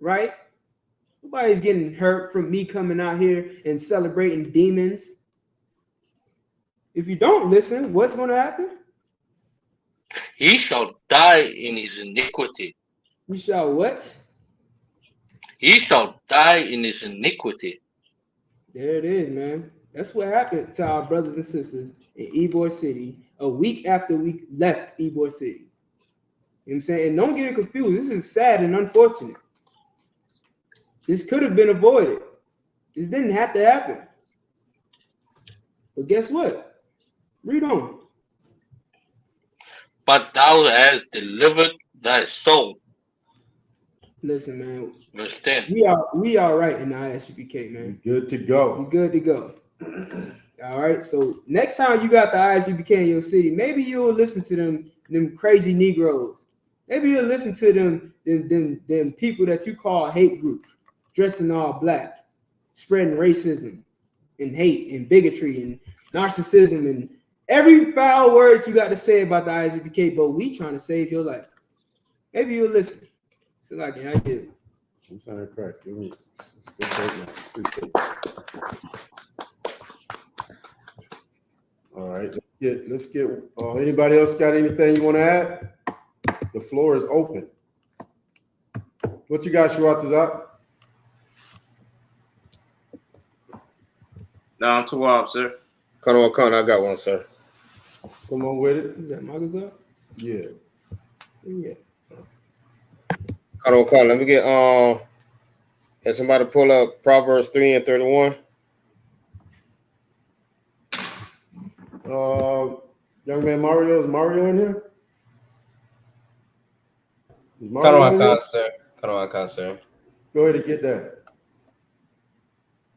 right? Nobody's getting hurt from me coming out here and celebrating demons. If you don't listen, what's going to happen? He shall die in his iniquity. You shall what? He shall die in his iniquity. There it is, man. That's what happened to our brothers and sisters in Ybor City a week after we left Ybor City. You know what I'm saying? And don't get it confused. This is sad and unfortunate. This could have been avoided. This didn't have to happen. But guess what? Read on. But thou hast delivered thy soul. Listen, man. Verse 10. We are right in the ISUPK, man. Good to go. We good to go. All right. So next time you got the ISUPK in your city, maybe you'll listen to them crazy Negroes. Maybe you'll listen to them people that you call hate group, dressing all black, spreading racism and hate and bigotry and narcissism and every foul word you got to say about the ISUPK, but we trying to save your life. Maybe you'll listen. So like an idea. I'm sorry, Christ. Give me. All right, let's get. Anybody else got anything you want to add? The floor is open. What you got, Shawatazak? Down to Wab, sir. Come on, I got one, sir. Come on with it. Is that Magazine? Yeah. Yeah. Come on. Let me get can somebody pull up Proverbs 3 and 31? Young man Mario, is Mario in here? Is Kanawakan, sir. Go ahead and get that.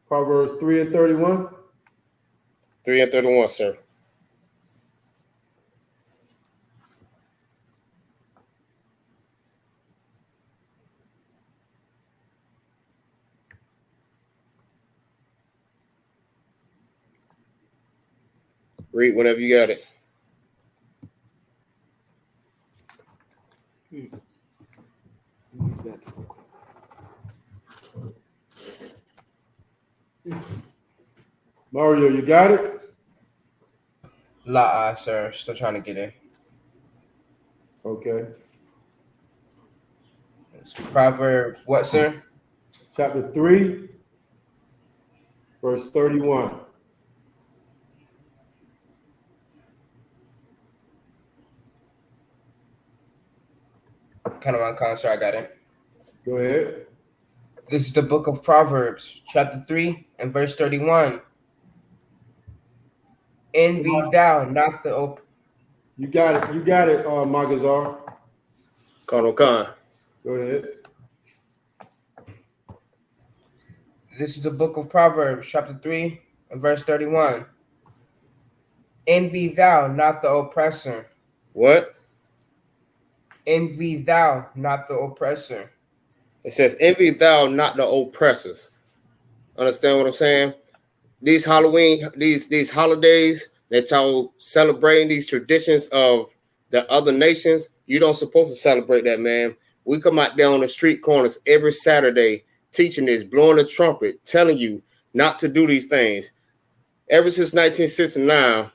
Proverbs 3 and 31. 3 and 31, sir. Read whenever you got it. Mario, you got it? Sir. Still trying to get in. Okay. It's Proverbs, what, sir? Chapter 3, verse 31. Kanawakan, sir, I got it. Go ahead. This is the book of Proverbs, chapter 3 and verse 31. Envy thou not the open. You got it, Magazar. Colonel Khan. Go ahead. This is the book of Proverbs, chapter 3 and verse 31. Envy thou not the oppressor. What? Envy thou not the oppressor. It says, envy thou not the oppressors. Understand what I'm saying? These Halloween, these holidays that y'all celebrating, these traditions of the other nations, you don't supposed to celebrate that, man. We come out there on the street corners every Saturday teaching this, blowing the trumpet, telling you not to do these things. Ever since 1969,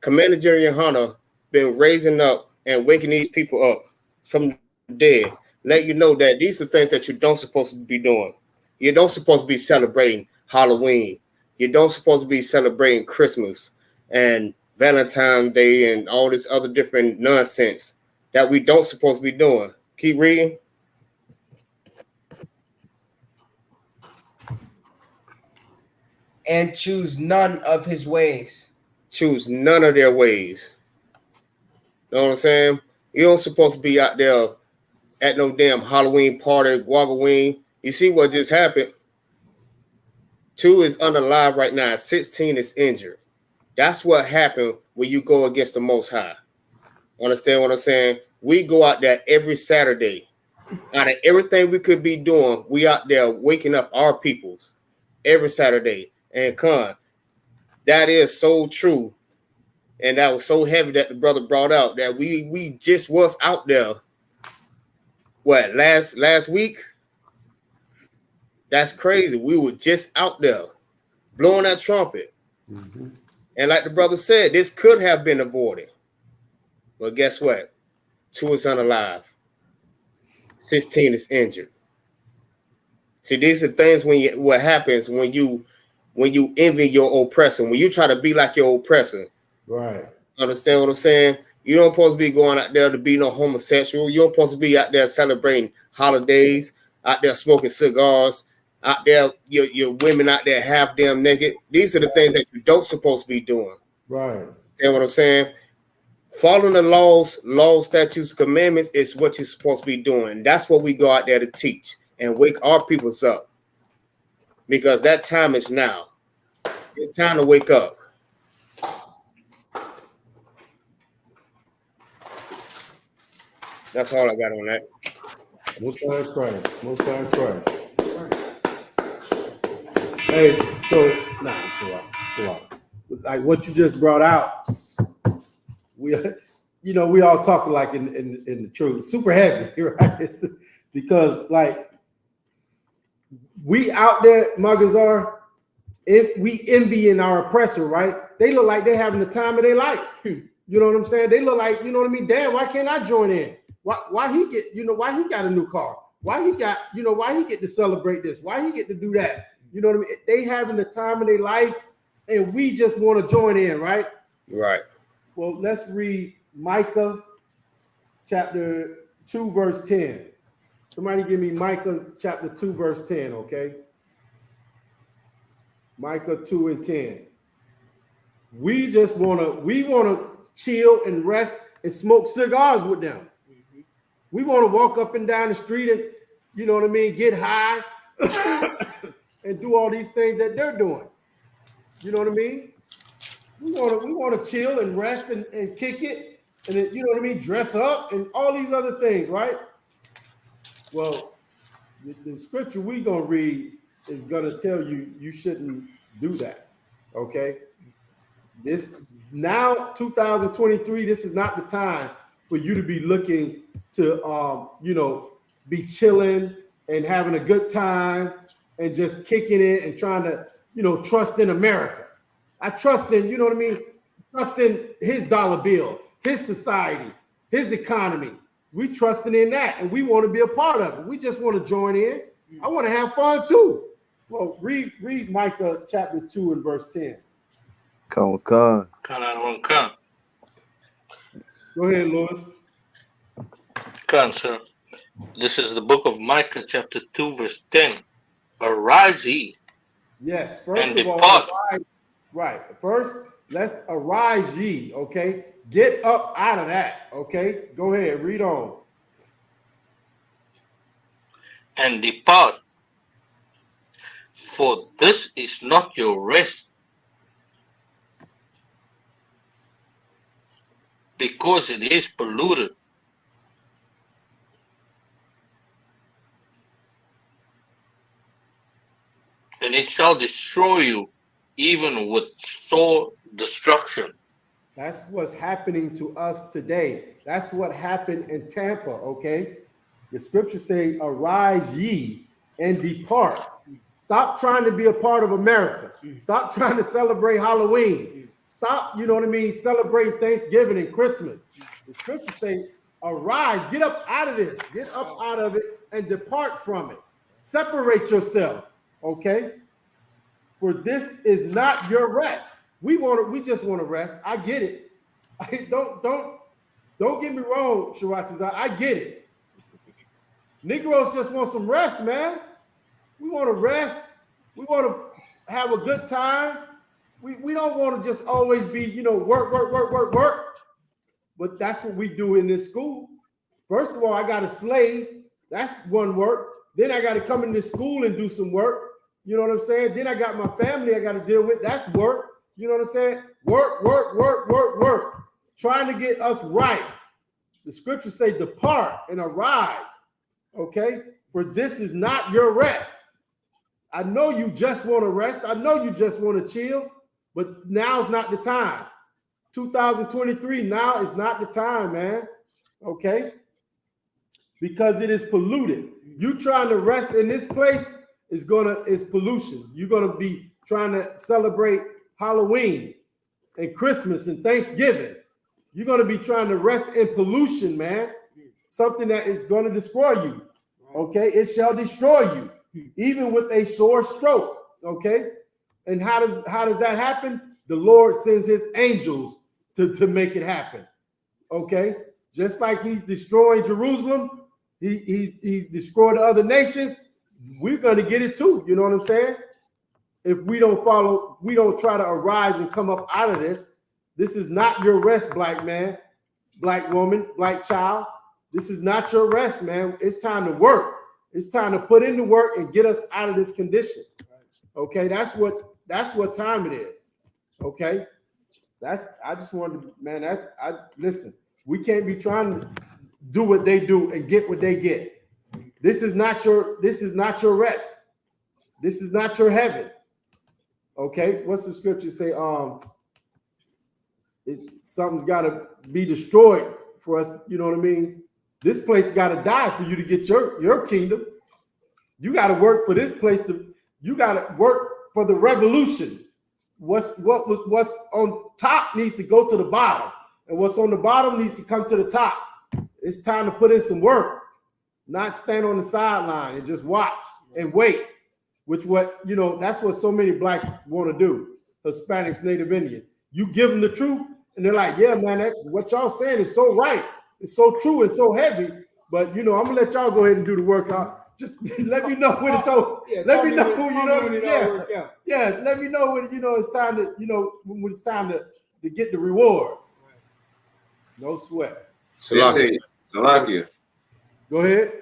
Commander General Hunter been raising up and waking these people up from the dead. Let you know that these are things that you don't supposed to be doing. You don't supposed to be celebrating Halloween. You don't supposed to be celebrating Christmas and Valentine's Day and all this other different nonsense that we don't supposed to be doing. Keep reading. And choose none of his ways. Choose none of their ways. You know what I'm saying? You don't supposed to be out there at no damn Halloween party, Guagaween. You see what just happened? 2 is unalive right now. 16 is injured. That's what happened when you go against the Most High. Understand what I'm saying? We go out there every Saturday. Out of everything we could be doing, we out there waking up our peoples every Saturday. And that is so true. And that was so heavy that the brother brought out that we just was out there. What, last week? That's crazy. We were just out there blowing that trumpet. Mm-hmm. And like the brother said, this could have been avoided. But guess what? 2 is unalive. 16 is injured. See, these are things what happens when you envy your oppressor, when you try to be like your oppressor. Right. Understand what I'm saying? You don't supposed to be going out there to be no homosexual. You don't supposed to be out there celebrating holidays, out there smoking cigars, out there, your women out there half damn naked. These are the things that you don't supposed to be doing. Right. Understand what I'm saying? Following the laws, statutes, commandments is what you're supposed to be doing. That's what we go out there to teach and wake our peoples up. Because that time is now. It's time to wake up. That's all I got on that. Most High Christ. Most High Christ. Hey, so chill out. Like what you just brought out, we all talk like in the truth, super heavy, right? Because like we out there, Magazar, we envying our oppressor, right? They look like they're having the time of their life. You know what I'm saying? They look like, you know what I mean? Damn, why can't I join in? Why he get, why he got a new car? Why he got, why he get to celebrate this? Why he get to do that? You know what I mean? They having the time of their life, and we just want to join in, right? Right. Well, let's read Micah chapter 2, verse 10. Somebody give me Micah chapter 2, verse 10, okay? Micah 2 and 10. We want to chill and rest and smoke cigars with them. We want to walk up and down the street and, you know what I mean, get high and do all these things that they're doing. You know what I mean? We want to chill and rest and kick it, and then, you know what I mean, dress up and all these other things, right? Well, the scripture we gonna read is gonna tell you shouldn't do that. Okay? This now 2023. This is not the time for you to be looking to be chilling and having a good time and just kicking it and trying to trust in America. I trust in, you know what I mean? Trust in his dollar bill, his society, his economy. We trusting in that, and we want to be a part of it. We just want to join in. I want to have fun too. Well, read Micah chapter 2 and verse 10. Come. Come. Go ahead, Louis. Come, sir. This is the book of Micah, chapter 2, verse 10. Arise ye. Yes, first and of all, depart. arise. Right. First, let's arise ye, okay? Get up out of that, okay? Go ahead, read on. And depart. For this is not your rest, because it is polluted. And it shall destroy you, even with sore destruction. That's what's happening to us today. That's what happened in Tampa, okay? The scriptures say, arise ye and depart. Stop trying to be a part of America. Stop trying to celebrate Halloween. Stop, you know what I mean, celebrate Thanksgiving and Christmas. The scriptures say, arise, get up out of this. Get up out of it and depart from it. Separate yourself, okay? For this is not your rest. We just want to rest. I get it. Don't get me wrong, Sharatazar. I get it. Negroes just want some rest, man. We want to rest. We want to have a good time. We don't want to just always be, work. But that's what we do in this school. First of all, I got a slave. That's one work. Then I got to come into school and do some work. You know what I'm saying? Then I got my family I got to deal with. That's work. You know what I'm saying? Work. Trying to get us right. The scriptures say, depart and arise, okay? For this is not your rest. I know you just want to rest. I know you just want to chill, but now's not the time. 2023, now is not the time, man, okay? Because it is polluted. You trying to rest in this place is pollution. You're gonna be trying to celebrate Halloween and Christmas and Thanksgiving. You're gonna be trying to rest in pollution, man. Something that is gonna destroy you. Okay, it shall destroy you, even with a sore stroke. Okay, and how does that happen? The Lord sends His angels to make it happen. Okay, just like He's destroying Jerusalem, He destroyed the other nations. We're gonna get it too. You know what I'm saying? If we don't try to arise and come up out of this. This is not your rest, black man, black woman, black child. This is not your rest, man. It's time to work. It's time to put in the work and get us out of this condition. Okay, that's what time it is. Okay, I just wanted to, man. Listen. We can't be trying to do what they do and get what they get. This is not your rest. This is not your heaven. Okay, what's the scripture say? Something's got to be destroyed for us. You know what I mean? This place got to die for you to get your kingdom. You got to work for this place. You got to work for the revolution. What's on top needs to go to the bottom, and what's on the bottom needs to come to the top. It's time to put in some work, not stand on the sideline and just watch and wait. That's what so many blacks want to do. Hispanics, Native Indians. You give them the truth, and they're like, yeah, man, what y'all saying is so right. It's so true and so heavy. But, I'm going to let y'all go ahead and do the workout. Just let me know when it's over. Let me know when it all work out. Yeah, let me know when, it's time to, when it's time to get the reward. No sweat. Salakia. Go ahead.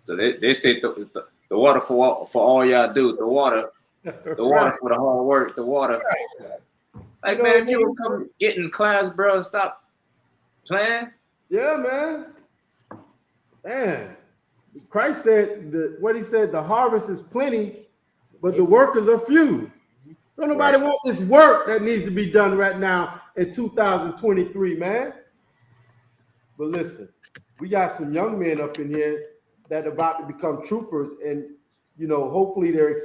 So they say the water for all y'all do. The water for the hard work. The water. Like, man, if you don't come get in class, bro, stop playing. Yeah, man. Man, Christ said what He said. The harvest is plenty, but the workers are few. Don't nobody want this work that needs to be done right now in 2023, man. But listen, we got some young men up in here that are about to become troopers, and hopefully they're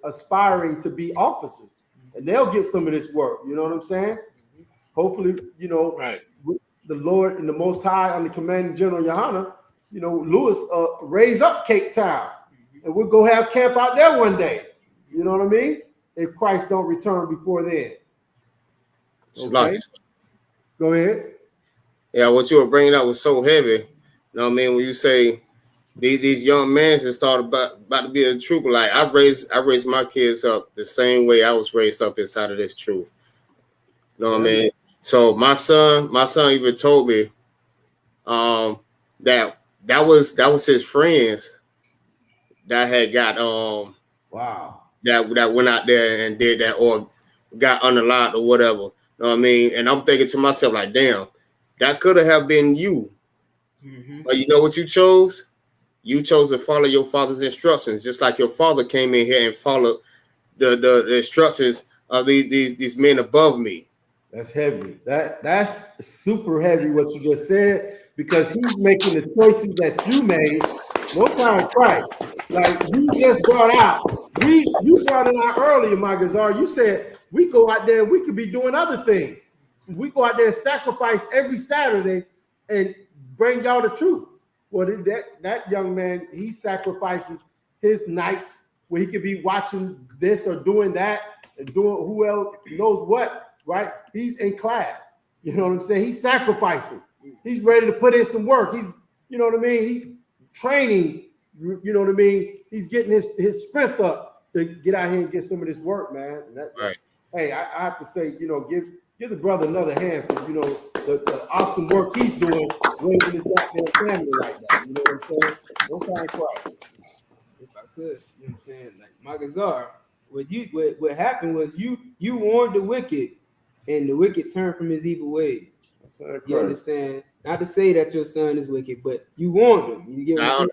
aspiring to be officers, and they'll get some of this work. You know what I'm saying? Hopefully, the Lord and the Most High, on the commanding General Yohana, Lewis raise up Cape Town, and we'll go have camp out there one day. You know what I mean? If Christ don't return before then. Okay. Go ahead. Yeah, what you were bringing up was so heavy. You know what I mean? When you say these young men that started about to be a trooper, like I raised my kids up the same way I was raised up inside of this truth. You know what I mean? So my son even told me that was his friends that had got that went out there and did that or got unaligned or whatever. You know what I mean? And I'm thinking to myself, like, damn, that could have been you. Mm-hmm. But you know what you chose? You chose to follow your father's instructions, just like your father came in here and followed the instructions of these men above me. That's heavy. That's super heavy what you just said, because he's making the choices that you made. No time Christ. Like you just brought out. You brought it out earlier, my Gazar. You said we go out there and we could be doing other things. We go out there and sacrifice every Saturday and bring y'all the truth. Well, that young man, he sacrifices his nights where he could be watching this or doing that and doing who else knows what, right? He's in class. You know what I'm saying? He's sacrificing. He's ready to put in some work. He's, you know what I mean? He's training, you know what I mean? He's getting his strength up to get out here and get some of this work, man. Right. Hey, I have to say, give the brother another hand for, the awesome work he's doing raising his goddamn family like that. You know what I'm saying? No time Christ. If I could, you know what I'm saying? Like Magazar, what happened was you warned the wicked, and the wicked turned from his evil ways. You understand? Not to say that your son is wicked, but you warned him. You get what I'm saying?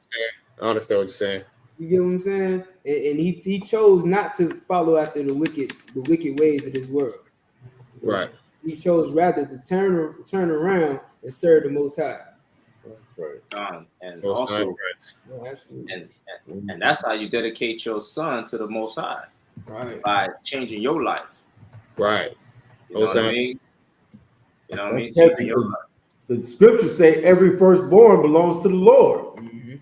I understand what you're saying. You get what I'm saying? And he chose not to follow after the wicked ways of this world. Right. He chose rather to turn around and serve the Most High. And Most also, High, and that's how you dedicate your son to the Most High. Right. By changing your life. Right. You know what I mean? You know what I mean? Changing your life. The scriptures say every firstborn belongs to the Lord. Mm-hmm.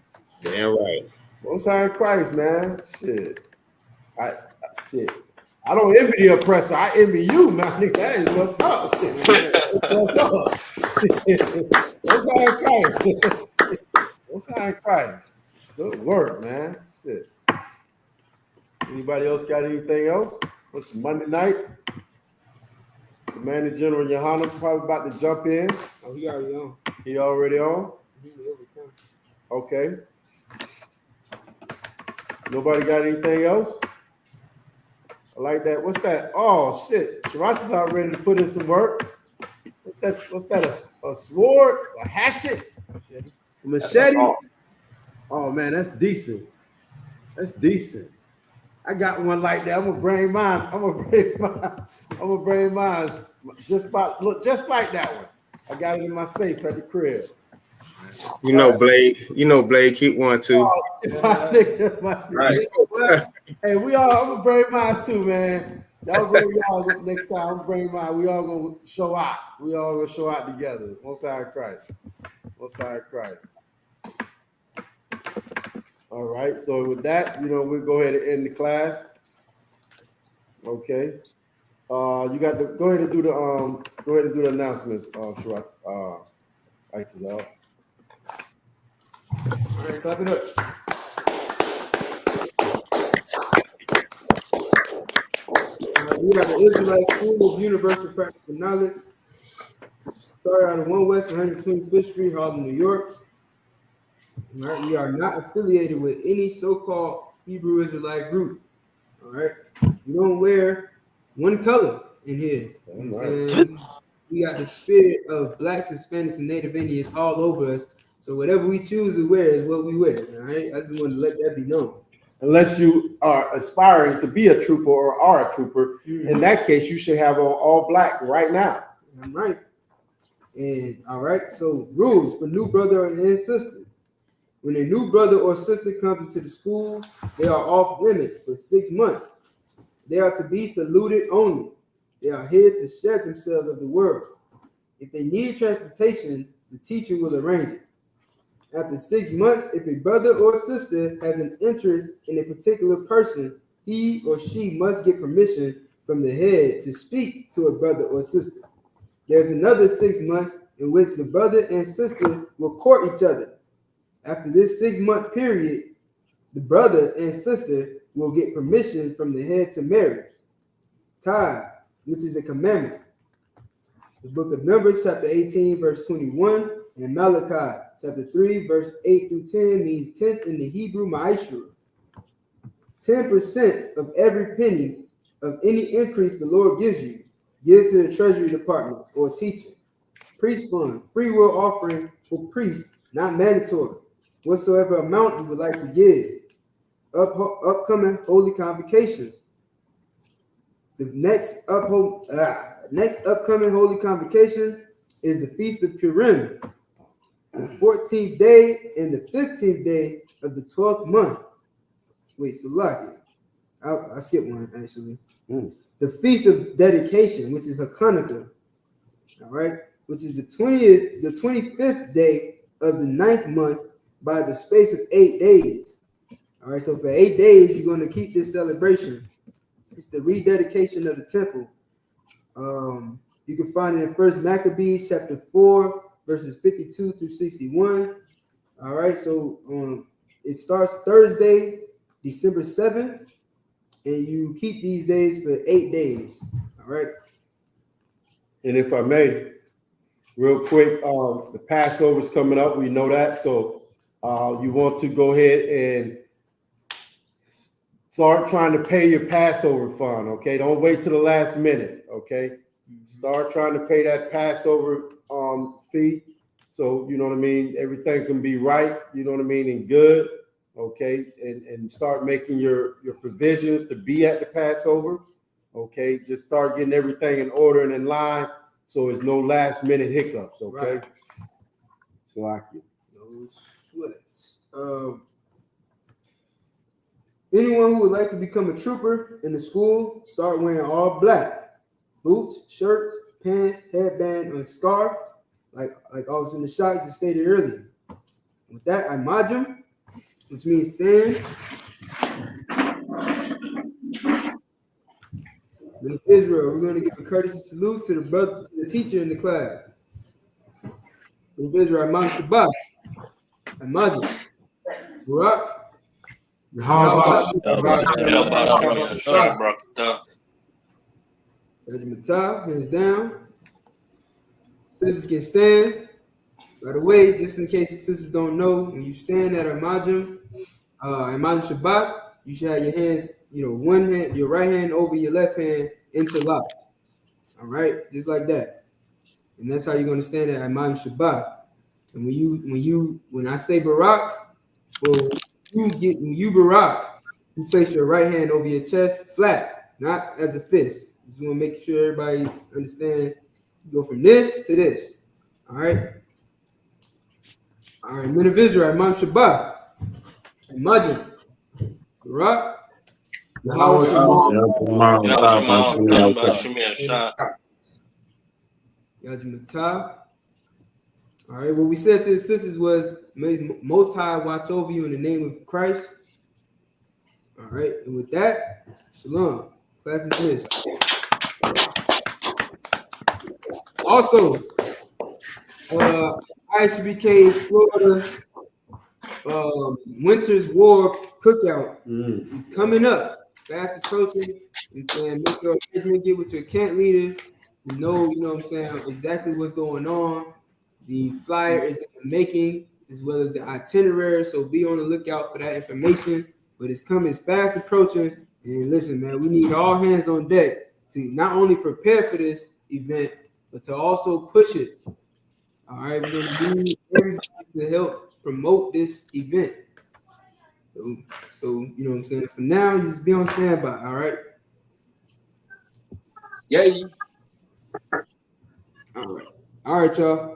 Damn right. Most High in Christ, man. Shit. I don't envy the oppressor. I envy you, man. That is what's up. What's up? Most High in Christ. Most High in Christ. Good work, man. Shit. Anybody else got anything else? What's Monday night? Commander General Yohana probably about to jump in. Oh, he already on. He already on? Mm-hmm. Okay. Nobody got anything else? I like that. What's that? Oh shit! Shiraz out ready to put in some work. What's that? A sword? A hatchet? A machete? Oh man, that's decent. That's decent. I got one like that. I'm gonna bring mine. Just like that one. I got it in my safe at the crib. You know, Blade keep one too. Right. Hey, I'm gonna bring mine too, man. Y'all bring y'all next time. I'm gonna bring mine. We all gonna show out. We all gonna show out together. Most High Christ. Most High Christ. All right. So with that, we'll go ahead and end the class. Okay. You got to go ahead and do the announcements, Shiraz. Lights is out. All right, clap it up. We have the Israelite School of Universal Practical Knowledge. Started out of 1 West 125th Street, Harlem, New York. All right, we are not affiliated with any so-called Hebrew Israelite group. All right, we don't wear one color in here. You know what I'm saying? We got the spirit of Blacks, Hispanics, and Native Indians all over us. So whatever we choose to wear is what we wear. All right, I just want to let that be known. Unless you are aspiring to be a trooper or are a trooper, in that case, you should have on all black right now. I'm right. And all right, so rules for new brother and sister. When a new brother or sister comes into the school, they are off limits for 6 months. They are to be saluted only. They are here to shed themselves of the world. If they need transportation, the teacher will arrange it. After 6 months, if a brother or sister has an interest in a particular person, he or she must get permission from the head to speak to a brother or sister. There's another 6 months in which the brother and sister will court each other. After this 6-month period, the brother and sister will get permission from the head to marry. Tithe, which is a commandment. The book of Numbers, chapter 18, verse 21, and Malachi, chapter 3, verse 8 through 10 means tenth in the Hebrew ma'ashra. 10% of every penny of any increase the Lord gives you, give to the treasury department or teacher. Priest fund, free will offering for priests, not mandatory. Whatsoever amount you would like to give. Upcoming holy convocations. The next upcoming holy convocation is the Feast of Purim, the 14th day and the 15th day of the 12th month. Wait, Salaki. I skipped one actually. The Feast of Dedication, which is Hanukkah, all right, which is the 25th day of the 9th month by the space of 8 days. All right, so for 8 days, you're going to keep this celebration. It's the rededication of the temple. You can find it in 1 Maccabees chapter 4, verses 52 through 61. All right, so it starts Thursday, December 7th, and you keep these days for 8 days. All right. And if I may, real quick, the Passover's coming up. We know that. So you want to go ahead and start trying to pay your Passover fund, okay? Don't wait till the last minute, okay? Start trying to pay that Passover fee So, you know what I mean? Everything can be right, you know what I mean, and good, okay? And start making your provisions to be at the Passover, okay? Just start getting everything in order and in line so there's no last minute hiccups, okay? Right. So I can. No sweats. Anyone who would like to become a trooper in the school, start wearing all black. Boots, shirts, pants, headband, and scarf, like I was in the shots as stated earlier. With that, I majum, which means stand. In Israel, we're going to give a courtesy salute to the teacher in the class. In Israel, Imam Shabbat, Imajim, Barak, Matah, hands down. Sisters can stand. By the way, just in case the sisters don't know, when you stand at Imajim Shabbat, you should have your hands, one hand, your right hand over your left hand interlocked. All right, just like that. And that's how you're going to stand at Imam Shabbat. And when I say Barak, when you Barak, you place your right hand over your chest flat, not as a fist. Just want to make sure everybody understands. You go from this to this. All right. All right. Men of Israel, Imam Shabbat, Imagine, Barak, Yajimatah. All right, what we said to the sisters was, may Most High watch over you in the name of Christ. All right, and with that, shalom. Class is dismissed. Also, ISBK Florida Winter's War Cookout is coming up. Fast approaching. Make your arrangement, get with your camp leader. You know what I'm saying, exactly what's going on. The flyer is in the making, as well as the itinerary. So be on the lookout for that information. But it's coming, it's fast approaching. And listen, man, we need all hands on deck to not only prepare for this event, but to also push it. All right, we're going to need everybody to help promote this event. So you know what I'm saying? For now, you just be on standby, all right? Yay. All right, y'all.